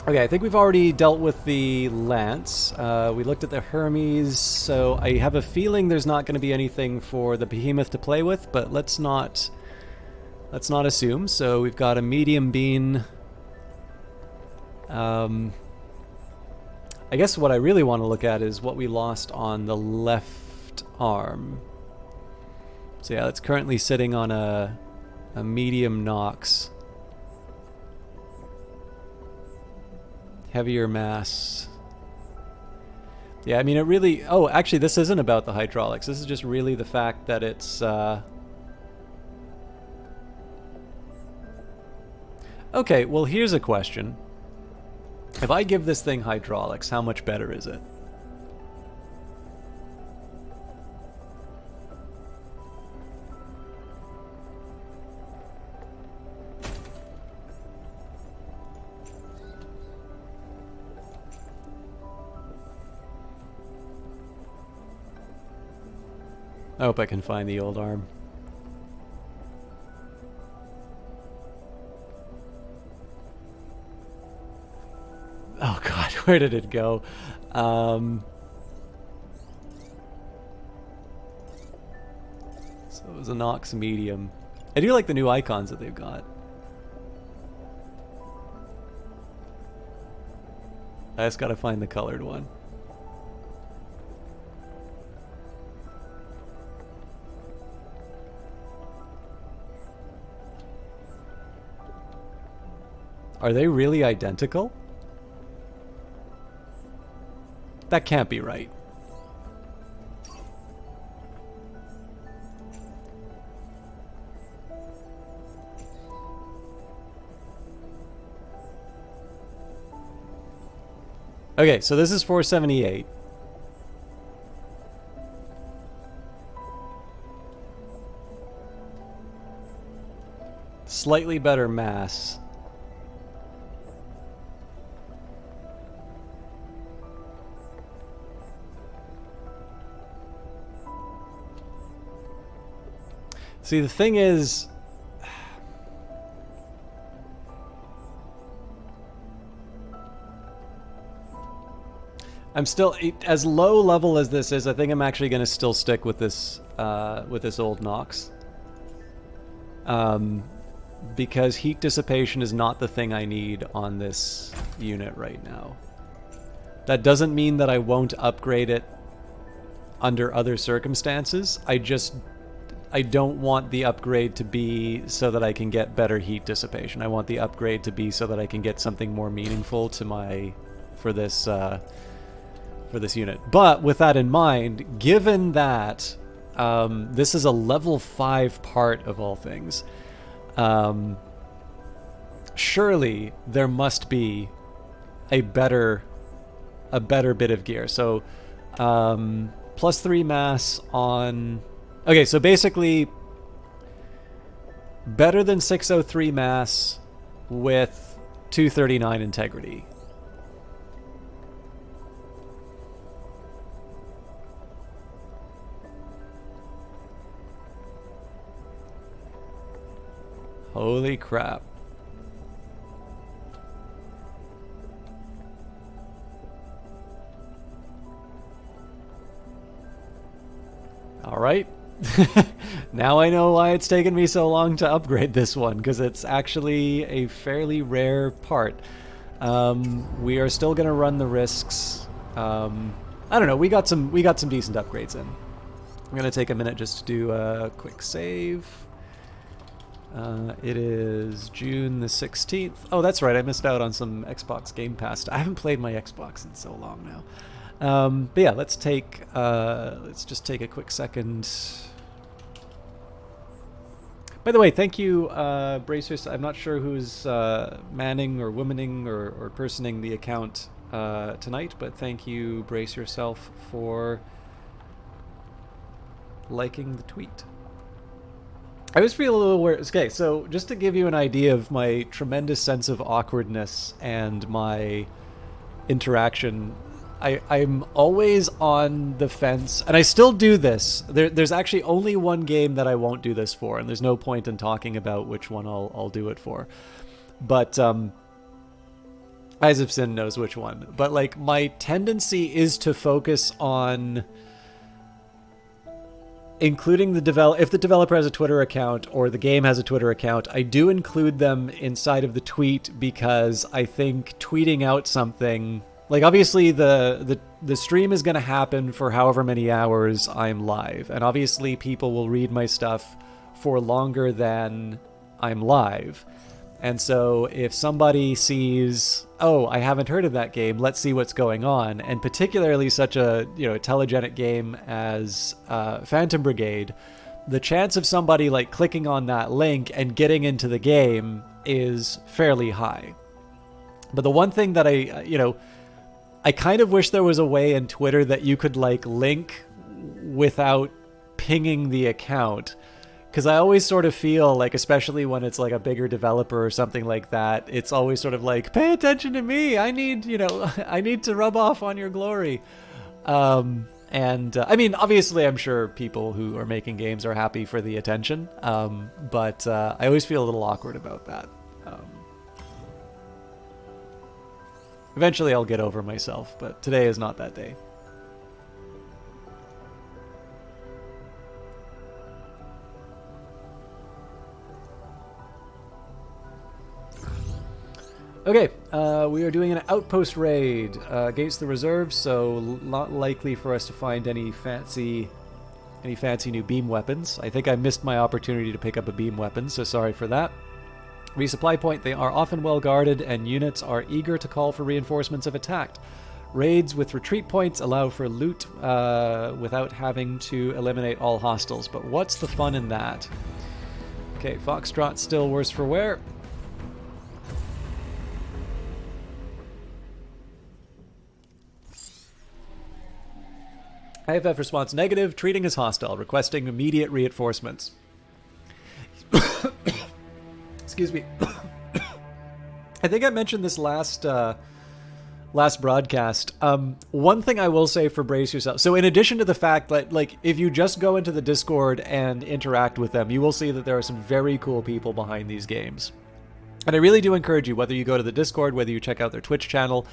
Okay, I think we've already dealt with the Lance. We looked at the Hermes, so I have a feeling there's not going to be anything for the Behemoth to play with, but let's not assume. So we've got a medium bean. I guess what I really want to look at is what we lost on the left arm. So yeah, it's currently sitting on a medium Nox. Heavier mass. Yeah, I mean, it really... Oh, actually, this isn't about the hydraulics. This is just really the fact that it's... Okay, well, here's a question. If I give this thing hydraulics, how much better is it? I hope I can find the old arm. Oh god, where did it go? So it was a Nox medium. I do like the new icons that they've got. I just gotta find the colored one. Are they really identical? That can't be right. Okay, so this is 478. Slightly better mass. See, the thing is, I'm still, as low level as this is, I think I'm actually going to still stick with this old Nox. Because heat dissipation is not the thing I need on this unit right now. That doesn't mean that I won't upgrade it under other circumstances. I don't want the upgrade to be so that I can get better heat dissipation. I want the upgrade to be so that I can get something more meaningful to my, for this unit. But with that in mind, given that this is a level 5 part of all things, surely there must be a better bit of gear. So +3 mass on... Okay, so basically better than 603 mass with 239 integrity. Holy crap. All right. Now I know why it's taken me so long to upgrade this one, because it's actually a fairly rare part. We are still going to run the risks. I don't know. We got some decent upgrades in. I'm going to take a minute just to do a quick save. It is June the 16th. Oh, that's right. I missed out on some Xbox Game Pass. I haven't played my Xbox in so long now. But yeah, let's just take a quick second. By the way, thank you, Bracers. I'm not sure who's manning or womaning or personing the account tonight, but thank you, Brace Yourself, for liking the tweet. I always feel a little weird. Okay, so just to give you an idea of my tremendous sense of awkwardness and my interaction, I'm always on the fence, and I still do this. There's actually only one game that I won't do this for, and there's no point in talking about which one I'll do it for. But Eyes of Sin knows which one. But like, my tendency is to focus on including if the developer has a Twitter account or the game has a Twitter account, I do include them inside of the tweet, because I think tweeting out something, like, obviously the stream is going to happen for however many hours I'm live, and obviously people will read my stuff for longer than I'm live. And so if somebody sees, oh, I haven't heard of that game, let's see what's going on, and particularly such a telegenic game as Phantom Brigade, the chance of somebody like clicking on that link and getting into the game is fairly high. But the one thing that I kind of wish there was a way in Twitter that you could like link without pinging the account. Because I always sort of feel like, especially when it's like a bigger developer or something like that, it's always sort of like, pay attention to me. I need to rub off on your glory. And And I mean, obviously, I'm sure people who are making games are happy for the attention, but I always feel a little awkward about that. Eventually, I'll get over myself, but today is not that day. Okay, we are doing an outpost raid against the reserves, so not likely for us to find any fancy new beam weapons. I think I missed my opportunity to pick up a beam weapon, so sorry for that. Resupply point, they are often well guarded, and units are eager to call for reinforcements if attacked. Raids with retreat points allow for loot without having to eliminate all hostiles, but what's the fun in that? Okay, Foxtrot still worse for wear. IFF response negative, treating as hostile, requesting immediate reinforcements. Excuse me. I think I mentioned this last broadcast. One thing I will say for Brace Yourself. So in addition to the fact that, like, if you just go into the Discord and interact with them, you will see that there are some very cool people behind these games. And I really do encourage you, whether you go to the Discord, whether you check out their Twitch channel,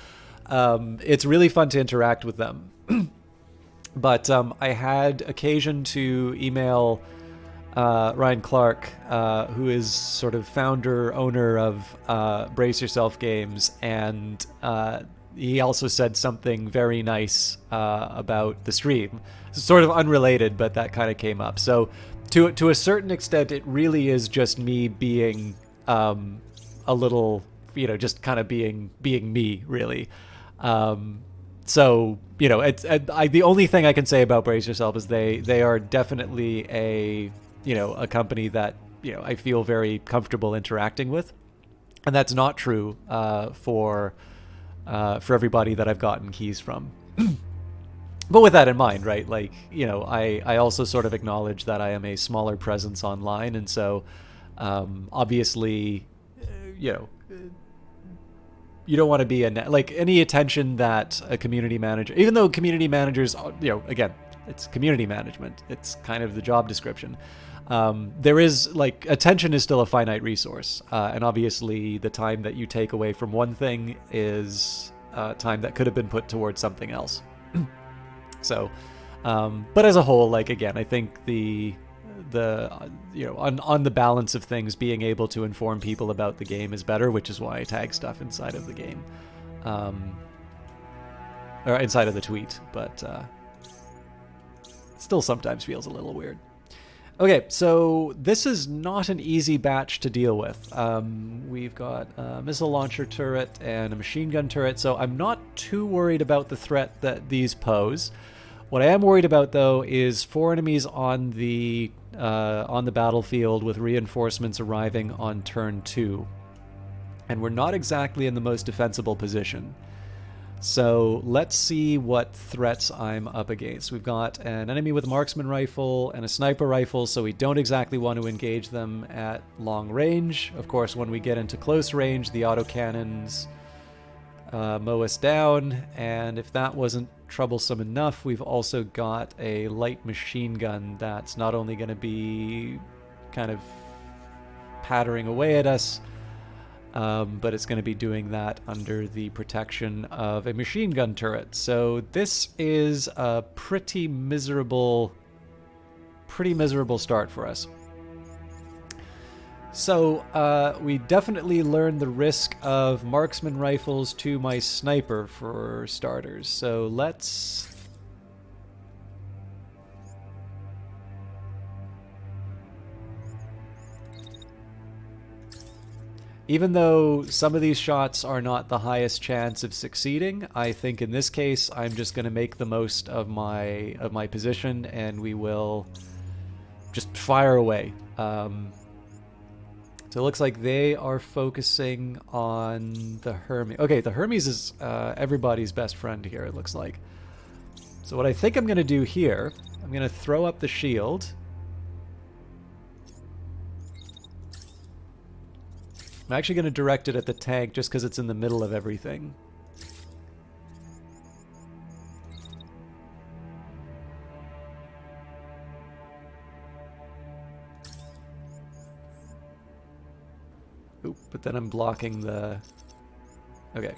it's really fun to interact with them. But I had occasion to email Ryan Clark, who is sort of founder, owner of Brace Yourself Games, and he also said something very nice about the stream. It's sort of unrelated, but that kind of came up. So to a certain extent, it really is just me being a little, just kind of being me, really. So, the only thing I can say about Brace Yourself is they are definitely a company that, I feel very comfortable interacting with. And that's not true for everybody that I've gotten keys from. But with that in mind, right, like, I also sort of acknowledge that I am a smaller presence online. And so, obviously, you don't want to be like any attention that a community manager, even though community managers, again, it's community management. It's kind of the job description. There is, like, attention is still a finite resource. And obviously the time that you take away from one thing is time that could have been put towards something else. So, but as a whole, like, again, I think on the balance of things, being able to inform people about the game is better, which is why I tag stuff inside of the game, or inside of the tweet, but still sometimes feels a little weird. Okay, so this is not an easy batch to deal with. We've got a missile launcher turret and a machine gun turret, so I'm not too worried about the threat that these pose. What I am worried about, though, is 4 enemies on the battlefield with reinforcements arriving on turn 2. And we're not exactly in the most defensible position. So let's see what threats I'm up against. We've got an enemy with a marksman rifle and a sniper rifle, so we don't exactly want to engage them at long range. Of course, when we get into close range, the autocannons mow us down, and if that wasn't troublesome enough, we've also got a light machine gun that's not only going to be kind of pattering away at us, but it's going to be doing that under the protection of a machine gun turret. So this is a pretty miserable start for us. So we definitely learned the risk of marksman rifles to my sniper for starters. So let's... Even though some of these shots are not the highest chance of succeeding, I think in this case I'm just going to make the most of my position, and we will just fire away. So it looks like they are focusing on the Hermes. Okay, the Hermes is everybody's best friend here, it looks like. So what I think I'm going to do here, I'm going to throw up the shield. I'm actually going to direct it at the tank just because it's in the middle of everything. but then I'm blocking the... Okay.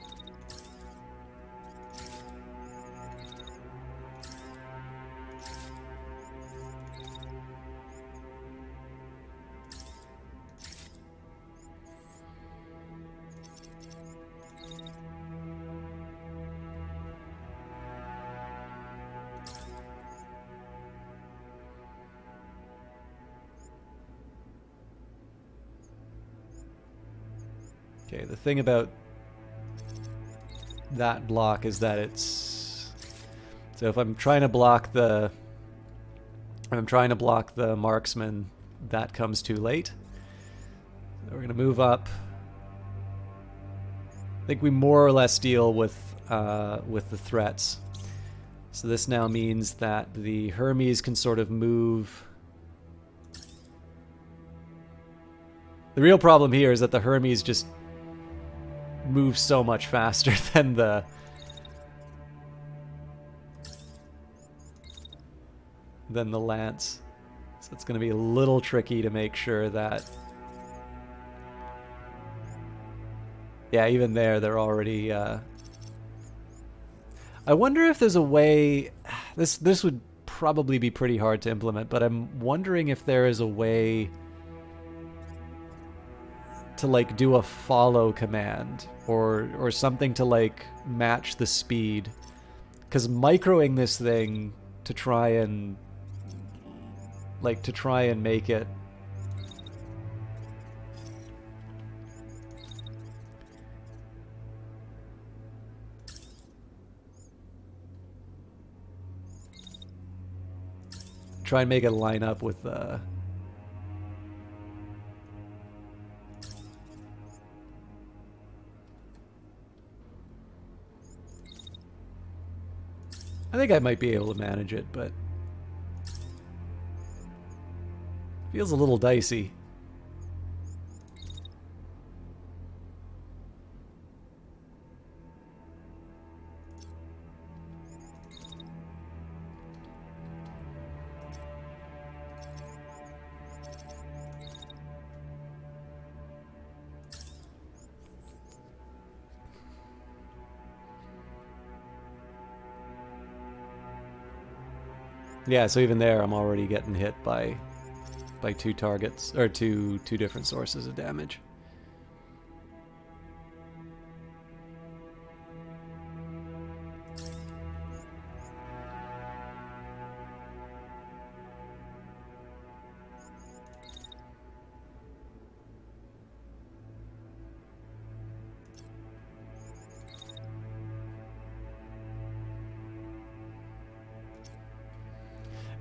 Okay, the thing about that block is that it's... So if I'm trying to block the... If I'm trying to block the marksman, that comes too late. So we're going to move up. I think we more or less deal with the threats. So this now means that the Hermes can sort of move... The real problem here is that the Hermes just moves so much faster than the lance. So it's going to be a little tricky to make sure that... Yeah, even there, they're already... I wonder if there's a way... This would probably be pretty hard to implement, but I'm wondering if there is a way to like do a follow command or something to like match the speed, because microing this thing to try and make it line up with the... I think I might be able to manage it, but feels a little dicey. Yeah, so even there, I'm already getting hit by two targets, or two different sources of damage.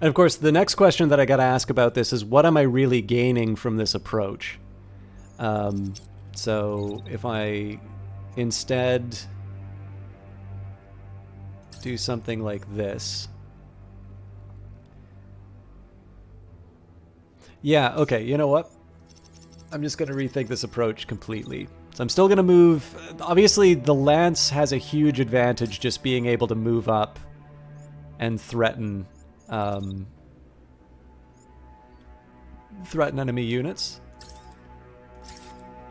And of course, the next question that I got to ask about this is, what am I really gaining from this approach? So if I instead do something like this. Yeah, okay, you know what? I'm just going to rethink this approach completely. So I'm still going to move. Obviously, the lance has a huge advantage just being able to move up and threaten enemy units.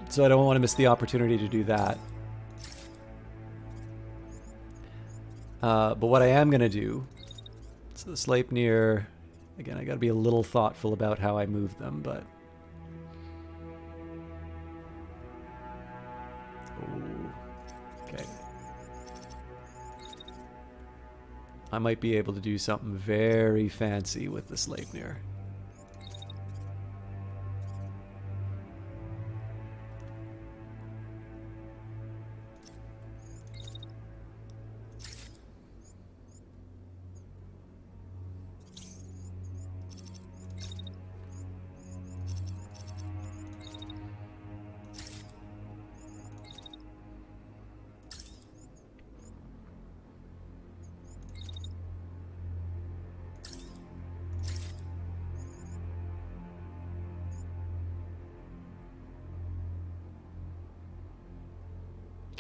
So I don't want to miss the opportunity to do that. But what I am going to do, so the Sleipnir, again, I got to be a little thoughtful about how I move them, but... Ooh, okay. I might be able to do something very fancy with the Sleipnir.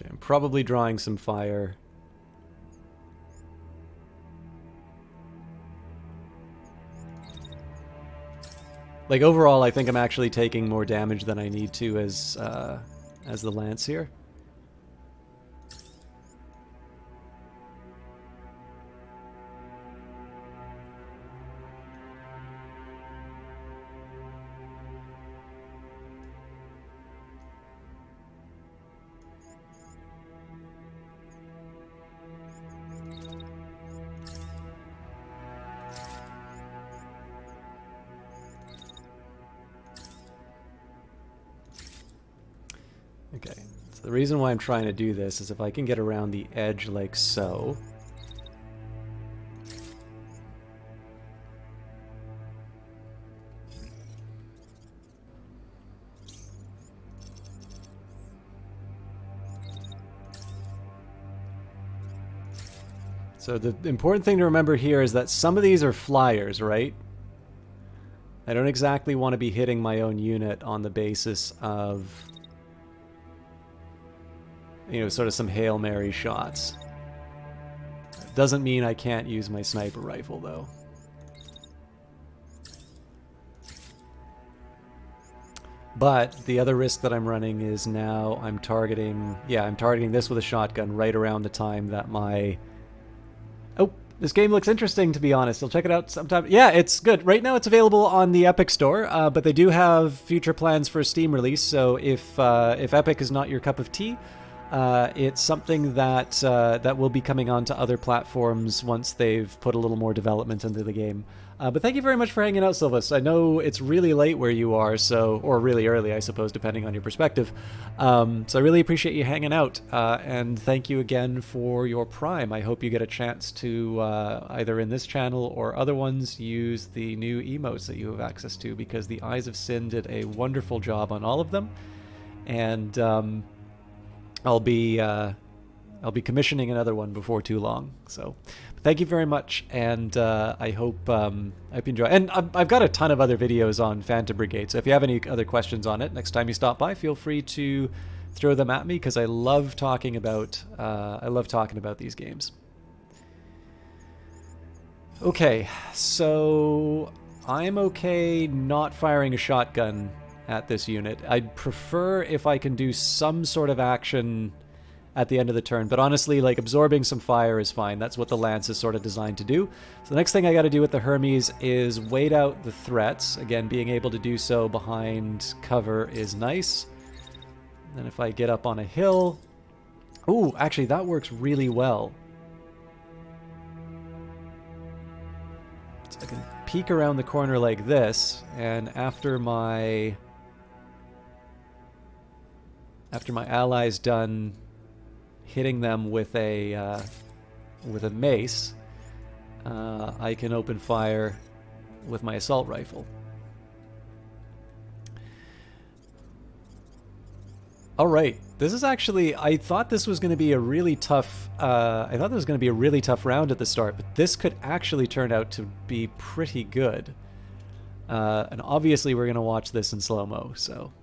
Okay, I'm probably drawing some fire. Like, overall, I think I'm actually taking more damage than I need to as as the lance here. Okay, so the reason why I'm trying to do this is if I can get around the edge like so. So the important thing to remember here is that some of these are flyers, right? I don't exactly want to be hitting my own unit on the basis of, you know, sort of some Hail Mary shots. Doesn't mean I can't use my sniper rifle, though. But the other risk that I'm running is now I'm targeting this with a shotgun right around the time that my... Oh, this game looks interesting, to be honest. I'll check it out sometime. Yeah, it's good. Right now it's available on the Epic Store, but they do have future plans for a Steam release, so if Epic is not your cup of tea, it's something that that will be coming on to other platforms once they've put a little more development into the game. But thank you very much for hanging out, Silvus. I know it's really late where you are, or really early, I suppose, depending on your perspective. So I really appreciate you hanging out, and thank you again for your Prime. I hope you get a chance to, either in this channel or other ones, use the new emotes that you have access to, because the Eyes of Sin did a wonderful job on all of them, and I'll be commissioning another one before too long. So thank you very much, and I hope you enjoy. And I've got a ton of other videos on Phantom Brigade, so if you have any other questions on it, next time you stop by, feel free to throw them at me, because I love talking about these games. Okay, so I'm okay not firing a shotgun at this unit. I'd prefer if I can do some sort of action at the end of the turn, but honestly, like, absorbing some fire is fine. That's what the lance is sort of designed to do. So the next thing I got to do with the Hermes is wait out the threats. Again, being able to do so behind cover is nice. And if I get up on a hill... Ooh, actually, that works really well. So I can peek around the corner like this, and after my ally's done hitting them with a mace, I can open fire with my assault rifle. All right, this is actually, I thought this was going to be a really tough round at the start, but this could actually turn out to be pretty good. And obviously we're going to watch this in slow-mo, so...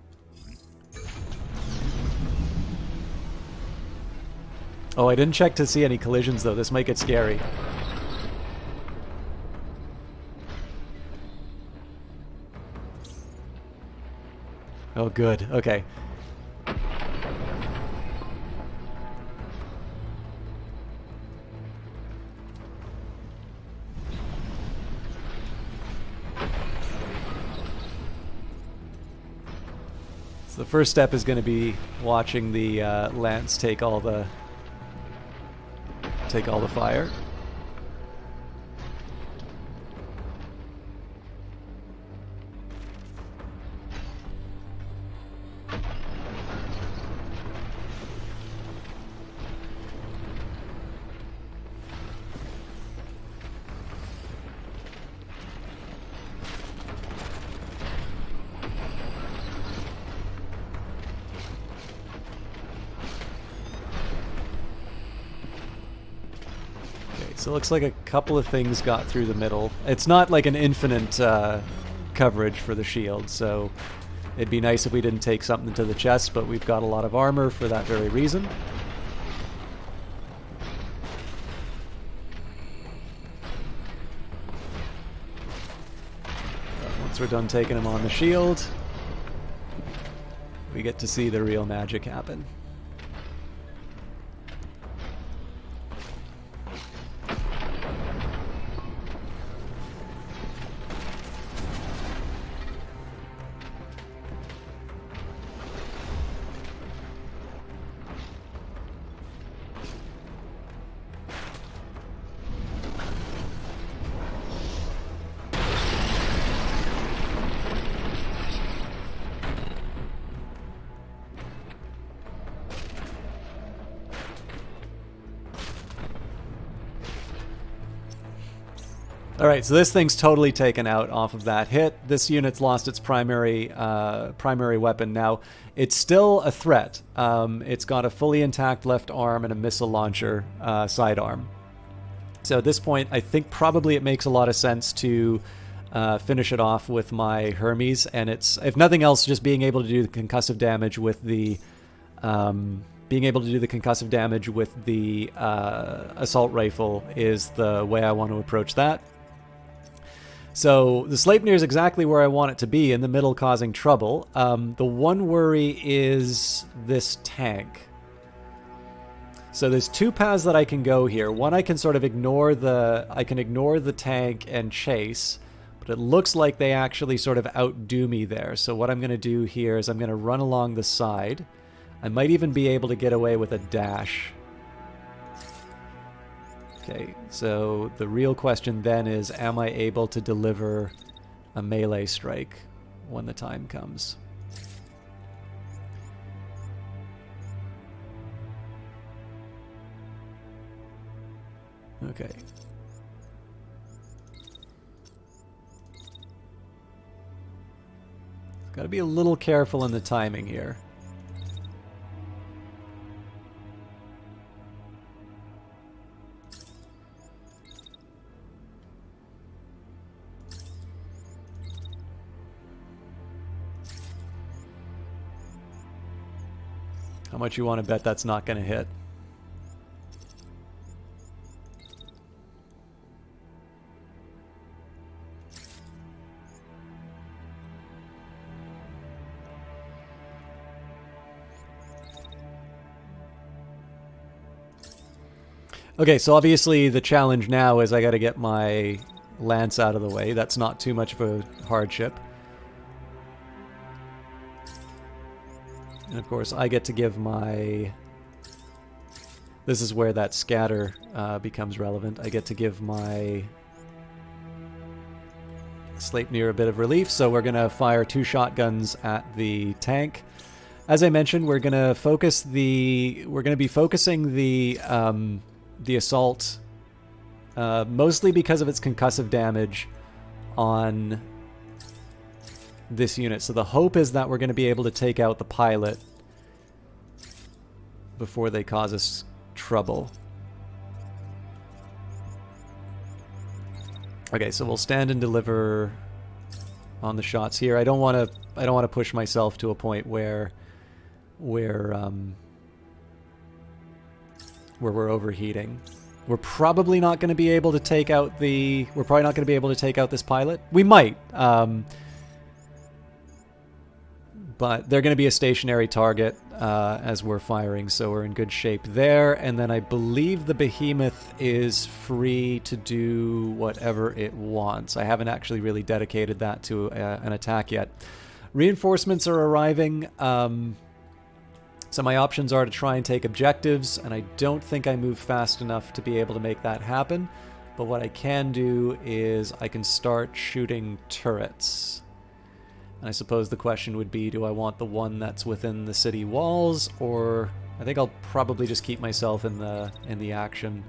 Oh, I didn't check to see any collisions, though. This might get scary. Oh, good. Okay. So the first step is going to be watching the lance take all the fire. So it looks like a couple of things got through the middle. It's not like an infinite coverage for the shield, so it'd be nice if we didn't take something to the chest, but we've got a lot of armor for that very reason. Once we're done taking him on the shield, We get to see the real magic happen. Alright, so this thing's totally taken out off of that hit. This unit's lost its primary weapon. Now, it's still a threat. It's got a fully intact left arm and a missile launcher sidearm. So at this point, I think probably it makes a lot of sense to finish it off with my Hermes, and it's, if nothing else, just being able to do the concussive damage with the assault rifle is the way I want to approach that. So the Sleipnir is exactly where I want it to be, in the middle, causing trouble. The one worry is this tank. So there's two paths that I can go here. One, I can sort of ignore the tank and chase, but it looks like they actually sort of outdo me there. So what I'm going to do here is I'm going to run along the side. I might even be able to get away with a dash. Okay, so the real question then is, am I able to deliver a melee strike when the time comes? Okay. Got to be a little careful in the timing here. How much you want to bet that's not going to hit? Okay, so obviously the challenge now is I got to get my lance out of the way. That's not too much of a hardship. And of course, I get to give my... This is where that scatter becomes relevant. I get to give my Sleipnir a bit of relief, so we're going to fire 2 shotguns at the tank. As I mentioned, we're going to focus the... We're going to be focusing the assault, mostly because of its concussive damage on this unit. So the hope is that we're going to be able to take out the pilot before they cause us trouble. Okay, so we'll stand and deliver on the shots here. I don't want to push myself to a point where we're overheating. We're probably not going to be able to take out the... We're probably not going to be able to take out this pilot. We might. But they're going to be a stationary target as we're firing, so we're in good shape there. And then I believe the behemoth is free to do whatever it wants. I haven't actually really dedicated that to an attack yet. Reinforcements are arriving. So my options are to try and take objectives, and I don't think I move fast enough to be able to make that happen. But what I can do is I can start shooting turrets. And I suppose the question would be, do I want the one that's within the city walls, or I think I'll probably just keep myself in the action.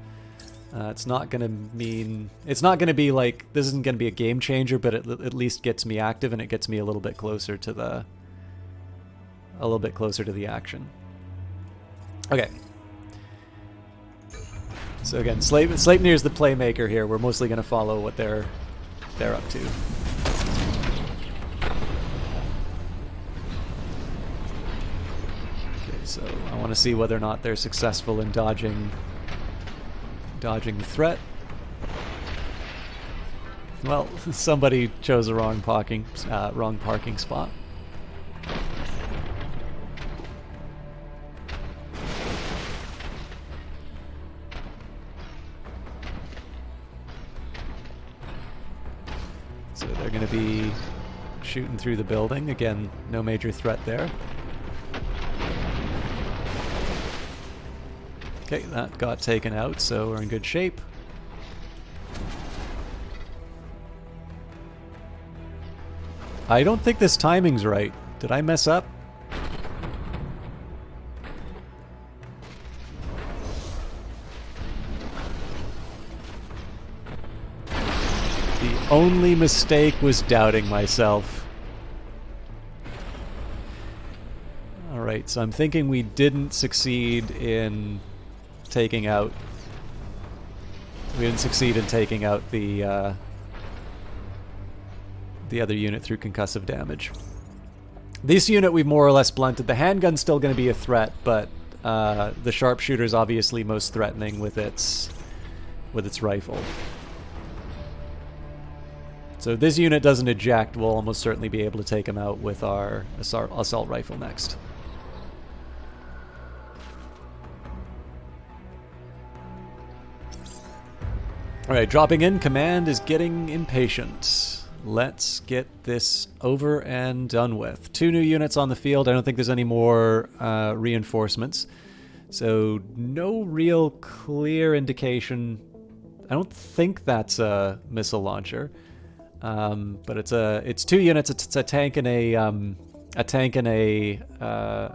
It's not going to mean... It's not going to be like... This isn't going to be a game changer, but it at least gets me active, and it gets me a little bit closer to the... action. Okay. So again, Sleipnir's the playmaker here. We're mostly going to follow what they're up to. Okay, so I want to see whether or not they're successful in dodging the threat. Well, somebody chose a wrong parking spot. going to be shooting through the building. Again, no major threat there. Okay, that got taken out, so we're in good shape. I don't think this timing's right. Did I mess up? The only mistake was doubting myself. Alright, so I'm thinking we didn't succeed in taking out... We didn't succeed in taking out the other unit through concussive damage. This unit we've more or less blunted. The handgun's still going to be a threat, but the sharpshooter's obviously most threatening with its rifle. So if this unit doesn't eject, we'll almost certainly be able to take him out with our assault rifle next. Alright, dropping in. Command is getting impatient. Let's get this over and done with. 2 new units on the field. I don't think there's any more reinforcements. So no real clear indication. I don't think that's a missile launcher. But it's 2 units. It's a tank and a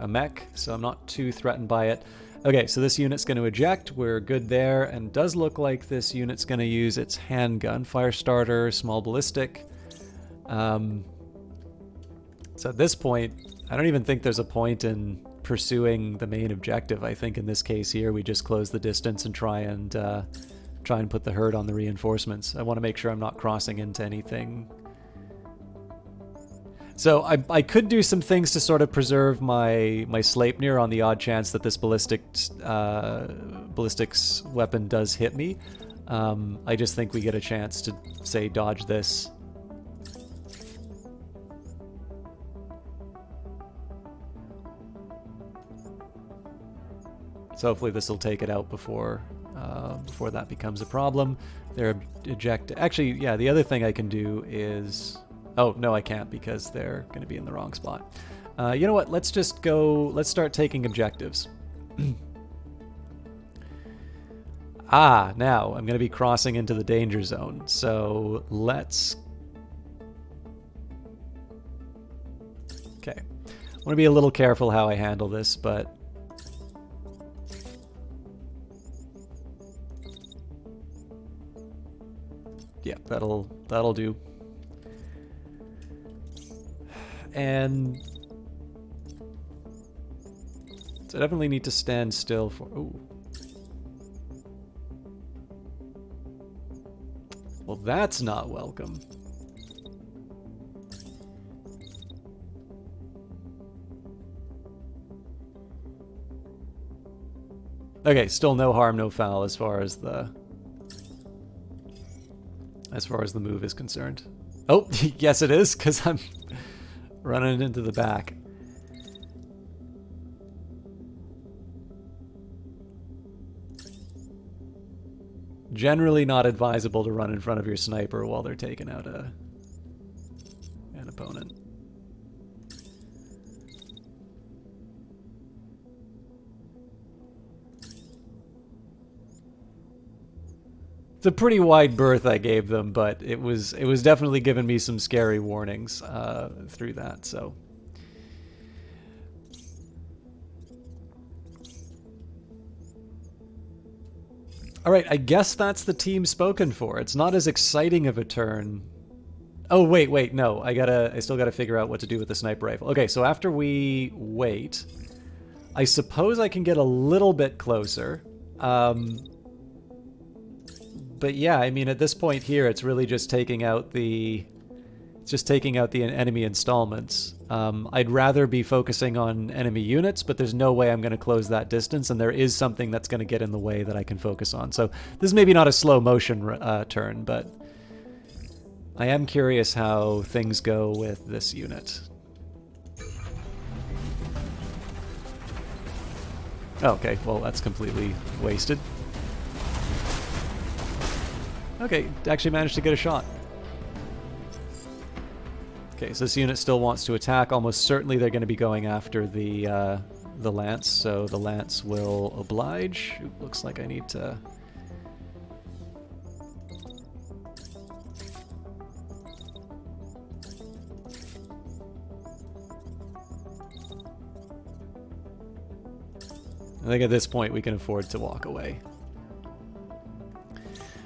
mech, so I'm not too threatened by it. Okay, so this unit's going to eject. We're good there, and does look like this unit's going to use its handgun, fire starter, small ballistic. So at this point, I don't even think there's a point in pursuing the main objective. I think in this case here, we just close the distance and try and put the herd on the reinforcements. I want to make sure I'm not crossing into anything. So I could do some things to sort of preserve my Sleipnir on the odd chance that this ballistics weapon does hit me. I just think we get a chance to, say, dodge this. So hopefully this will take it out before that becomes a problem. They're eject. Actually, yeah, the other thing I can do is... Oh, no, I can't because they're going to be in the wrong spot. You know what? Let's just go... Let's start taking objectives. Now I'm going to be crossing into the danger zone. So let's... Okay. I want to be a little careful how I handle this, but... Yeah, that'll do. And so I definitely need to stand still for... Ooh. Well, that's not welcome. Okay, still no harm, no foul as far as the move is concerned. Oh, yes it is, because I'm running into the back. Generally not advisable to run in front of your sniper while they're taking out an opponent. It's a pretty wide berth I gave them, but it was definitely giving me some scary warnings through that. So, all right, I guess that's the team spoken for. It's not as exciting of a turn. Oh wait, no, I still gotta figure out what to do with the sniper rifle. Okay, so after we wait, I suppose I can get a little bit closer. But yeah, I mean, at this point here, it's really just taking out the enemy installments. I'd rather be focusing on enemy units, but there's no way I'm going to close that distance, and there is something that's going to get in the way that I can focus on. So this is maybe not a slow motion turn, but I am curious how things go with this unit. Okay, well, that's completely wasted. Okay, actually managed to get a shot. Okay, so this unit still wants to attack. Almost certainly they're going to be going after the lance, so the lance will oblige. Ooh, looks like I need to... I think at this point we can afford to walk away.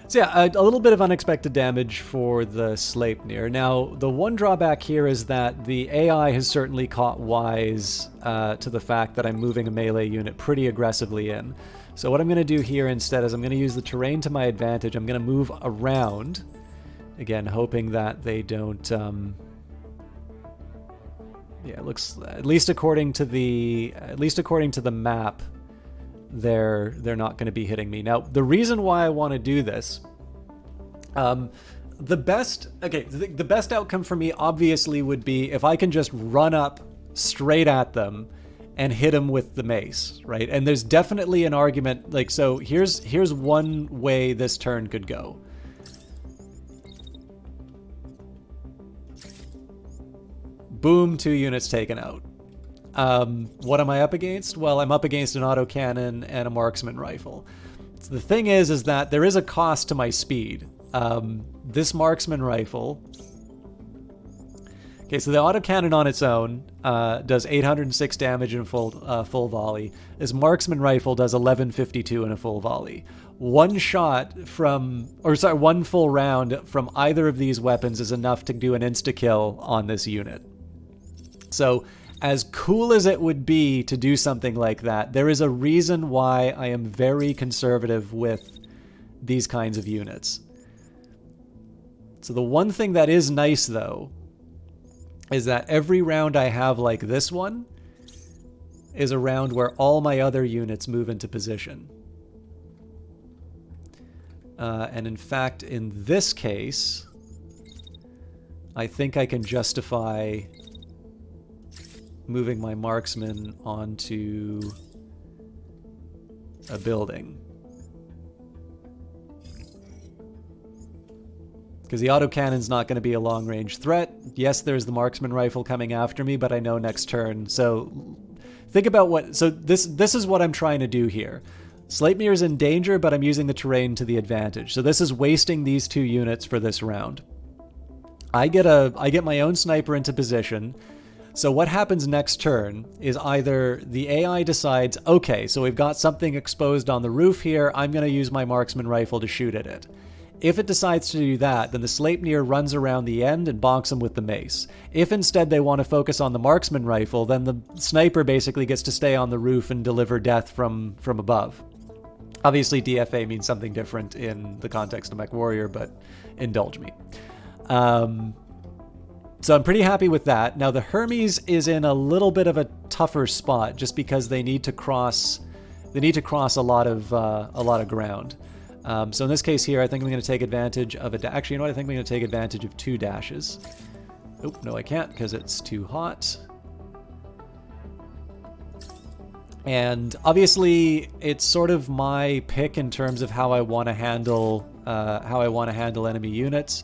So yeah, a little bit of unexpected damage for the Sleipnir. Now, the one drawback here is that the AI has certainly caught wise to the fact that I'm moving a melee unit pretty aggressively in. So what I'm going to do here instead is I'm going to use the terrain to my advantage. I'm going to move around, again, hoping that they don't... yeah, it looks, at least according to the map, they're not going to be hitting me. Now, the reason why I want to do this, the best outcome for me obviously would be if I can just run up straight at them and hit them with the mace, right? And there's definitely an argument, like, so here's one way this turn could go. Boom, 2 units taken out. What am I up against? Well, I'm up against an autocannon and a marksman rifle. So the thing is that there is a cost to my speed. This marksman rifle... Okay, so the autocannon on its own does 806 damage in full volley. This marksman rifle does 1152 in a full volley. One full round from either of these weapons is enough to do an insta-kill on this unit. So... as cool as it would be to do something like that, there is a reason why I am very conservative with these kinds of units. So the one thing that is nice, though, is that every round I have like this one is a round where all my other units move into position. And in fact, in this case, I think I can justify... moving my marksman onto a building. Because the autocannon's not going to be a long-range threat. Yes, there's the marksman rifle coming after me, but I know next turn. So think about what... So this is what I'm trying to do here. Sleipnir is in danger, but I'm using the terrain to the advantage. So this is wasting these 2 units for this round. I get my own sniper into position. So what happens next turn is either the AI decides, okay, so we've got something exposed on the roof here, I'm going to use my marksman rifle to shoot at it. If it decides to do that, then the Sleipnir runs around the end and bonks him with the mace. If instead they want to focus on the marksman rifle, then the sniper basically gets to stay on the roof and deliver death from above. Obviously DFA means something different in the context of MechWarrior, but indulge me. So I'm pretty happy with that. Now the Hermes is in a little bit of a tougher spot just because they need to cross a lot of ground. So in this case here, I think I'm going to take advantage of a... Actually, you know what? I think I'm going to take advantage of 2 dashes. Oh, no, I can't because it's too hot. And obviously, it's sort of my pick in terms of how I want to handle enemy units.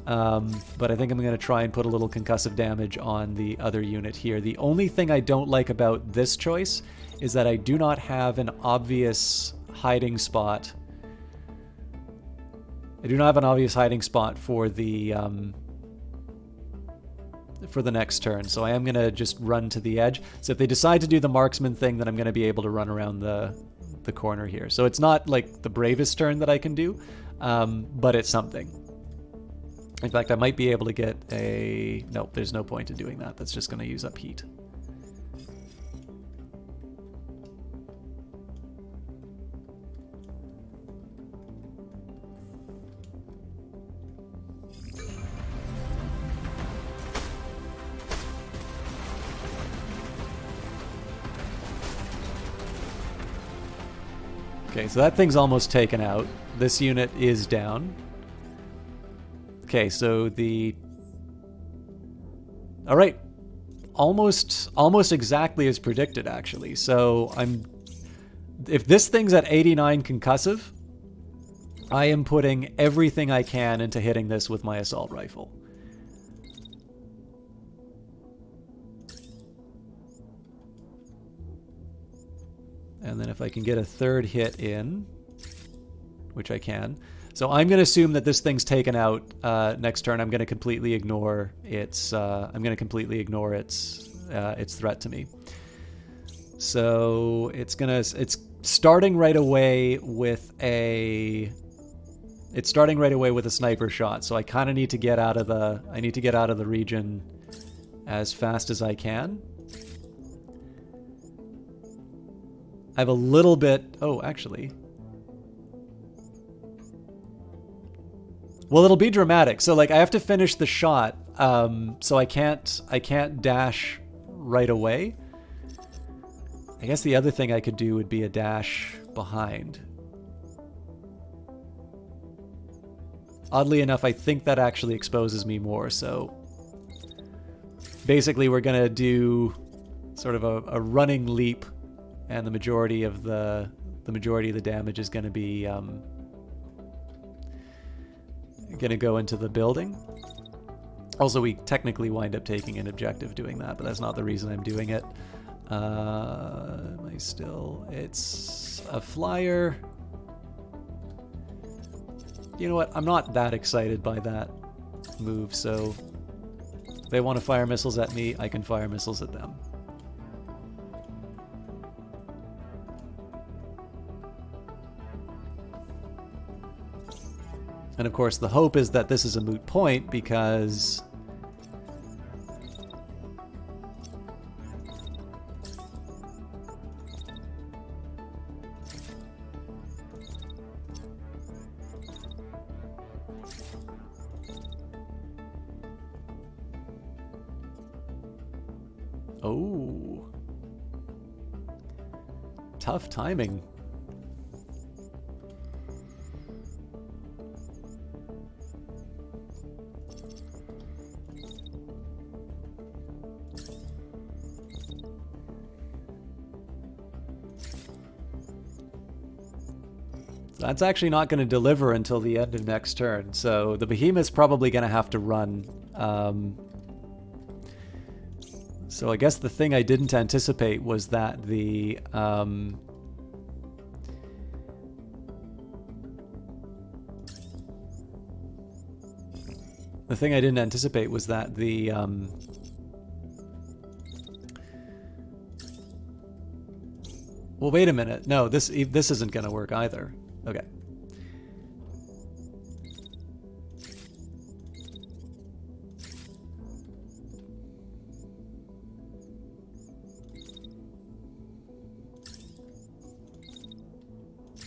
But I think I'm going to try and put a little concussive damage on the other unit here. The only thing I don't like about this choice is that I do not have an obvious hiding spot. I do not have an obvious hiding spot for the next turn, so I am going to just run to the edge. So if they decide to do the marksman thing, then I'm going to be able to run around the corner here. So it's not like the bravest turn that I can do, but it's something. In fact, I might be able to get a... Nope, there's no point in doing that. That's just going to use up heat. Okay, so that thing's almost taken out. This unit is down. Okay, so the... All right. Almost exactly as predicted, actually. So if this thing's at 89 concussive, I am putting everything I can into hitting this with my assault rifle. And then if I can get a third hit in, which I can. So I'm going to assume that this thing's taken out next turn. I'm going to completely ignore its its threat to me. So it's starting right away with a sniper shot. So I kind of need to get out of the region as fast as I can. I have a little bit. Oh, actually. Well, it'll be dramatic. So like I have to finish the shot. So I can't dash right away. I guess the other thing I could do would be a dash behind. Oddly enough, I think that actually exposes me more. So basically we're going to do sort of a running leap, and the majority of the damage is going to be going to go into the building. Also, we technically wind up taking an objective doing that, but that's not the reason I'm doing it. Am I still? It's a flyer. You know what? I'm not that excited by that move, so if they want to fire missiles at me, I can fire missiles at them. And of course, the hope is that this is a moot point because oh, tough timing. That's actually not going to deliver until the end of next turn, so the behemoth's probably going to have to run. So I guess the thing I didn't anticipate was that the well, wait a minute. No, this isn't going to work either. Okay.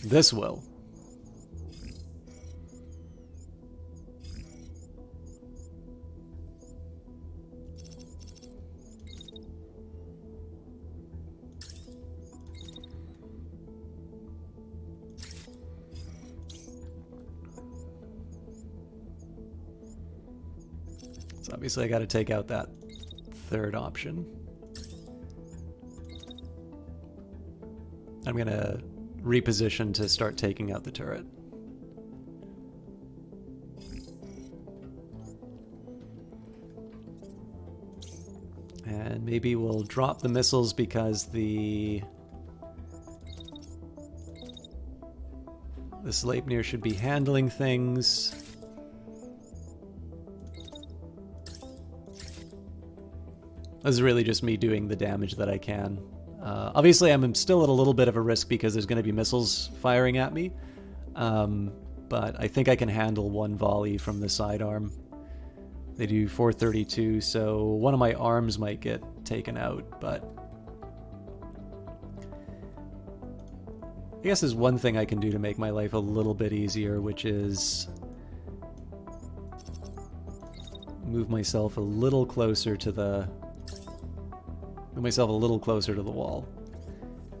This will. So obviously I got to take out that third option. I'm going to reposition to start taking out the turret. And maybe we'll drop the missiles because the Sleipnir should be handling things. This is really just me doing the damage that I can. Obviously, I'm still at a little bit of a risk because there's going to be missiles firing at me. But I think I can handle one volley from the sidearm. They do 432, so one of my arms might get taken out, but I guess there's one thing I can do to make my life a little bit easier, which is move myself a little closer to the wall.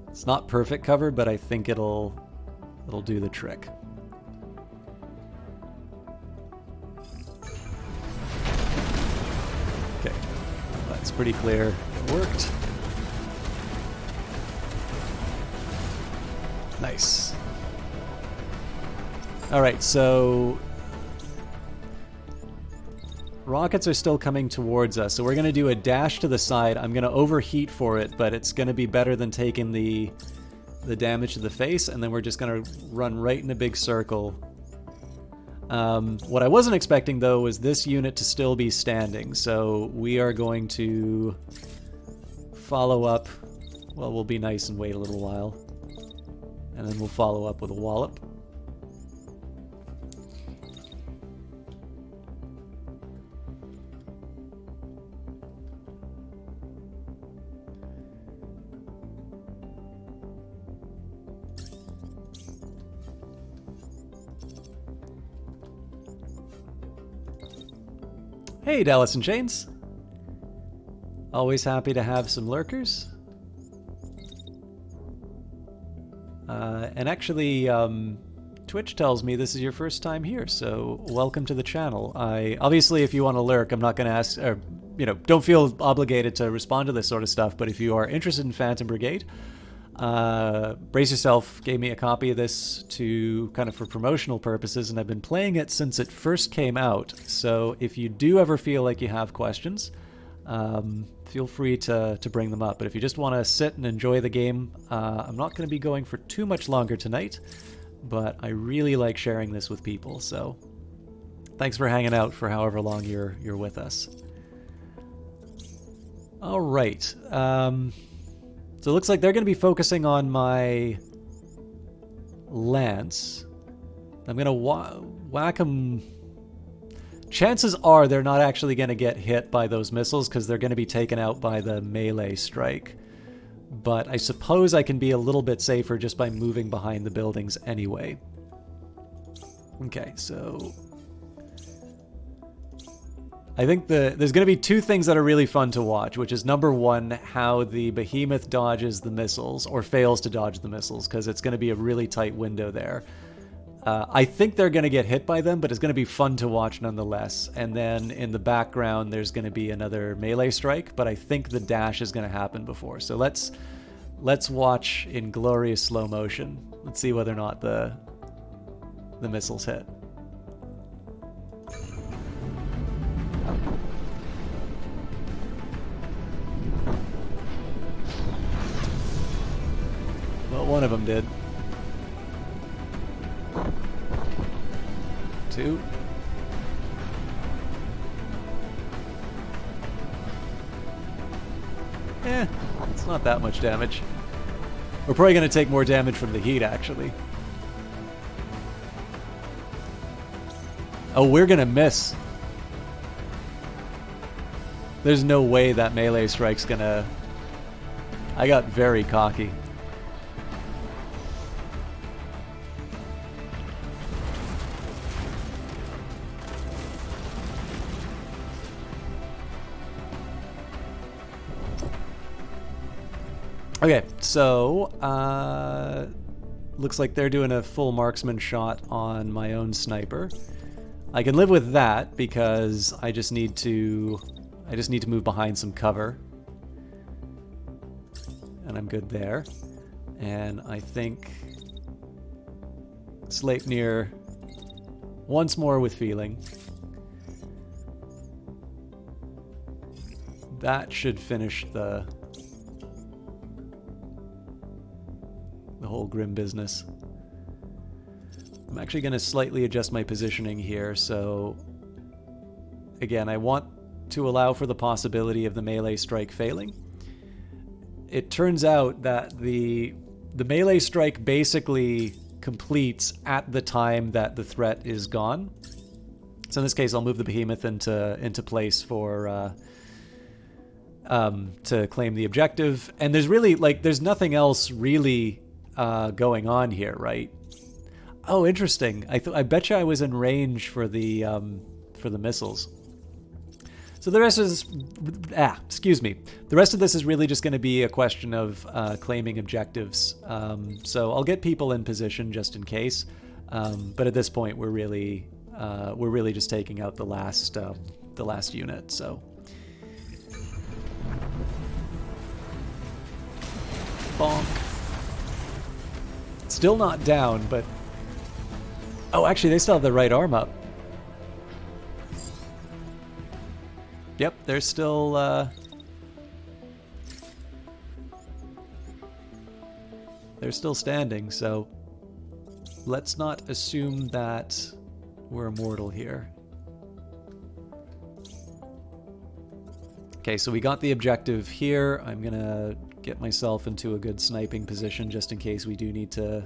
It's not perfect cover, but I think it'll do the trick. Okay, that's pretty clear. It worked. Nice. All right, so rockets are still coming towards us, so we're going to do a dash to the side. I'm going to overheat for it, but it's going to be better than taking the the damage to the face, and then we're just going to run right in a big circle. What I wasn't expecting, though, was this unit to still be standing, so we are going to follow up. Well, we'll be nice and wait a little while, and then we'll follow up with a wallop. Hey, Dallas and Chains. Always happy to have some lurkers. And actually, Twitch tells me this is your first time here, so welcome to the channel. Obviously, if you want to lurk, I'm not going to ask, or, you know, don't feel obligated to respond to this sort of stuff, but if you are interested in Phantom Brigade, Brace Yourself gave me a copy of this to kind of for promotional purposes, and I've been playing it since it first came out. So if you do ever feel like you have questions, feel free to bring them up. But if you just want to sit and enjoy the game, I'm not going to be going for too much longer tonight, but I really like sharing this with people. So thanks for hanging out for however long you're with us. All right. So it looks like they're going to be focusing on my lance. I'm going to whack them. Chances are they're not actually going to get hit by those missiles because they're going to be taken out by the melee strike. But I suppose I can be a little bit safer just by moving behind the buildings anyway. Okay, so I think there's going to be two things that are really fun to watch, which is number one, how the behemoth dodges the missiles, or fails to dodge the missiles, because it's going to be a really tight window there. I think they're going to get hit by them, but it's going to be fun to watch nonetheless. And then in the background, there's going to be another melee strike, but I think the dash is going to happen before. So let's watch in glorious slow motion. Let's see whether or not the missiles hit. Well, one of them did. Two. It's not that much damage. We're probably going to take more damage from the heat, actually. Oh, we're going to miss. There's no way that melee strike's going to... I got very cocky. Okay, so looks like they're doing a full marksman shot on my own sniper. I can live with that because I just need to move behind some cover, and I'm good there. And I think Sleipnir once more with feeling. That should finish the whole grim business. I'm actually going to slightly adjust my positioning here, so again, I want to allow for the possibility of the melee strike failing. It turns out that the melee strike basically completes at the time that the threat is gone. So in this case, I'll move the behemoth into place for to claim the objective. And there's really, like, there's nothing else really going on here, right? Oh, interesting. I bet you I was in range for the missiles. So the rest is excuse me. The rest of this is really just going to be a question of claiming objectives. So I'll get people in position just in case. But at this point, we're really just taking out the last unit. So bonk. Still not down, but... Oh, actually, they still have the right arm up. Yep, they're still they're still standing, so let's not assume that we're immortal here. Okay, so we got the objective here. I'm gonna get myself into a good sniping position just in case we do need to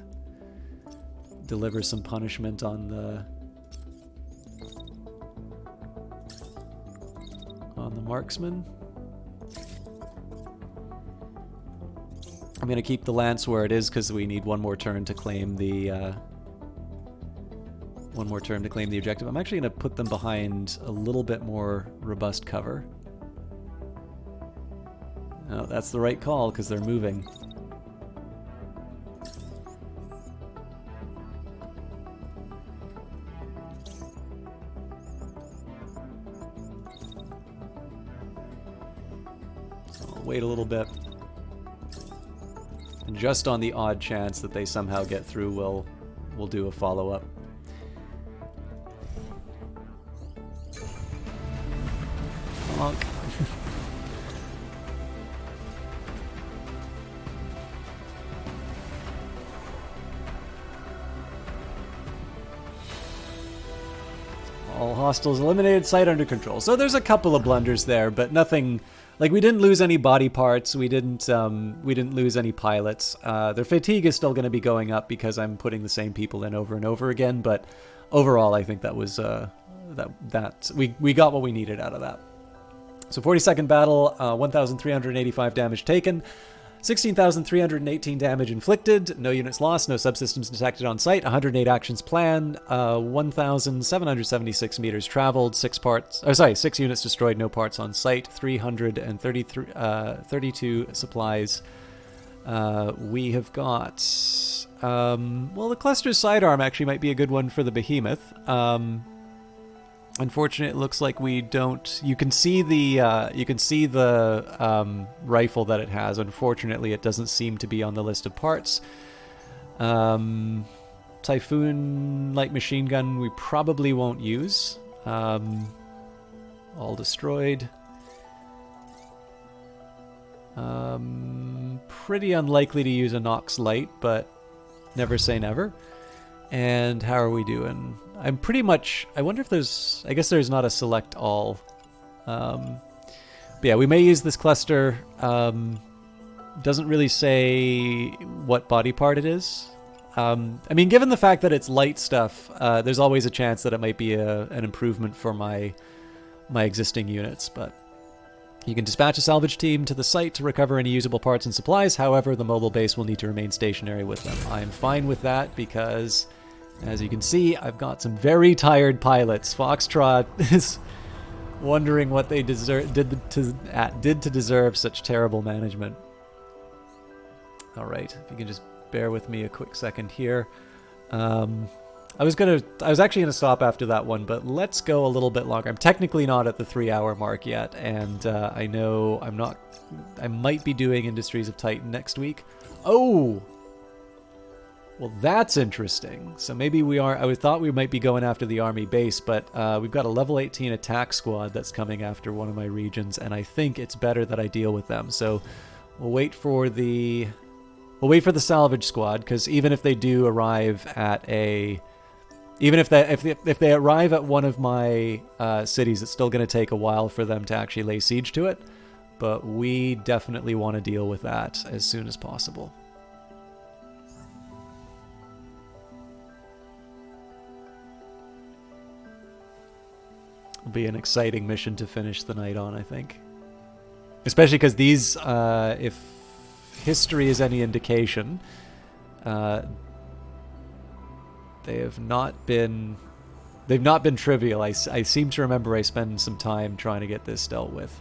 deliver some punishment on the marksman. I'm gonna keep the lance where it is because we need one more turn to claim the objective. I'm actually gonna put them behind a little bit more robust cover. Oh, that's the right call because they're moving. So I'll wait a little bit. And just on the odd chance that they somehow get through, we'll do a follow-up. Honk. All hostiles eliminated, sight under control. So there's a couple of blunders there, but nothing. Like, we didn't lose any body parts. We didn't lose any pilots. Their fatigue is still going to be going up because I'm putting the same people in over and over again. But overall, I think that was we got what we needed out of that. So 42nd battle, 1,385 damage taken. 16,318 damage inflicted, no units lost, no subsystems detected on site, 108 actions planned, 1,776 meters traveled, 6 units destroyed, no parts on site, 332 supplies. We have got, well, the cluster sidearm actually might be a good one for the behemoth. Unfortunately, it looks like we don't. You can see the rifle that it has. Unfortunately, it doesn't seem to be on the list of parts. Typhoon light machine gun we probably won't use. All destroyed. Pretty unlikely to use a Nox light, but never say never. And how are we doing? I'm pretty much... I wonder if there's... I guess there's not a select all. But yeah, we may use this cluster. Doesn't really say what body part it is. I mean, given the fact that it's light stuff, there's always a chance that it might be an improvement for my existing units. But you can dispatch a salvage team to the site to recover any usable parts and supplies. However, the mobile base will need to remain stationary with them. I am fine with that because... as you can see, I've got some very tired pilots. Foxtrot is wondering what they did to deserve such terrible management. All right, if you can just bear with me a quick second here. I was actually gonna stop after that one, but let's go a little bit longer. I'm technically not at the 3-hour mark yet, and I know I might be doing Industries of Titan next week. Oh. Well, that's interesting. So maybe I thought we might be going after the army base, but we've got a level 18 attack squad that's coming after one of my regions, and I think it's better that I deal with them. So we'll wait for the salvage squad, because even if they do arrive at if they arrive at one of my cities, it's still going to take a while for them to actually lay siege to it. But we definitely want to deal with that as soon as possible. Will be an exciting mission to finish the night on, I think. Especially because these, if history is any indication, they've not been trivial. I seem to remember I spent some time trying to get this dealt with.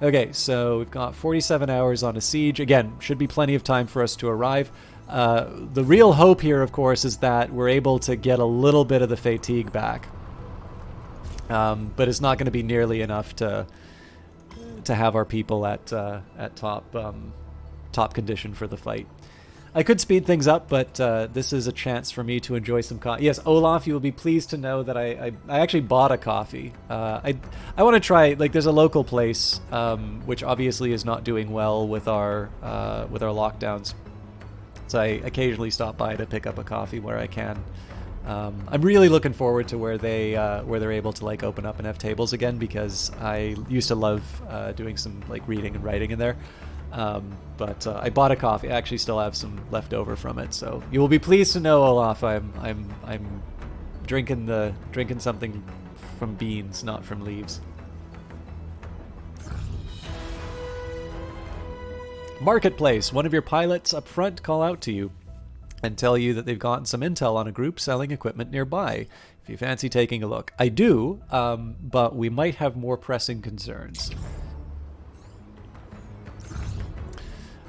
Okay, so we've got 47 hours on a siege. Again, should be plenty of time for us to arrive. The real hope here, of course, is that we're able to get a little bit of the fatigue back. But it's not going to be nearly enough to have our people at top condition for the fight. I could speed things up, but this is a chance for me to enjoy some coffee. Yes, Olaf, you will be pleased to know that I actually bought a coffee. I want to try, like, there's a local place which obviously is not doing well with our lockdowns. but I occasionally stop by to pick up a coffee where I can. I'm really looking forward to where they're able to like open up and have tables again, because I used to love doing some like reading and writing in there. But I bought a coffee. I actually still have some left over from it, so you will be pleased to know, Olaf, I'm drinking something from beans, not from leaves. Marketplace. One of your pilots up front call out to you and tell you that they've gotten some intel on a group selling equipment nearby. If you fancy taking a look. I do, but we might have more pressing concerns.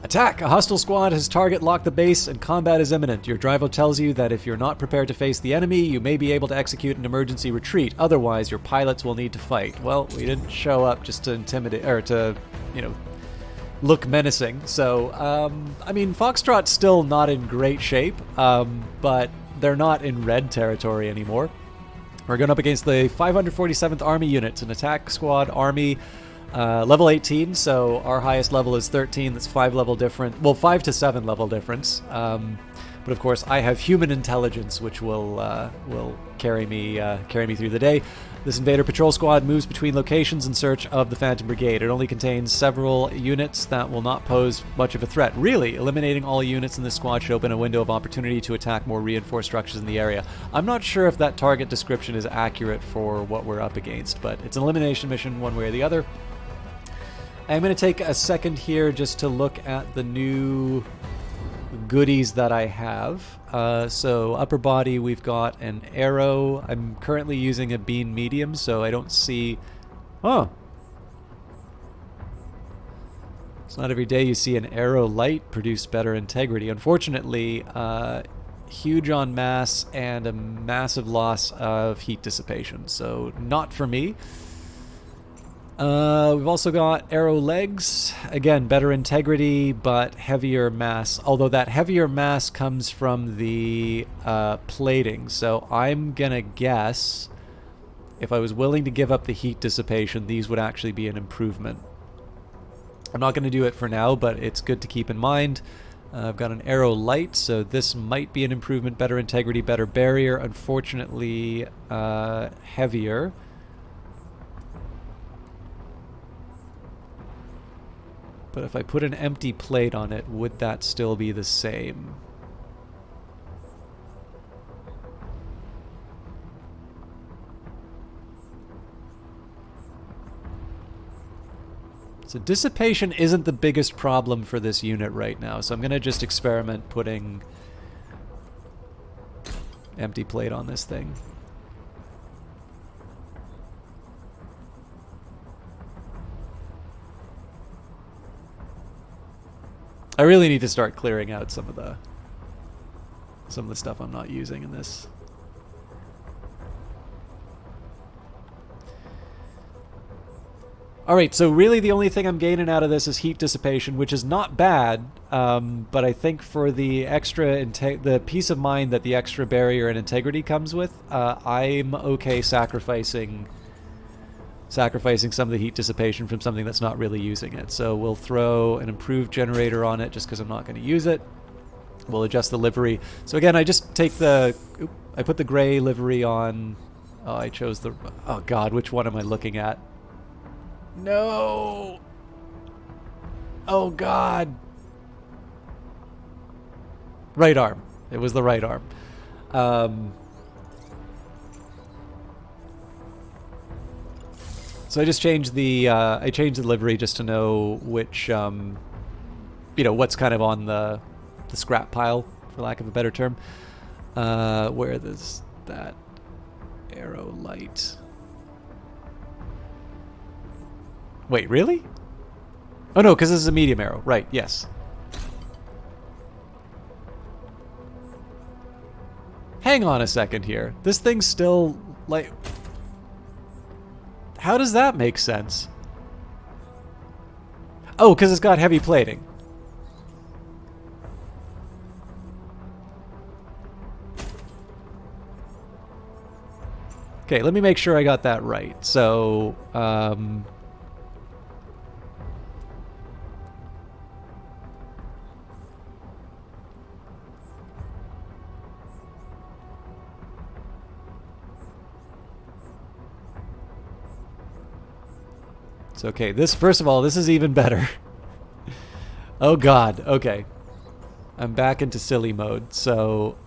Attack! A hostile squad has target locked the base and combat is imminent. Your driver tells you that if you're not prepared to face the enemy, you may be able to execute an emergency retreat. Otherwise, your pilots will need to fight. Well, we didn't show up just to intimidate, or to, you know, look menacing. So, I mean, Foxtrot's still not in great shape, but they're not in red territory anymore. We're going up against the 547th Army units, an attack squad army, level 18, so our highest level is 13. That's 5 level different. Well, 5 to 7 level difference. But of course, I have human intelligence, which will carry me through the day. This invader patrol squad moves between locations in search of the Phantom Brigade. It only contains several units that will not pose much of a threat. Really, eliminating all units in this squad should open a window of opportunity to attack more reinforced structures in the area. I'm not sure if that target description is accurate for what we're up against, but it's an elimination mission one way or the other. I'm going to take a second here just to look at the new goodies that I have. So upper body, we've got an arrow. I'm currently using a beam medium, so I don't see... Oh! It's not every day you see an arrow light produce better integrity. Unfortunately, huge on mass and a massive loss of heat dissipation, so not for me. We've also got arrow legs. Again, better integrity, but heavier mass. Although that heavier mass comes from the plating. So I'm gonna guess, if I was willing to give up the heat dissipation, these would actually be an improvement. I'm not gonna do it for now, but it's good to keep in mind. I've got an arrow light, so this might be an improvement. Better integrity, better barrier. Unfortunately, heavier. But if I put an empty plate on it, would that still be the same? So dissipation isn't the biggest problem for this unit right now, so I'm going to just experiment putting empty plate on this thing. I really need to start clearing out some of the stuff I'm not using in this. Alright, so really the only thing I'm gaining out of this is heat dissipation, which is not bad, but I think for the extra the peace of mind that the extra barrier and integrity comes with, I'm okay sacrificing some of the heat dissipation from something that's not really using it. So we'll throw an improved generator on it just because I'm not going to use it. We'll adjust the livery. So again, I just take I put the gray livery on. Oh, I chose the... Oh god, which one am I looking at? No! Oh god! Right arm. It was the right arm. So I just changed the livery just to know which, you know, what's kind of on the scrap pile, for lack of a better term. Where is that arrow light? Wait, really? Oh no, because this is a medium arrow. Right, yes. Hang on a second here. This thing's still, like... How does that make sense? Oh, because it's got heavy plating. Okay, let me make sure I got that right. So, So, okay, this, first of all, this is even better. Oh god, okay. I'm back into silly mode, so,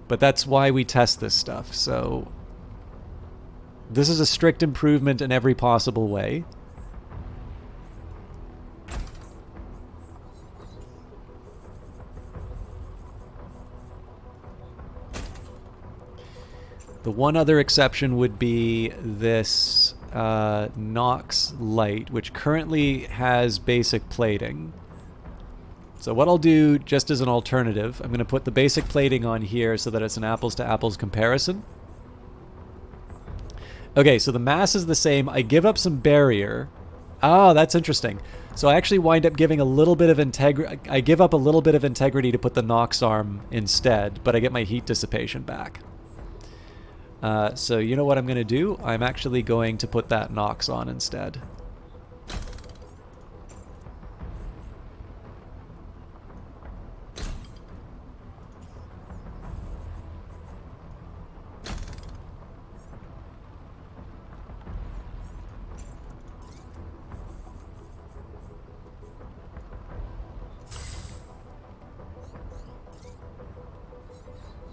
but that's why we test this stuff, so... This is a strict improvement in every possible way. The one other exception would be this Nox light, which currently has basic plating. So what I'll do, just as an alternative, I'm going to put the basic plating on here so that it's an apples-to-apples comparison. Okay, so the mass is the same. I give up some barrier. Oh, that's interesting. So I actually wind up giving a little bit of integrity. I give up a little bit of integrity to put the Nox arm instead, but I get my heat dissipation back. So you know what I'm going to do? I'm actually going to put that Nox on instead.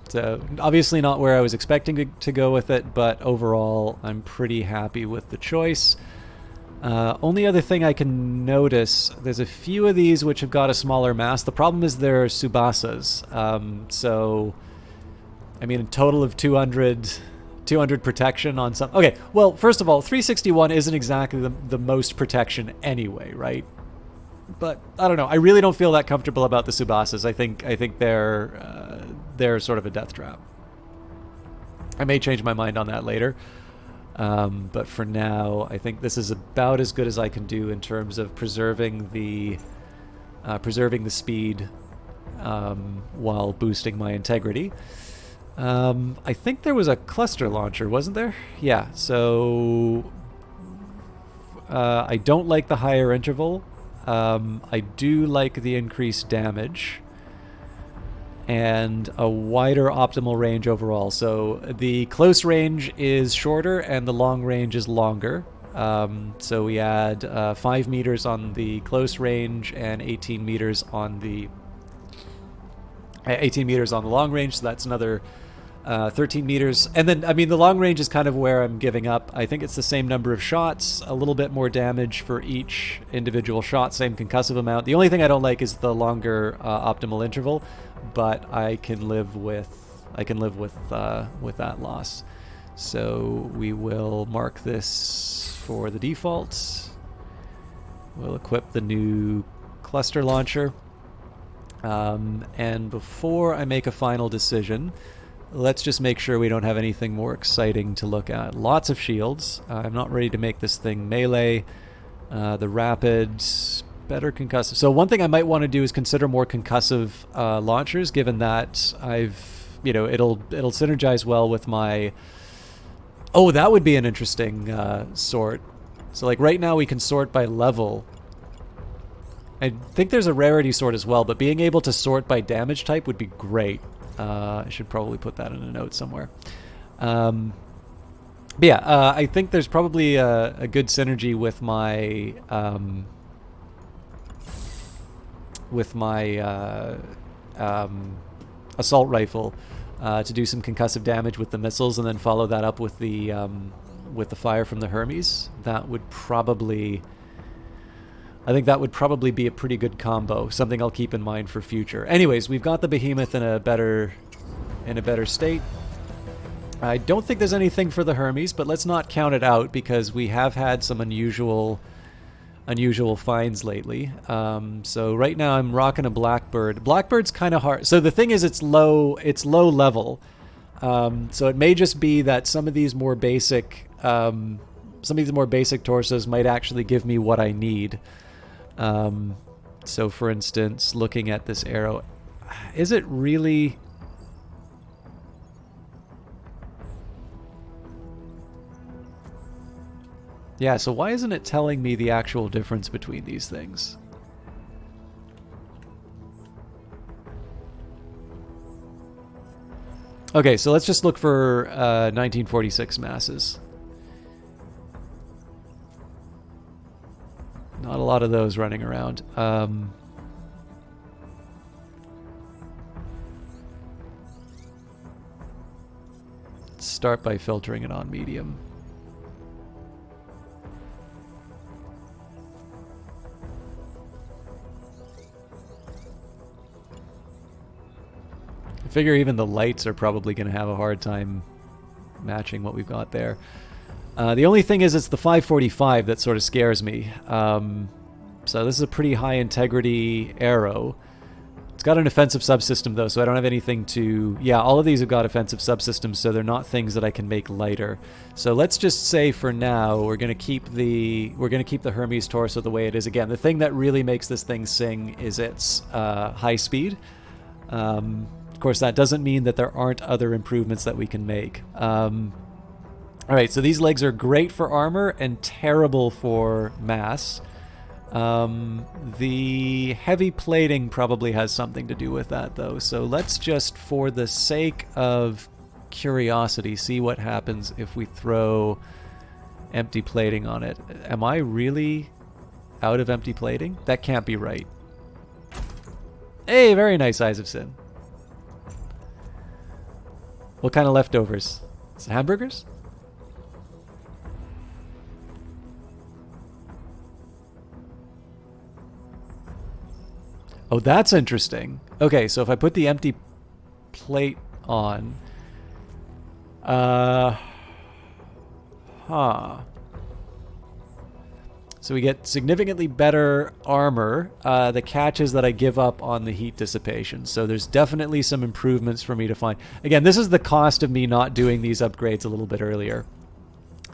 So obviously not where I was expecting to go with it, but overall I'm pretty happy with the choice. Only other thing I can notice, there's a few of these which have got a smaller mass. The problem is they're Tsubasas. So, I mean, a total of 200 protection on some... Okay, well, first of all, 361 isn't exactly the most protection anyway, right? But I don't know. I really don't feel that comfortable about the Tsubasas. I think they're sort of a death trap. I may change my mind on that later. But for now, I think this is about as good as I can do in terms of preserving the speed while boosting my integrity. I think there was a cluster launcher, wasn't there? Yeah. So I don't like the higher interval. I do like the increased damage and a wider optimal range overall. So the close range is shorter and the long range is longer. So we add 5 meters on the close range and 18 meters on the long range. So that's another 13 meters. And then, I mean, the long range is kind of where I'm giving up. I think it's the same number of shots, a little bit more damage for each individual shot, same concussive amount. The only thing I don't like is the longer optimal interval, but I can live with that loss. So we will mark this for the default. We'll equip the new cluster launcher. And before I make a final decision, let's just make sure we don't have anything more exciting to look at. Lots of shields. I'm not ready to make this thing melee. The rapid, better concussive. So one thing I might want to do is consider more concussive launchers, given that it'll synergize well with my... Oh, that would be an interesting sort. So like right now we can sort by level. I think there's a rarity sort as well, but being able to sort by damage type would be great. I should probably put that in a note somewhere. But yeah, I think there's probably a good synergy with my assault rifle to do some concussive damage with the missiles, and then follow that up with the fire from the Hermes. That would probably... I think that would probably be a pretty good combo, something I'll keep in mind for future. Anyways, we've got the Behemoth in a better state. I don't think there's anything for the Hermes, but let's not count it out because we have had some unusual finds lately. So right now I'm rocking a Blackbird. Blackbird's kind of hard. So the thing is, it's low level. So it may just be that some of these more basic torsos might actually give me what I need. So for instance, looking at this arrow, is it really... Yeah, so why isn't it telling me the actual difference between these things? Okay, so let's just look for 1946 masses. Not a lot of those running around. Start by filtering it on medium. I figure even the lights are probably going to have a hard time matching what we've got there. The only thing is it's the 545 that sort of scares me. So this is a pretty high integrity arrow. It's got an offensive subsystem though, so I don't have anything to... Yeah, all of these have got offensive subsystems, so they're not things that I can make lighter. So let's just say for now we're going to keep the Hermes torso the way it is. Again, the thing that really makes this thing sing is its high speed. Of course, that doesn't mean that there aren't other improvements that we can make. Alright, so these legs are great for armor and terrible for mass. The heavy plating probably has something to do with that, though. So let's just, for the sake of curiosity, see what happens if we throw empty plating on it. Am I really out of empty plating? That can't be right. Hey, very nice, Eyes of Sin. What kind of leftovers? Is it hamburgers? Oh, that's interesting. Okay, so if I put the empty plate on... So we get significantly better armor. The catch is that I give up on the heat dissipation. So there's definitely some improvements for me to find. Again, this is the cost of me not doing these upgrades a little bit earlier.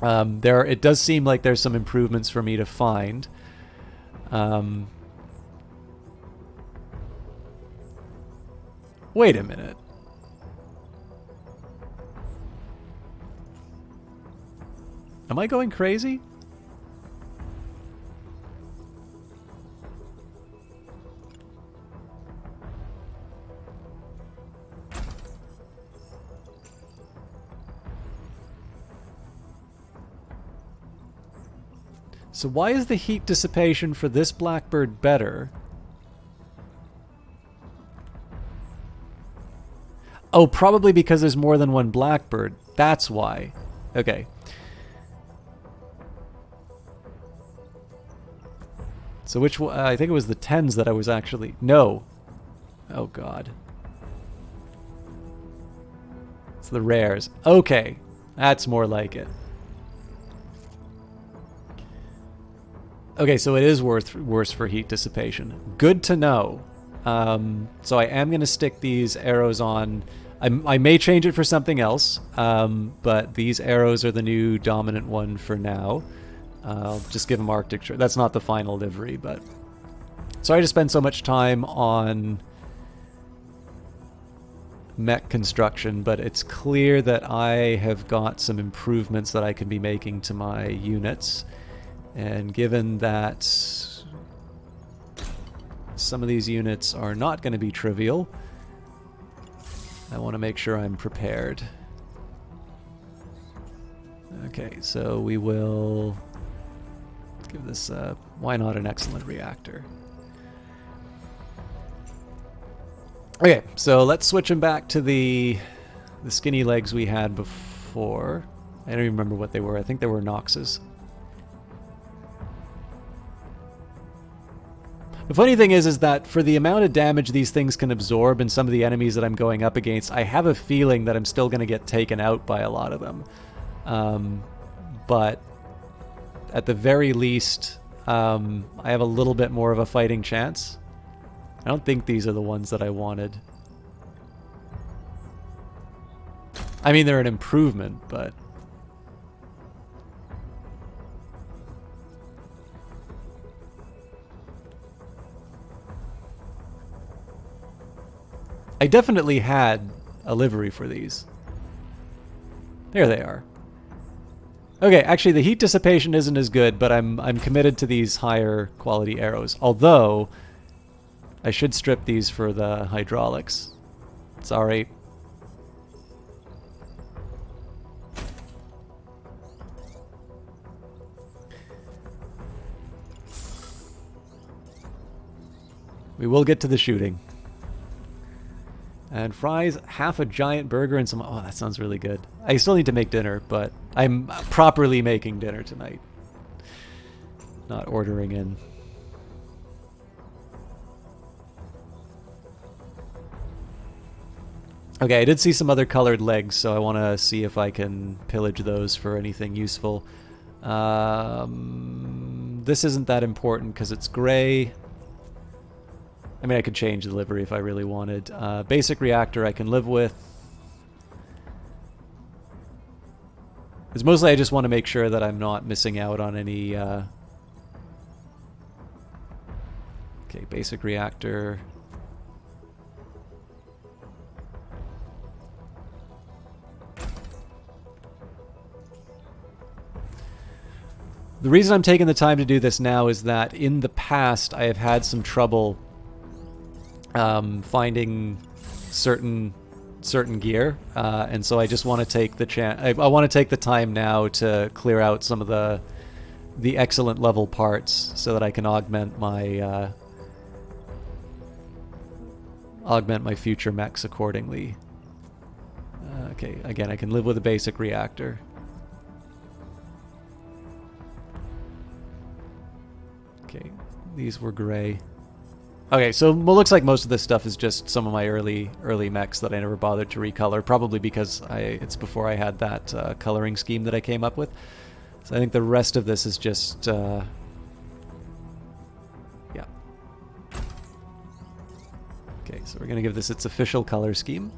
It does seem like there's some improvements for me to find. Wait a minute. Am I going crazy? So why is the heat dissipation for this Blackbird better? Oh, probably because there's more than one Blackbird. That's why. Okay. So which one? I think it was the 10s that I was actually... No. Oh, God. It's the rares. Okay. That's more like it. Okay, so it is worse for heat dissipation. Good to know. So I am going to stick these arrows on. I may change it for something else, but these arrows are the new dominant one for now. I'll just give them Arctic. That's not the final livery, but... Sorry to spend so much time on mech construction, but it's clear that I have got some improvements that I can be making to my units. And given that some of these units are not going to be trivial, I want to make sure I'm prepared. Okay, so we will give this, why not an excellent reactor? Okay, so let's switch them back to the skinny legs we had before. I don't even remember what they were. I think they were Noxes. The funny thing is that for the amount of damage these things can absorb and some of the enemies that I'm going up against, I have a feeling that I'm still going to get taken out by a lot of them. But at the very least, I have a little bit more of a fighting chance. I don't think these are the ones that I wanted. I mean, they're an improvement, but... I definitely had a livery for these. There they are. Okay, actually the heat dissipation isn't as good, but I'm committed to these higher quality arrows. Although, I should strip these for the hydraulics. Sorry. We will get to the shooting. And fries, half a giant burger and some... Oh, that sounds really good. I still need to make dinner, but I'm properly making dinner tonight. Not ordering in. Okay, I did see some other colored legs, so I want to see if I can pillage those for anything useful. This isn't that important because it's gray. I mean, I could change the livery if I really wanted. Basic reactor I can live with. It's mostly I just want to make sure that I'm not missing out on any... Okay, basic reactor. The reason I'm taking the time to do this now is that in the past I have had some trouble finding certain gear, and so I just want to take the chance. I want to take the time now to clear out some of the excellent level parts so that I can augment my future mechs accordingly. Okay, again, I can live with a basic reactor. Okay, these were gray. Okay, so it looks like most of this stuff is just some of my early mechs that I never bothered to recolor, probably because it's before I had that coloring scheme that I came up with. So I think the rest of this is just... yeah. Okay, so we're going to give this its official color scheme.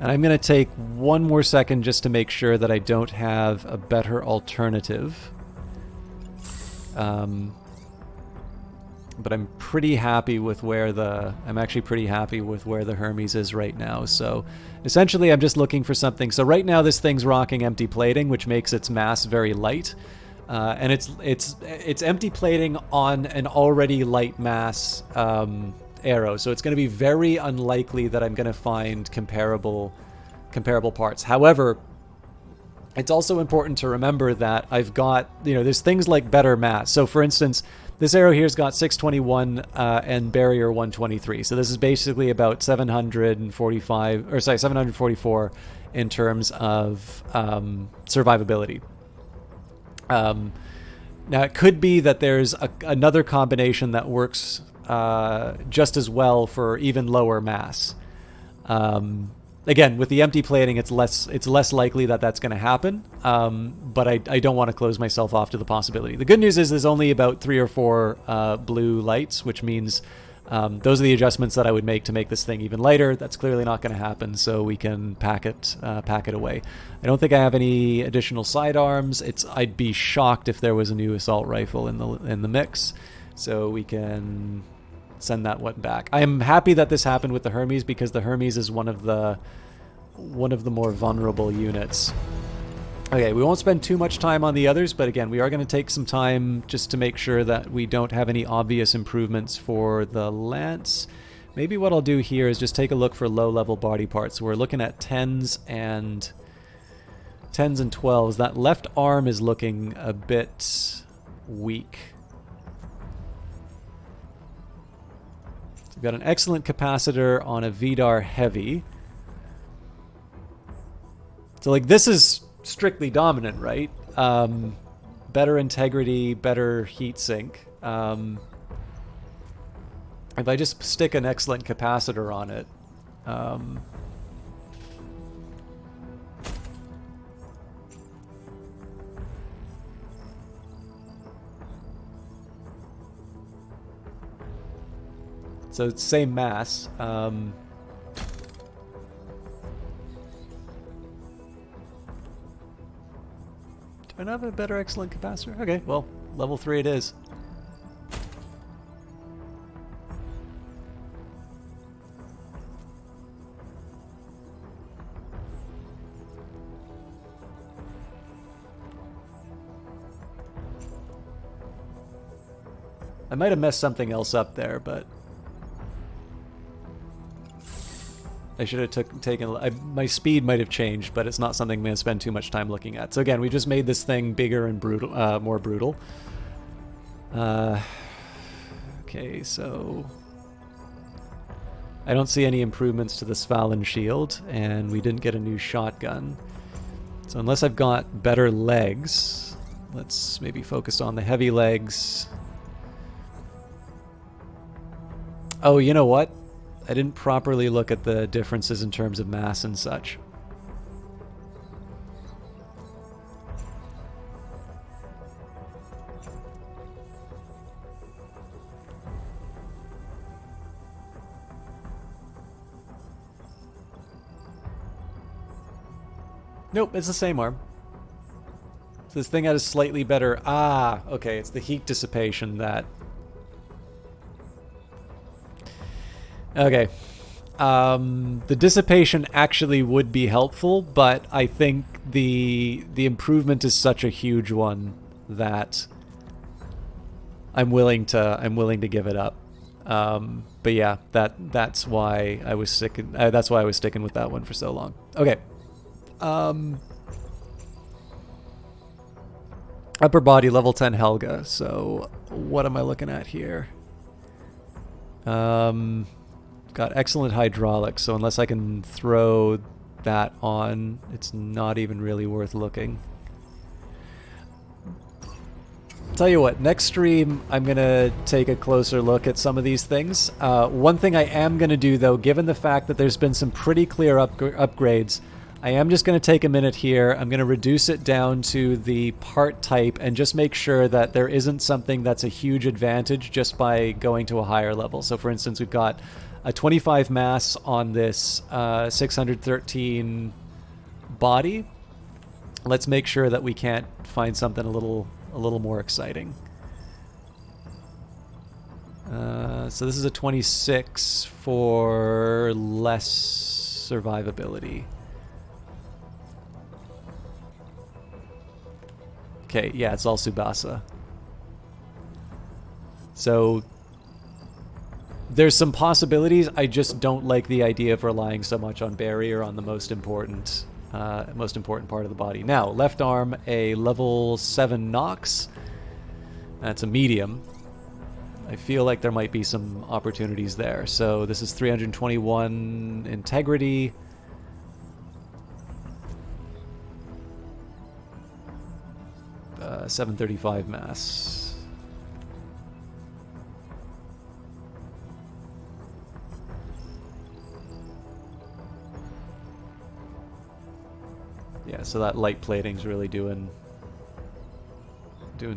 And I'm going to take one more second just to make sure that I don't have a better alternative. But I'm pretty happy with where I'm actually pretty happy with where the Hermes is right now. So essentially I'm just looking for something. So right now this thing's rocking empty plating, which makes its mass very light. And it's empty plating on an already light mass arrow, so it's going to be very unlikely that I'm going to find comparable parts. However, it's also important to remember that I've got, there's things like better mass. So for instance, this arrow here's got 621 and barrier 123. So this is basically about 744 in terms of survivability. Now it could be that there's another combination that works just as well for even lower mass. Again, with the empty plating, it's less likely that that's going to happen, but I don't want to close myself off to the possibility. The good news is there's only about 3 or 4 blue lights, which means those are the adjustments that I would make to make this thing even lighter. That's clearly not going to happen, so we can pack it away. I don't think I have any additional sidearms. I'd be shocked if there was a new assault rifle in the mix, so we can send that one back. I am happy that this happened with the Hermes because the Hermes is one of the more vulnerable units. Okay, we won't spend too much time on the others, but again, we are going to take some time just to make sure that we don't have any obvious improvements for the Lance. Maybe what I'll do here is just take a look for low-level body parts. We're looking at 10s and 12s. That left arm is looking a bit weak. We've got an excellent capacitor on a VDAR heavy. So like this is strictly dominant, right? Better integrity, better heat sink. If I just stick an excellent capacitor on it, so it's same mass. Do I not have a better excellent capacitor? Okay, well, level 3 it is. I might have messed something else up there, but... I should have taken... my speed might have changed, but it's not something I'm going to spend too much time looking at. So again, we just made this thing bigger and brutal, more brutal. Okay, so... I don't see any improvements to the Svalin shield, and we didn't get a new shotgun. So unless I've got better legs, let's maybe focus on the heavy legs. Oh, you know what? I didn't properly look at the differences in terms of mass and such. Nope, it's the same arm. So this thing has slightly better... Ah, okay, it's the heat dissipation that... Okay. The dissipation actually would be helpful, but I think the improvement is such a huge one that I'm willing to give it up. But yeah, that's why I was sticking with that one for so long. Okay. Upper body level 10 Helga. So what am I looking at here? Got excellent hydraulics, so unless I can throw that on, it's not even really worth looking. Tell you what, next stream I'm gonna take a closer look at some of these things. One thing I am gonna do though, given the fact that there's been some pretty clear upgrades, I am just going to take a minute here. I'm going to reduce it down to the part type and just make sure that there isn't something that's a huge advantage just by going to a higher level. So for instance, we've got a 25 mass on this 613 body. Let's make sure that we can't find something a little more exciting. So this is a 26 for less survivability. Okay, yeah, it's all Tsubasa. So there's some possibilities. I just don't like the idea of relying so much on barrier on the most important part of the body. Now, left arm, a level 7 Nox. That's a medium. I feel like there might be some opportunities there. So this is 321 integrity. Uh, 735 mass. Yeah, so that light plating's really doing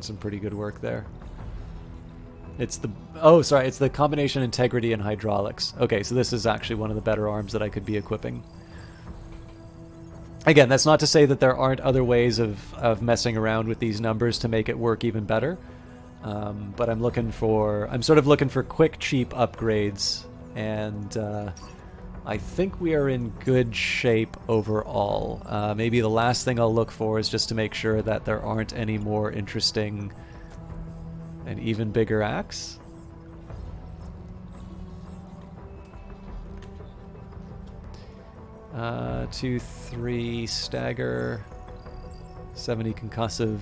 some pretty good work there. It's the it's the combination integrity and hydraulics. Okay, so this is actually one of the better arms that I could be equipping. Again, that's not to say that there aren't other ways of messing around with these numbers to make it work even better. But I'm sort of looking for quick, cheap upgrades, and I think we are in good shape overall. Maybe the last thing I'll look for is just to make sure that there aren't any more interesting and even bigger acts. Uh, 2, 3 stagger, 70 concussive.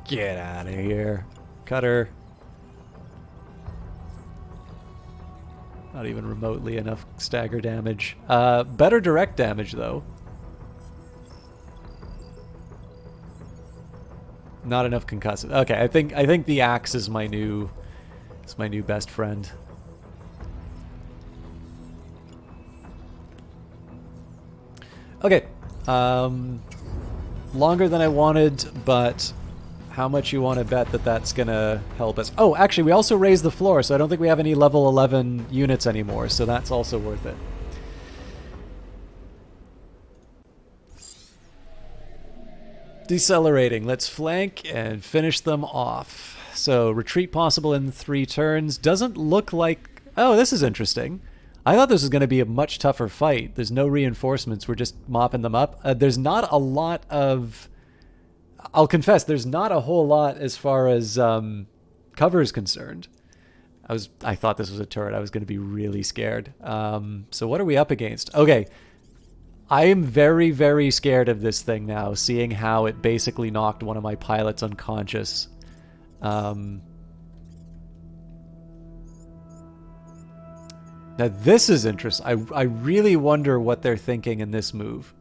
Get out of here. Cutter. Not even remotely enough stagger damage. Better direct damage though. Not enough concussive. Okay, I think the axe is my new best friend. Okay, longer than I wanted, but how much you want to bet that that's gonna help us? Oh, actually, we also raised the floor, so I don't think we have any level 11 units anymore, so that's also worth it. Decelerating. Let's flank and finish them off. So, retreat possible in 3 turns. Doesn't look like... Oh, this is interesting. I thought this was going to be a much tougher fight. There's no reinforcements. We're just mopping them up. There's not a lot of... I'll confess, there's not a whole lot as far as cover is concerned. I thought this was a turret. I was going to be really scared. So what are we up against? Okay. I am very, very scared of this thing now, seeing how it basically knocked one of my pilots unconscious. Now this is interesting. I really wonder what they're thinking in this move.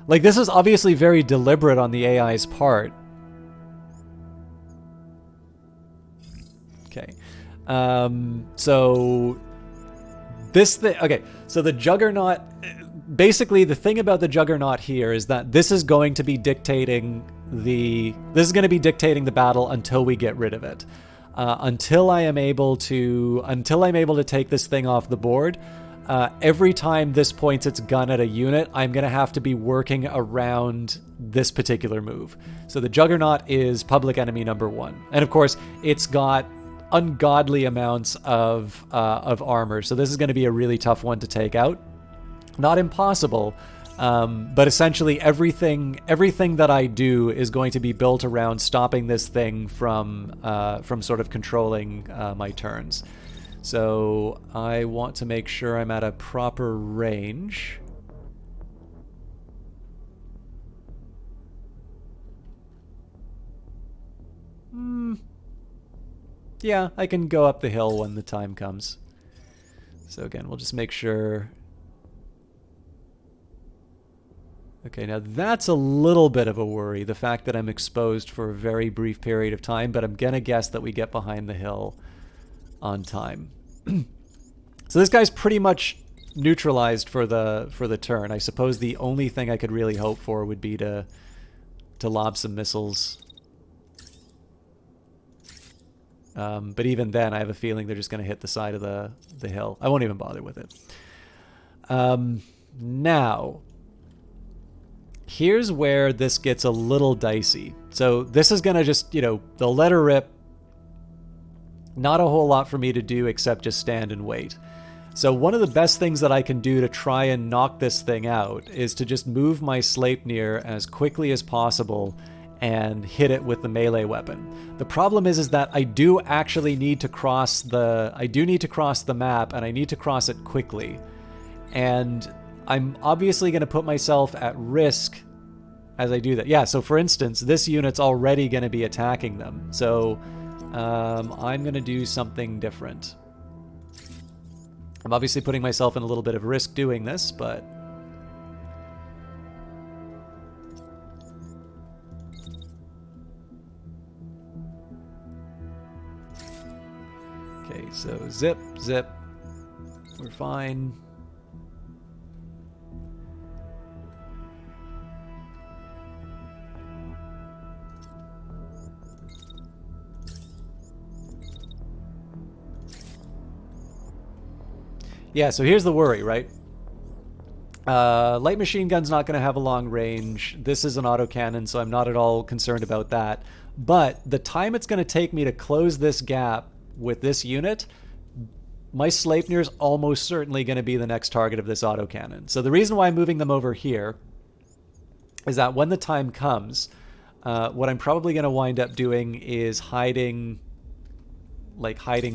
Like, this is obviously very deliberate on the AI's part. Okay. So this thing, okay, so the Juggernaut, basically the thing about the Juggernaut here is that this is going to be dictating the battle until we get rid of it. Until I'm able to take this thing off the board, every time this points its gun at a unit, I'm going to have to be working around this particular move. So the Juggernaut is public enemy number 1. And of course, it's got ungodly amounts of armor. So this is going to be a really tough one to take out. Not impossible, but essentially everything that I do is going to be built around stopping this thing from sort of controlling my turns. So I want to make sure I'm at a proper range. Yeah, I can go up the hill when the time comes. So again, we'll just make sure. Okay, now that's a little bit of a worry, the fact that I'm exposed for a very brief period of time, but I'm gonna guess that we get behind the hill on time. So this guy's pretty much neutralized for the turn. I suppose the only thing I could really hope for would be to lob some missiles. But even then, I have a feeling they're just going to hit the side of the hill. I won't even bother with it. Now, here's where this gets a little dicey. So this is going to just, they'll let her rip. Not a whole lot for me to do except just stand and wait. So one of the best things that I can do to try and knock this thing out is to just move my Sleipnir as quickly as possible and hit it with the melee weapon. The problem is that I do actually need to cross the map, and I need to cross it quickly. And I'm obviously going to put myself at risk as I do that. Yeah, so for instance, this unit's already going to be attacking them. So I'm going to do something different. I'm obviously putting myself in a little bit of risk doing this, but okay, so zip, zip. We're fine. Yeah, so here's the worry, right? Light machine gun's not going to have a long range. This is an autocannon, so I'm not at all concerned about that. But the time it's going to take me to close this gap with this unit, my Sleipnir's almost certainly going to be the next target of this autocannon. So the reason why I'm moving them over here is that when the time comes, what I'm probably going to wind up doing is hiding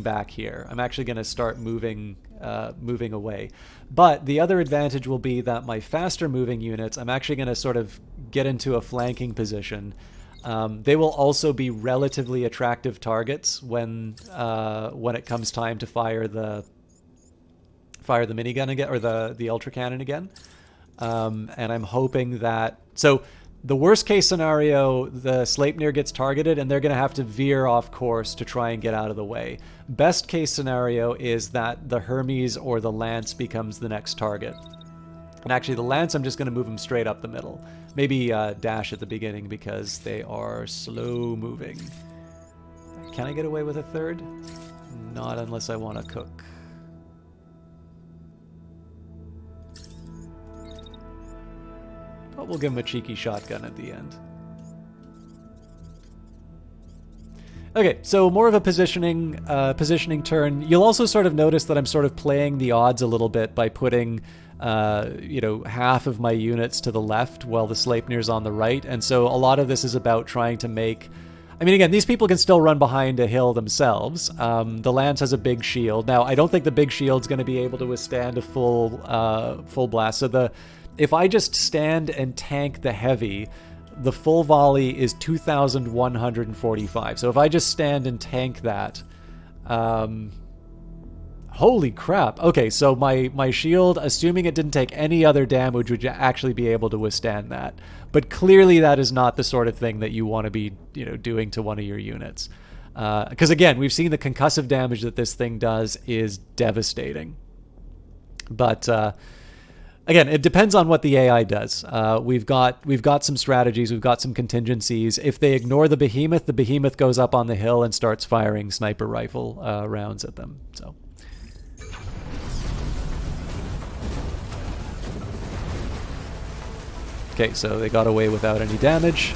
back here. I'm actually going to start moving away. But the other advantage will be that my faster moving units, I'm actually going to sort of get into a flanking position. They will also be relatively attractive targets when it comes time to fire the minigun again, or the ultra cannon again. And I'm hoping that, so the worst case scenario, the Sleipnir gets targeted and they're going to have to veer off course to try and get out of the way. Best case scenario is that the Hermes or the Lance becomes the next target. And actually the Lance, I'm just going to move them straight up the middle. Maybe dash at the beginning because they are slow moving. Can I get away with a third? Not unless I want to cook. But we'll give him a cheeky shotgun at the end. Okay, so more of a positioning turn. You'll also sort of notice that I'm sort of playing the odds a little bit by putting, half of my units to the left while the Sleipnir's on the right. And so a lot of this is about trying to make I mean, again, these people can still run behind a hill themselves. The Lance has a big shield. Now, I don't think the big shield's going to be able to withstand a full blast. So if I just stand and tank the heavy, the full volley is 2,145. So if I just stand and tank that, holy crap. Okay, so my shield, assuming it didn't take any other damage, would actually be able to withstand that. But clearly that is not the sort of thing that you want to be, doing to one of your units. Because again, we've seen the concussive damage that this thing does is devastating. But again, it depends on what the AI does. We've got some strategies, we've got some contingencies. If they ignore the behemoth goes up on the hill and starts firing sniper rifle rounds at them. So. Okay, so they got away without any damage.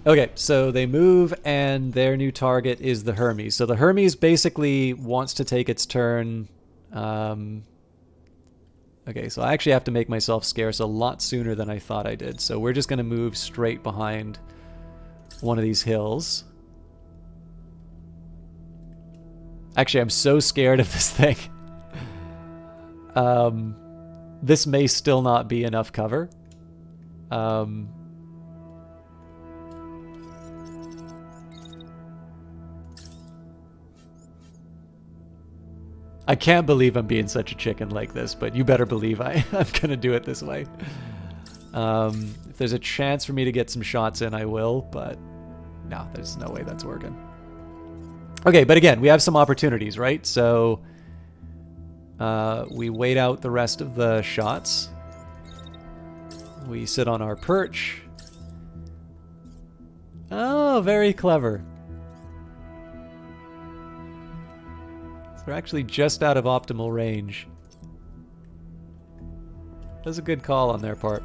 Okay, so they move, and their new target is the Hermes. So the Hermes basically wants to take its turn. Okay, so I actually have to make myself scarce a lot sooner than I thought I did. So we're just going to move straight behind one of these hills. Actually, I'm so scared of this thing. This may still not be enough cover. I can't believe I'm being such a chicken like this, but you better believe I'm gonna do it this way. If there's a chance for me to get some shots in, I will, but no, there's no way that's working. Okay, but again, we have some opportunities, right? So we wait out the rest of the shots. We sit on our perch. Oh, very clever. So they're actually just out of optimal range. That's a good call on their part.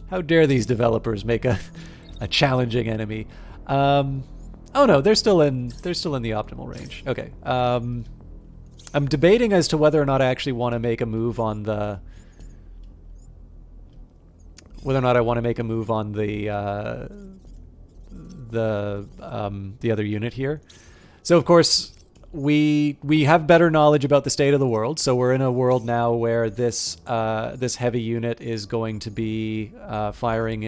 How dare these developers make a challenging enemy? Oh no, they're still in the optimal range. Okay. I'm debating as to whether or not I actually want to make a move on the the other unit here. So of course we have better knowledge about the state of the world. So we're in a world now where this heavy unit is going to be firing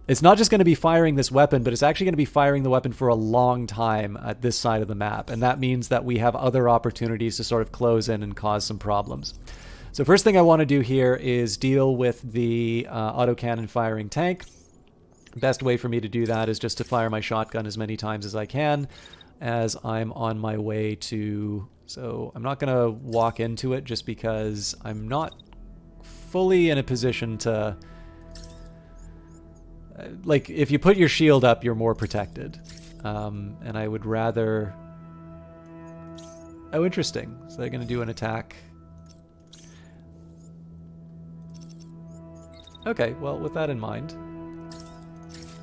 it's not just going to be firing this weapon, but it's actually going to be firing the weapon for a long time at this side of the map. And that means that we have other opportunities to sort of close in and cause some problems. So first thing I want to do here is deal with the autocannon firing tank. Best way for me to do that is just to fire my shotgun as many times as I can as I'm on my way to... So I'm not going to walk into it just because I'm not fully in a position to... Like, if you put your shield up, you're more protected. And I would rather... Oh, interesting. So they're going to do an attack. Okay, well, with that in mind,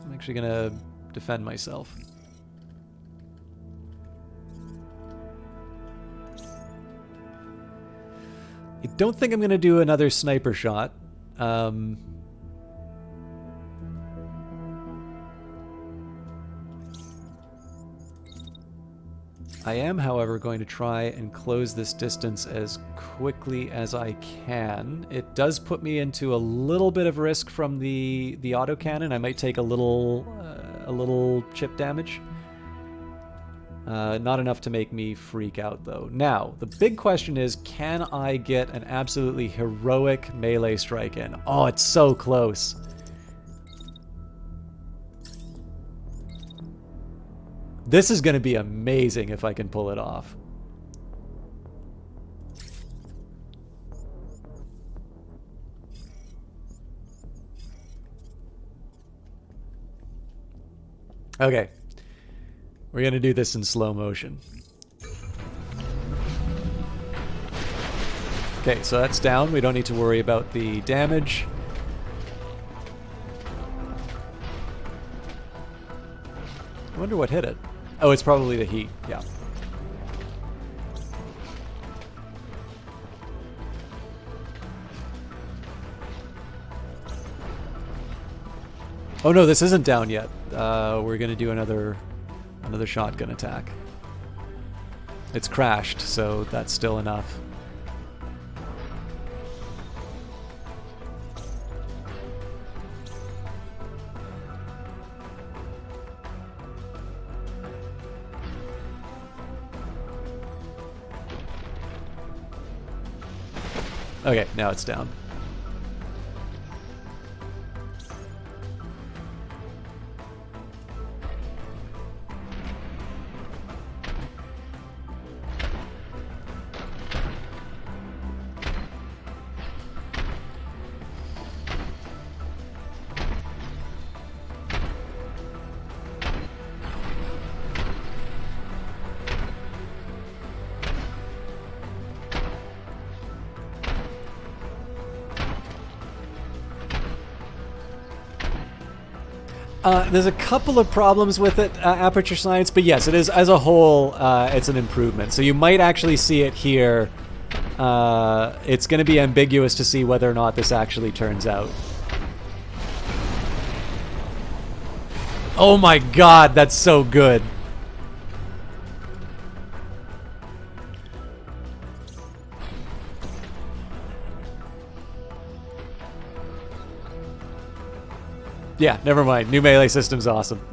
I'm actually going to defend myself. I don't think I'm going to do another sniper shot. I am, however, going to try and close this distance as quickly as I can. It does put me into a little bit of risk from the autocannon. I might take a little chip damage. Not enough to make me freak out, though. Now, the big question is, can I get an absolutely heroic melee strike in? Oh, it's so close. This is going to be amazing if I can pull it off. Okay. We're going to do this in slow motion. Okay, so that's down. We don't need to worry about the damage. I wonder what hit it. Oh, it's probably the heat. Yeah. Oh no, this isn't down yet. We're gonna do another shotgun attack. It's crashed, so that's still enough. Okay, now it's down. There's a couple of problems with it, Aperture Science, but yes, it is, as a whole, it's an improvement. So you might actually see it here. It's going to be ambiguous to see whether or not this actually turns out. Oh my god, that's so good. Yeah, never mind. New melee system's awesome.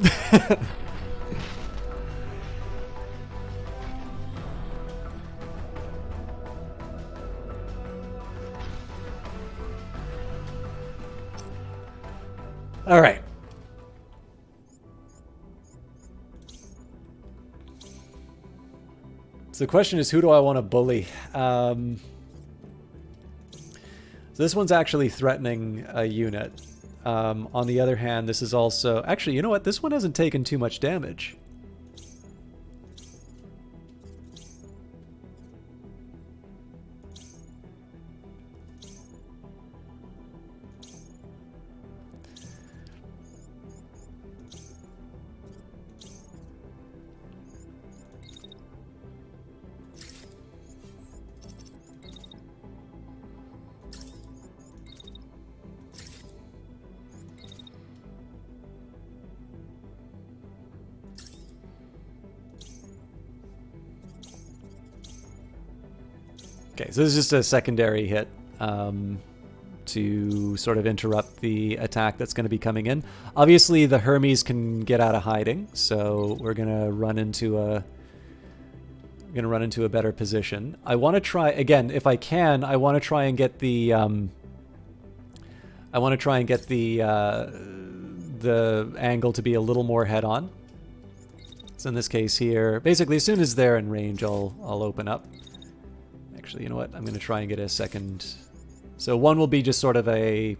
All right. So the question is, who do I want to bully? So this one's actually threatening a unit. On the other hand, this is also... Actually, you know what? This one hasn't taken too much damage. Okay, so this is just a secondary hit to sort of interrupt the attack that's going to be coming in. Obviously, the Hermes can get out of hiding, so we're going to run into a better position. I want to try again, if I can. I want to try and get the the angle to be a little more head-on. So in this case here, basically, as soon as they're in range, I'll open up. Actually, you know what? I'm going to try and get a second. So one will be just sort of a,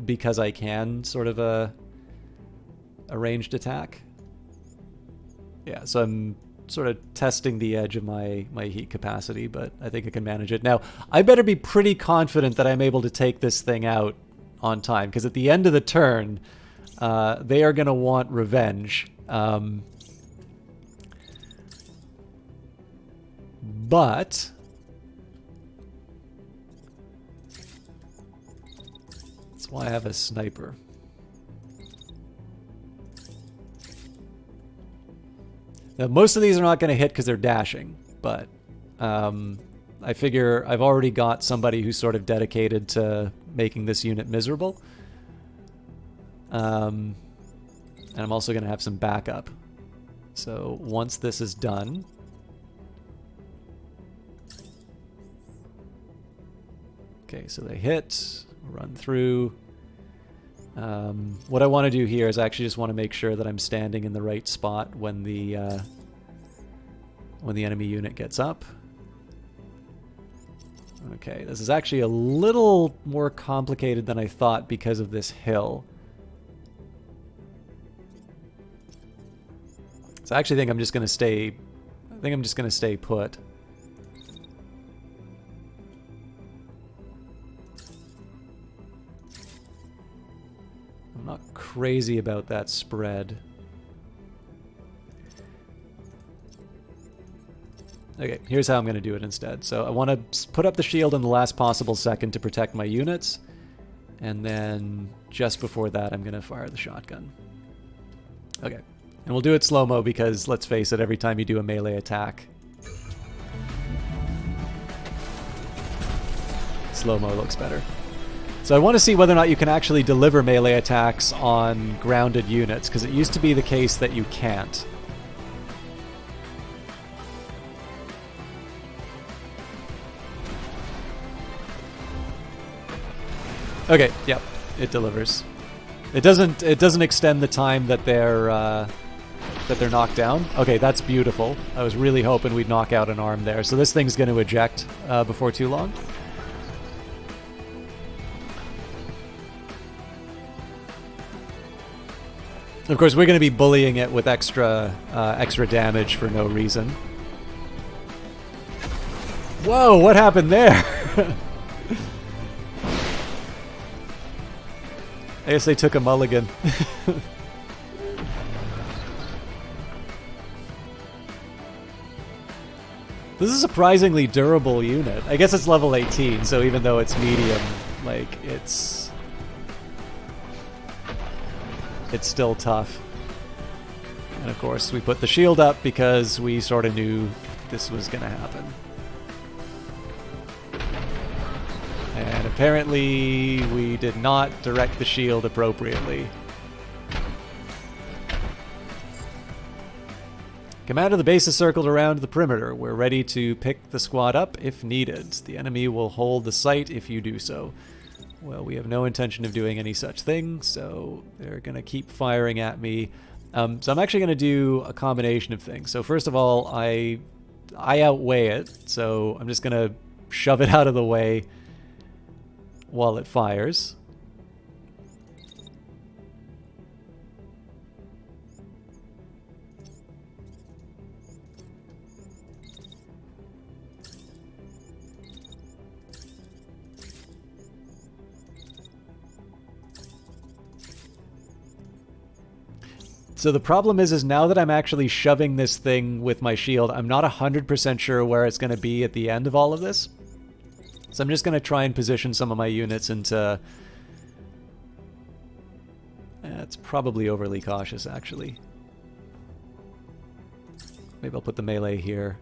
because I can, sort of a ranged attack. Yeah, so I'm sort of testing the edge of my heat capacity, but I think I can manage it. Now, I better be pretty confident that I'm able to take this thing out on time, because at the end of the turn, they are going to want revenge. But... why I have a sniper. Now, most of these are not going to hit because they're dashing, but I figure I've already got somebody who's sort of dedicated to making this unit miserable. And I'm also going to have some backup. So once this is done... Okay, so they hit, run through... what I want to do here is I actually just want to make sure that I'm standing in the right spot when the enemy unit gets up. Okay, this is actually a little more complicated than I thought because of this hill. So I actually think I'm just going to stay... I think I'm just going to stay put. I'm not crazy about that spread. Okay, here's how I'm going to do it instead. So I want to put up the shield in the last possible second to protect my units. And then just before that, I'm going to fire the shotgun. Okay. And we'll do it slow-mo because, let's face it, every time you do a melee attack, slow-mo looks better. So I want to see whether or not you can actually deliver melee attacks on grounded units, because it used to be the case that you can't. Okay, yep, it delivers. It doesn't extend the time that they're knocked down. Okay, that's beautiful. I was really hoping we'd knock out an arm there. So this thing's going to eject before too long. Of course, we're going to be bullying it with extra damage for no reason. Whoa, what happened there? I guess they took a mulligan. This is a surprisingly durable unit. I guess it's level 18, so even though it's medium, like, it's still tough. And of course, we put the shield up because we sort of knew this was going to happen. And apparently, we did not direct the shield appropriately. Command of the base is circled around the perimeter. We're ready to pick the squad up if needed. The enemy will hold the site if you do so. Well, we have no intention of doing any such thing, so they're going to keep firing at me. So I'm actually going to do a combination of things. So first of all, I outweigh it, so I'm just going to shove it out of the way while it fires. So the problem is now that I'm actually shoving this thing with my shield, I'm not 100% sure where it's going to be at the end of all of this. So I'm just going to try and position some of my units into... It's probably overly cautious, actually. Maybe I'll put the melee here.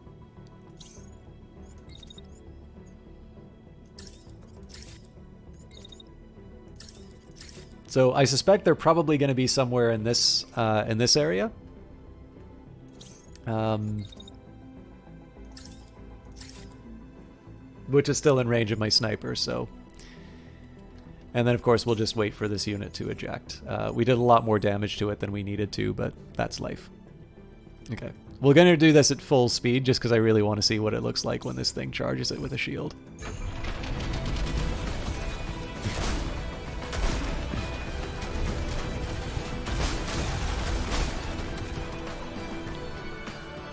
So I suspect they're probably going to be somewhere in this area. Which is still in range of my sniper, so... And then, of course, we'll just wait for this unit to eject. We did a lot more damage to it than we needed to, but that's life. Okay. We're going to do this at full speed, just because I really want to see what it looks like when this thing charges it with a shield.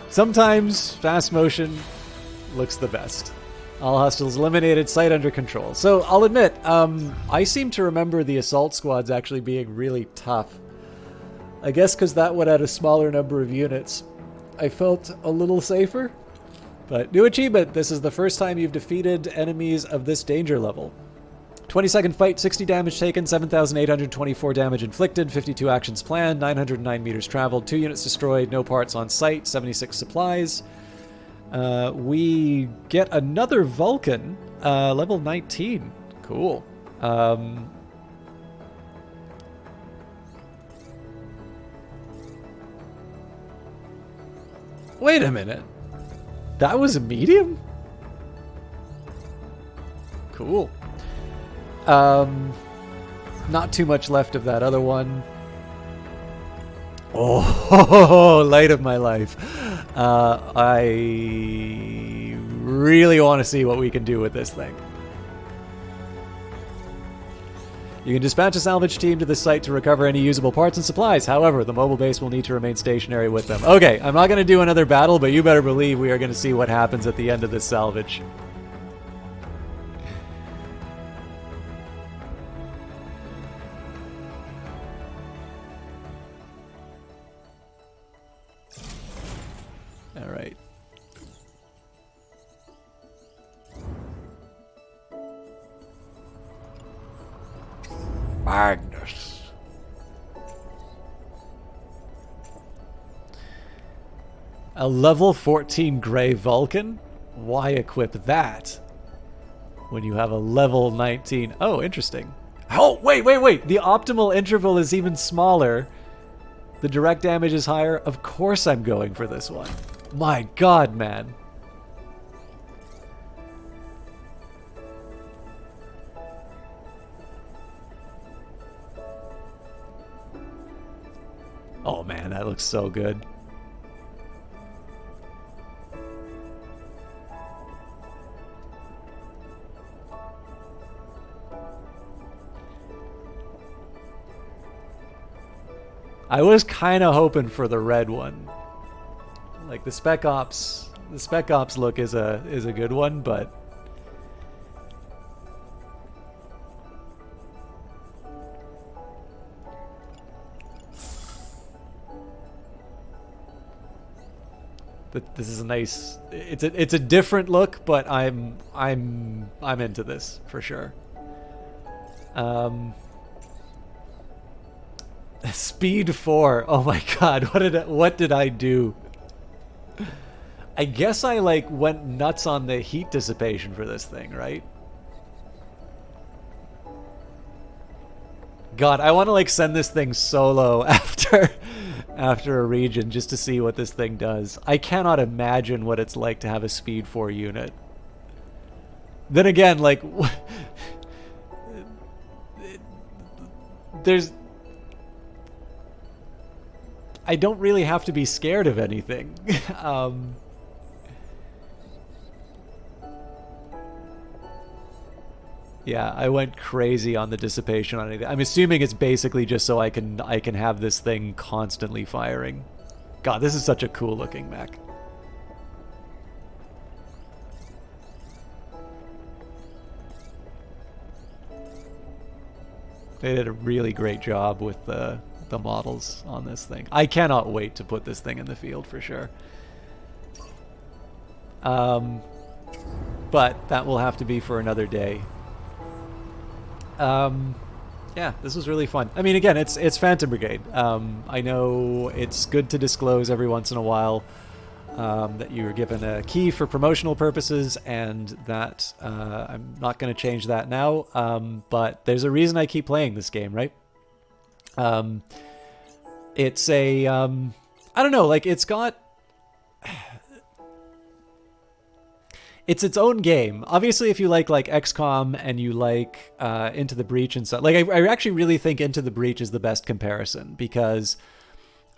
Sometimes fast motion looks the best. All hostiles eliminated, site under control. So I'll admit, I seem to remember the assault squads actually being really tough. I guess because that one had a smaller number of units. I felt a little safer. But new achievement, this is the first time you've defeated enemies of this danger level. 20-second fight, 60 damage taken, 7,824 damage inflicted, 52 actions planned, 909 meters traveled, 2 units destroyed, no parts on site, 76 supplies. We get another Vulcan, level 19. Cool. Wait a minute. That was a medium? Cool. Not too much left of that other one. Oh, light of my life. I really want to see what we can do with this thing. You can dispatch a salvage team to the site to recover any usable parts and supplies. However, the mobile base will need to remain stationary with them. Okay, I'm not going to do another battle, but you better believe we are going to see what happens at the end of this salvage. All right. A level 14 Gray Vulcan? Why equip that when you have a level 19? Oh, interesting. Oh, wait. The optimal interval is even smaller. The direct damage is higher. Of course I'm going for this one. My god, man. Oh man, that looks so good. I was kind of hoping for the red one. Like the Spec Ops look is a good one, but this is a nice. It's a different look, but I'm into this for sure. Speed 4. Oh my god, what did I do? I guess I like went nuts on the heat dissipation for this thing, right? God, I want to like send this thing solo after a region just to see what this thing does. I cannot imagine what it's like to have a speed 4 unit. Then again, like I don't really have to be scared of anything. Yeah, I went crazy on the dissipation on anything. I'm assuming it's basically just so I can have this thing constantly firing. God, this is such a cool looking mech. They did a really great job with the models on this thing. I cannot wait to put this thing in the field for sure. But that will have to be for another day. Yeah, this was really fun. I mean, again, it's Phantom Brigade. I know it's good to disclose every once in a while that you were given a key for promotional purposes, and that I'm not going to change that now. But there's a reason I keep playing this game, right? It's a I don't know, like it's got. It's its own game. Obviously, if you like XCOM and you like Into the Breach and stuff, like I actually really think Into the Breach is the best comparison because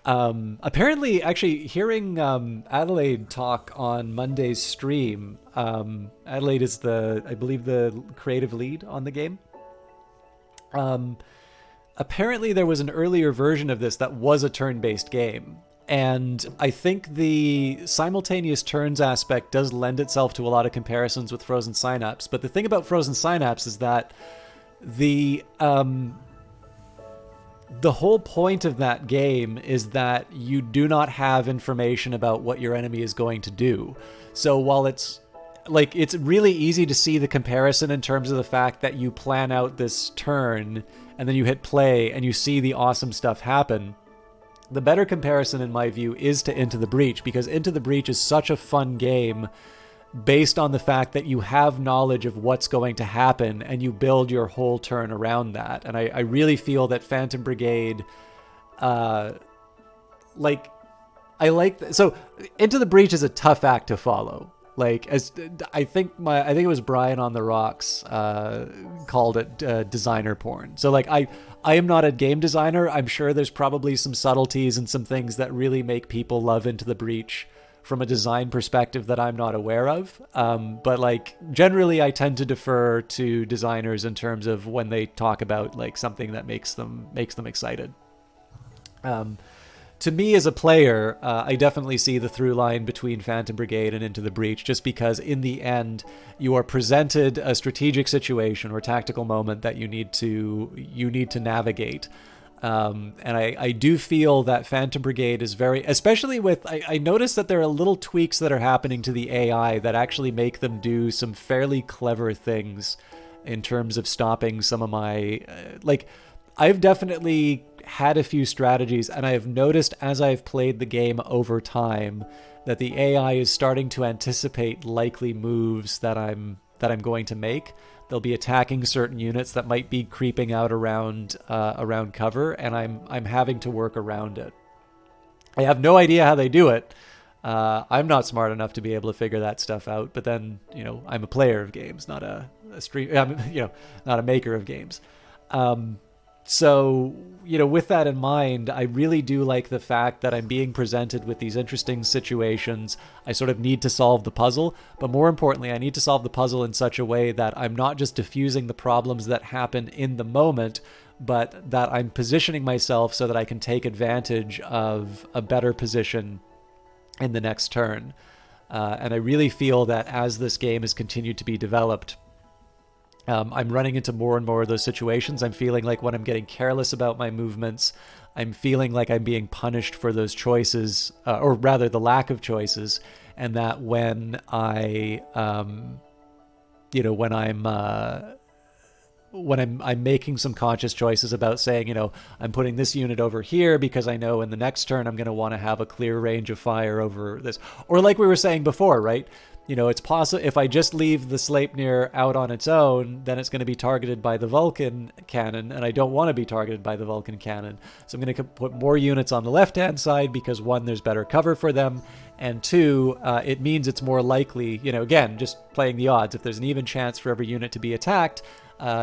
apparently, actually hearing Adelaide talk on Monday's stream, Adelaide is I believe the creative lead on the game. Apparently, there was an earlier version of this that was a turn-based game. And I think the simultaneous turns aspect does lend itself to a lot of comparisons with Frozen Synapse. But the thing about Frozen Synapse is that the whole point of that game is that you do not have information about what your enemy is going to do. So while it's really easy to see the comparison in terms of the fact that you plan out this turn and then you hit play and you see the awesome stuff happen. The better comparison, in my view, is to Into the Breach, because Into the Breach is such a fun game based on the fact that you have knowledge of what's going to happen and you build your whole turn around that. And I really feel that Phantom Brigade, so Into the Breach is a tough act to follow. Like, as I think it was Brian on the Rocks called it designer porn. So like I am not a game designer. I'm sure there's probably some subtleties and some things that really make people love Into the Breach from a design perspective that I'm not aware of. But like generally I tend to defer to designers in terms of when they talk about like something that makes them excited. To me as a player, I definitely see the through line between Phantom Brigade and Into the Breach, just because in the end you are presented a strategic situation or tactical moment that you need to navigate. And I do feel that Phantom Brigade is very, especially with, I noticed that there are little tweaks that are happening to the AI that actually make them do some fairly clever things in terms of stopping some of my, I've definitely had a few strategies, and I have noticed as I've played the game over time that the AI is starting to anticipate likely moves that I'm going to make. They'll be attacking certain units that might be creeping out around cover, and I'm having to work around it. I have no idea how they do it. I'm not smart enough to be able to figure that stuff out. But then, I'm a player of games, not a stream. Not a maker of games. So, with that in mind, I really do like the fact that I'm being presented with these interesting situations. I sort of need to solve the puzzle, but more importantly, I need to solve the puzzle in such a way that I'm not just diffusing the problems that happen in the moment, but that I'm positioning myself so that I can take advantage of a better position in the next turn. And I really feel that as this game has continued to be developed, I'm running into more and more of those situations. I'm feeling like when I'm getting careless about my movements, I'm feeling like I'm being punished for those choices, or rather the lack of choices, and that when I'm making some conscious choices about saying, I'm putting this unit over here because I know in the next turn I'm going to want to have a clear range of fire over this. Or like we were saying before, right? It's possible if I just leave the Sleipnir out on its own, then it's going to be targeted by the Vulcan cannon, and I don't want to be targeted by the Vulcan cannon. So I'm going to put more units on the left-hand side because, one, there's better cover for them, and two, it means it's more likely, again, just playing the odds. If there's an even chance for every unit to be attacked,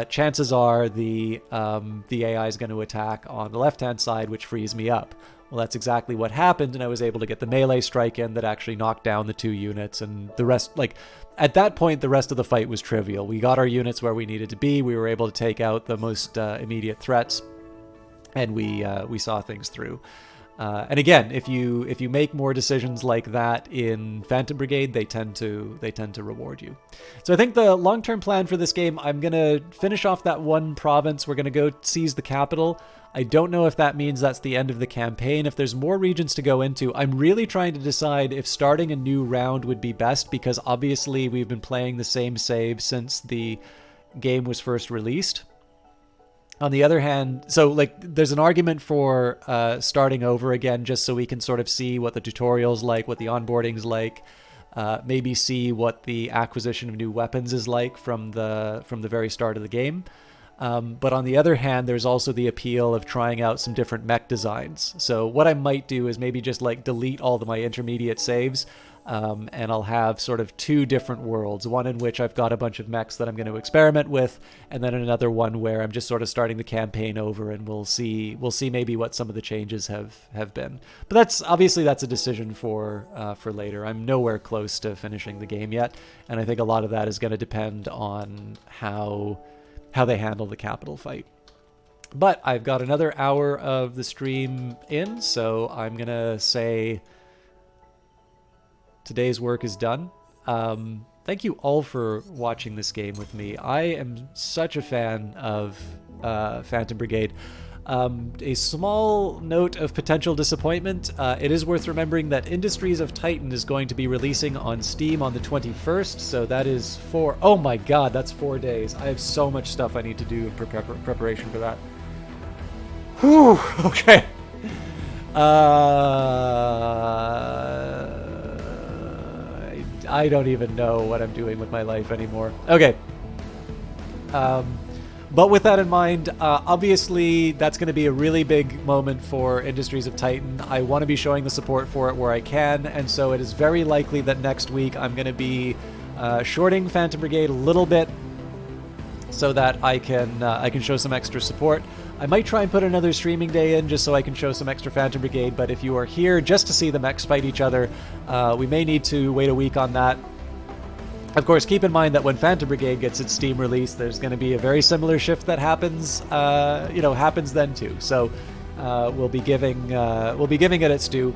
chances are the AI is going to attack on the left-hand side, which frees me up. Well, that's exactly what happened, and I was able to get the melee strike in that actually knocked down the 2 units, and the rest, at that point, the rest of the fight was trivial. We got our units where we needed to be, we were able to take out the most immediate threats, and we saw things through. And again, if you make more decisions like that in Phantom Brigade, they tend to reward you. So I think the long-term plan for this game, I'm gonna finish off that one province. We're gonna go seize the capital. I don't know if that means that's the end of the campaign. If there's more regions to go into, I'm really trying to decide if starting a new round would be best, because obviously we've been playing the same save since the game was first released. On the other hand, so there's an argument for starting over again, just so we can sort of see what the tutorial's like, what the onboarding's like, maybe see what the acquisition of new weapons is like from the very start of the game. But on the other hand, there's also the appeal of trying out some different mech designs. So what I might do is maybe just delete all of my intermediate saves, and I'll have sort of 2 different worlds, one in which I've got a bunch of mechs that I'm going to experiment with, and then another one where I'm just sort of starting the campaign over, and we'll see maybe what some of the changes have been. But that's a decision for later. I'm nowhere close to finishing the game yet, and I think a lot of that is going to depend on how they handle the capital fight. But I've got another hour of the stream in, so I'm going to say today's work is done. Thank you all for watching this game with me. I am such a fan of Phantom Brigade. A small note of potential disappointment. It is worth remembering that Industries of Titan is going to be releasing on Steam on the 21st, so that is oh my god, that's 4 days. I have so much stuff I need to do in preparation for that. Whew, okay. I don't even know what I'm doing with my life anymore. Okay. But with that in mind, obviously that's going to be a really big moment for Industries of Titan. I want to be showing the support for it where I can, and so it is very likely that next week I'm going to be shorting Phantom Brigade a little bit so that I can show some extra support. I might try and put another streaming day in just so I can show some extra Phantom Brigade, but if you are here just to see the mechs fight each other, we may need to wait a week on that. Of course, keep in mind that when Phantom Brigade gets its Steam release, there's going to be a very similar shift that happens, happens then too. So we'll be giving it its due.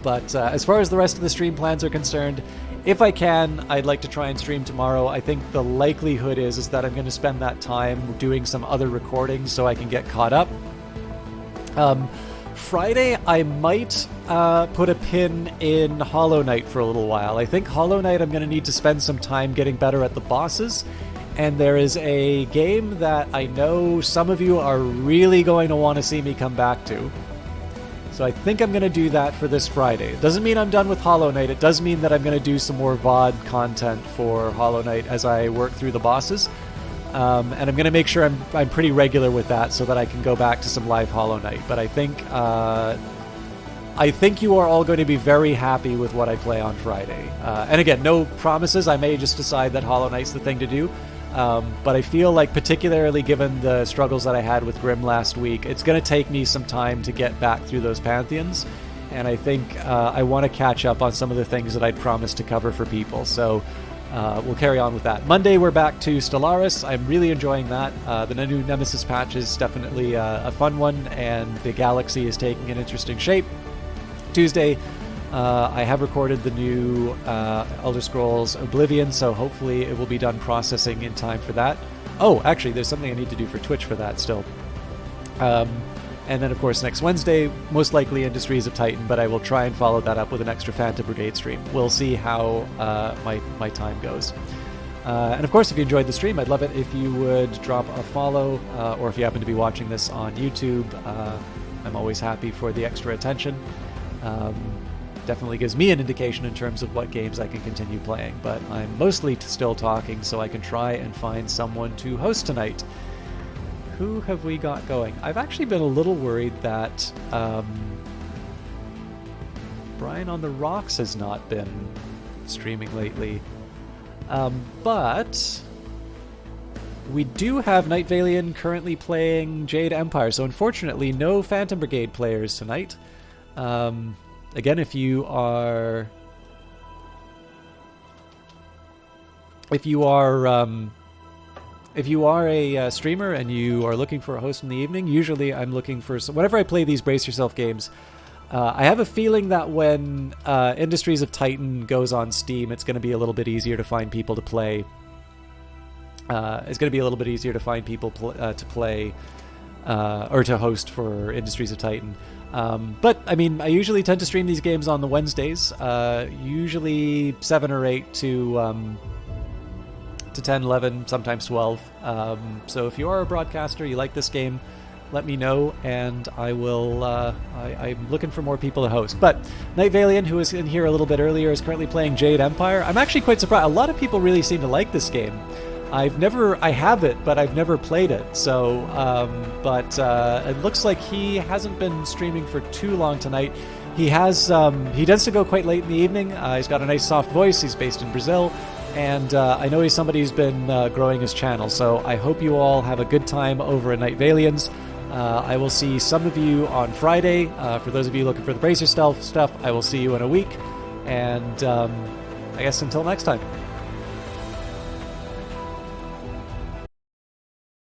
But as far as the rest of the stream plans are concerned, if I can, I'd like to try and stream tomorrow. I think the likelihood is that I'm going to spend that time doing some other recordings so I can get caught up. Friday, I might put a pin in Hollow Knight for a little while. I think Hollow Knight I'm going to need to spend some time getting better at the bosses, And there is a game that I know some of you are really going to want to see me come back to. So I think I'm going to do that for this Friday. It doesn't mean I'm done with Hollow Knight. It does mean that I'm going to do some more VOD content for Hollow Knight as I work through the bosses. And I'm going to make sure I'm pretty regular with that so that I can go back to some live Hollow Knight. But I think you are all going to be very happy with what I play on Friday. And again, no promises. I may just decide that Hollow Knight's the thing to do. But I feel like, particularly given the struggles that I had with Grim last week, it's going to take me some time to get back through those Pantheons. And I think I want to catch up on some of the things that I'd promised to cover for people. So we'll carry on with that. Monday, we're back to Stellaris. I'm really enjoying that. The new Nemesis patch is definitely a fun one, and the galaxy is taking an interesting shape. Tuesday, I have recorded the new Elder Scrolls Oblivion, so hopefully it will be done processing in time for that. Oh, actually, there's something I need to do for Twitch for that still. And then, of course, next Wednesday, most likely Industries of Titan, but I will try and follow that up with an extra Phantom Brigade stream. We'll see how my time goes. And, of course, if you enjoyed the stream, I'd love it if you would drop a follow, or if you happen to be watching this on YouTube, I'm always happy for the extra attention. Definitely gives me an indication in terms of what games I can continue playing, but I'm mostly still talking, so I can try and find someone to host tonight. Who have we got going? I've actually been a little worried that Brian on the Rocks has not been streaming lately, but we do have Night Valian currently playing Jade Empire, so unfortunately no Phantom Brigade players tonight. Again, if you are a streamer and you are looking for a host in the evening, usually I'm looking for whenever I play these Brace Yourself games, I have a feeling that when Industries of Titan goes on Steam, it's going to be a little bit easier to find people to play. It's going to be a little bit easier to find people to play or to host for Industries of Titan. But, I mean, I usually tend to stream these games on the Wednesdays, usually 7 or 8 to 10, 11, sometimes 12. So if you are a broadcaster, you like this game, let me know, and I will, I'm looking for more people to host. But Night Valian, who was in here a little bit earlier, is currently playing Jade Empire. I'm actually quite surprised. A lot of people really seem to like this game. I have it, but I've never played it. So, it looks like he hasn't been streaming for too long tonight. He has, he tends to go quite late in the evening. He's got a nice soft voice. He's based in Brazil. And I know he's somebody who's been growing his channel. So I hope you all have a good time over at Night Valians. I will see some of you on Friday. For those of you looking for the Brace Yourself stuff, I will see you in a week. And I guess until next time.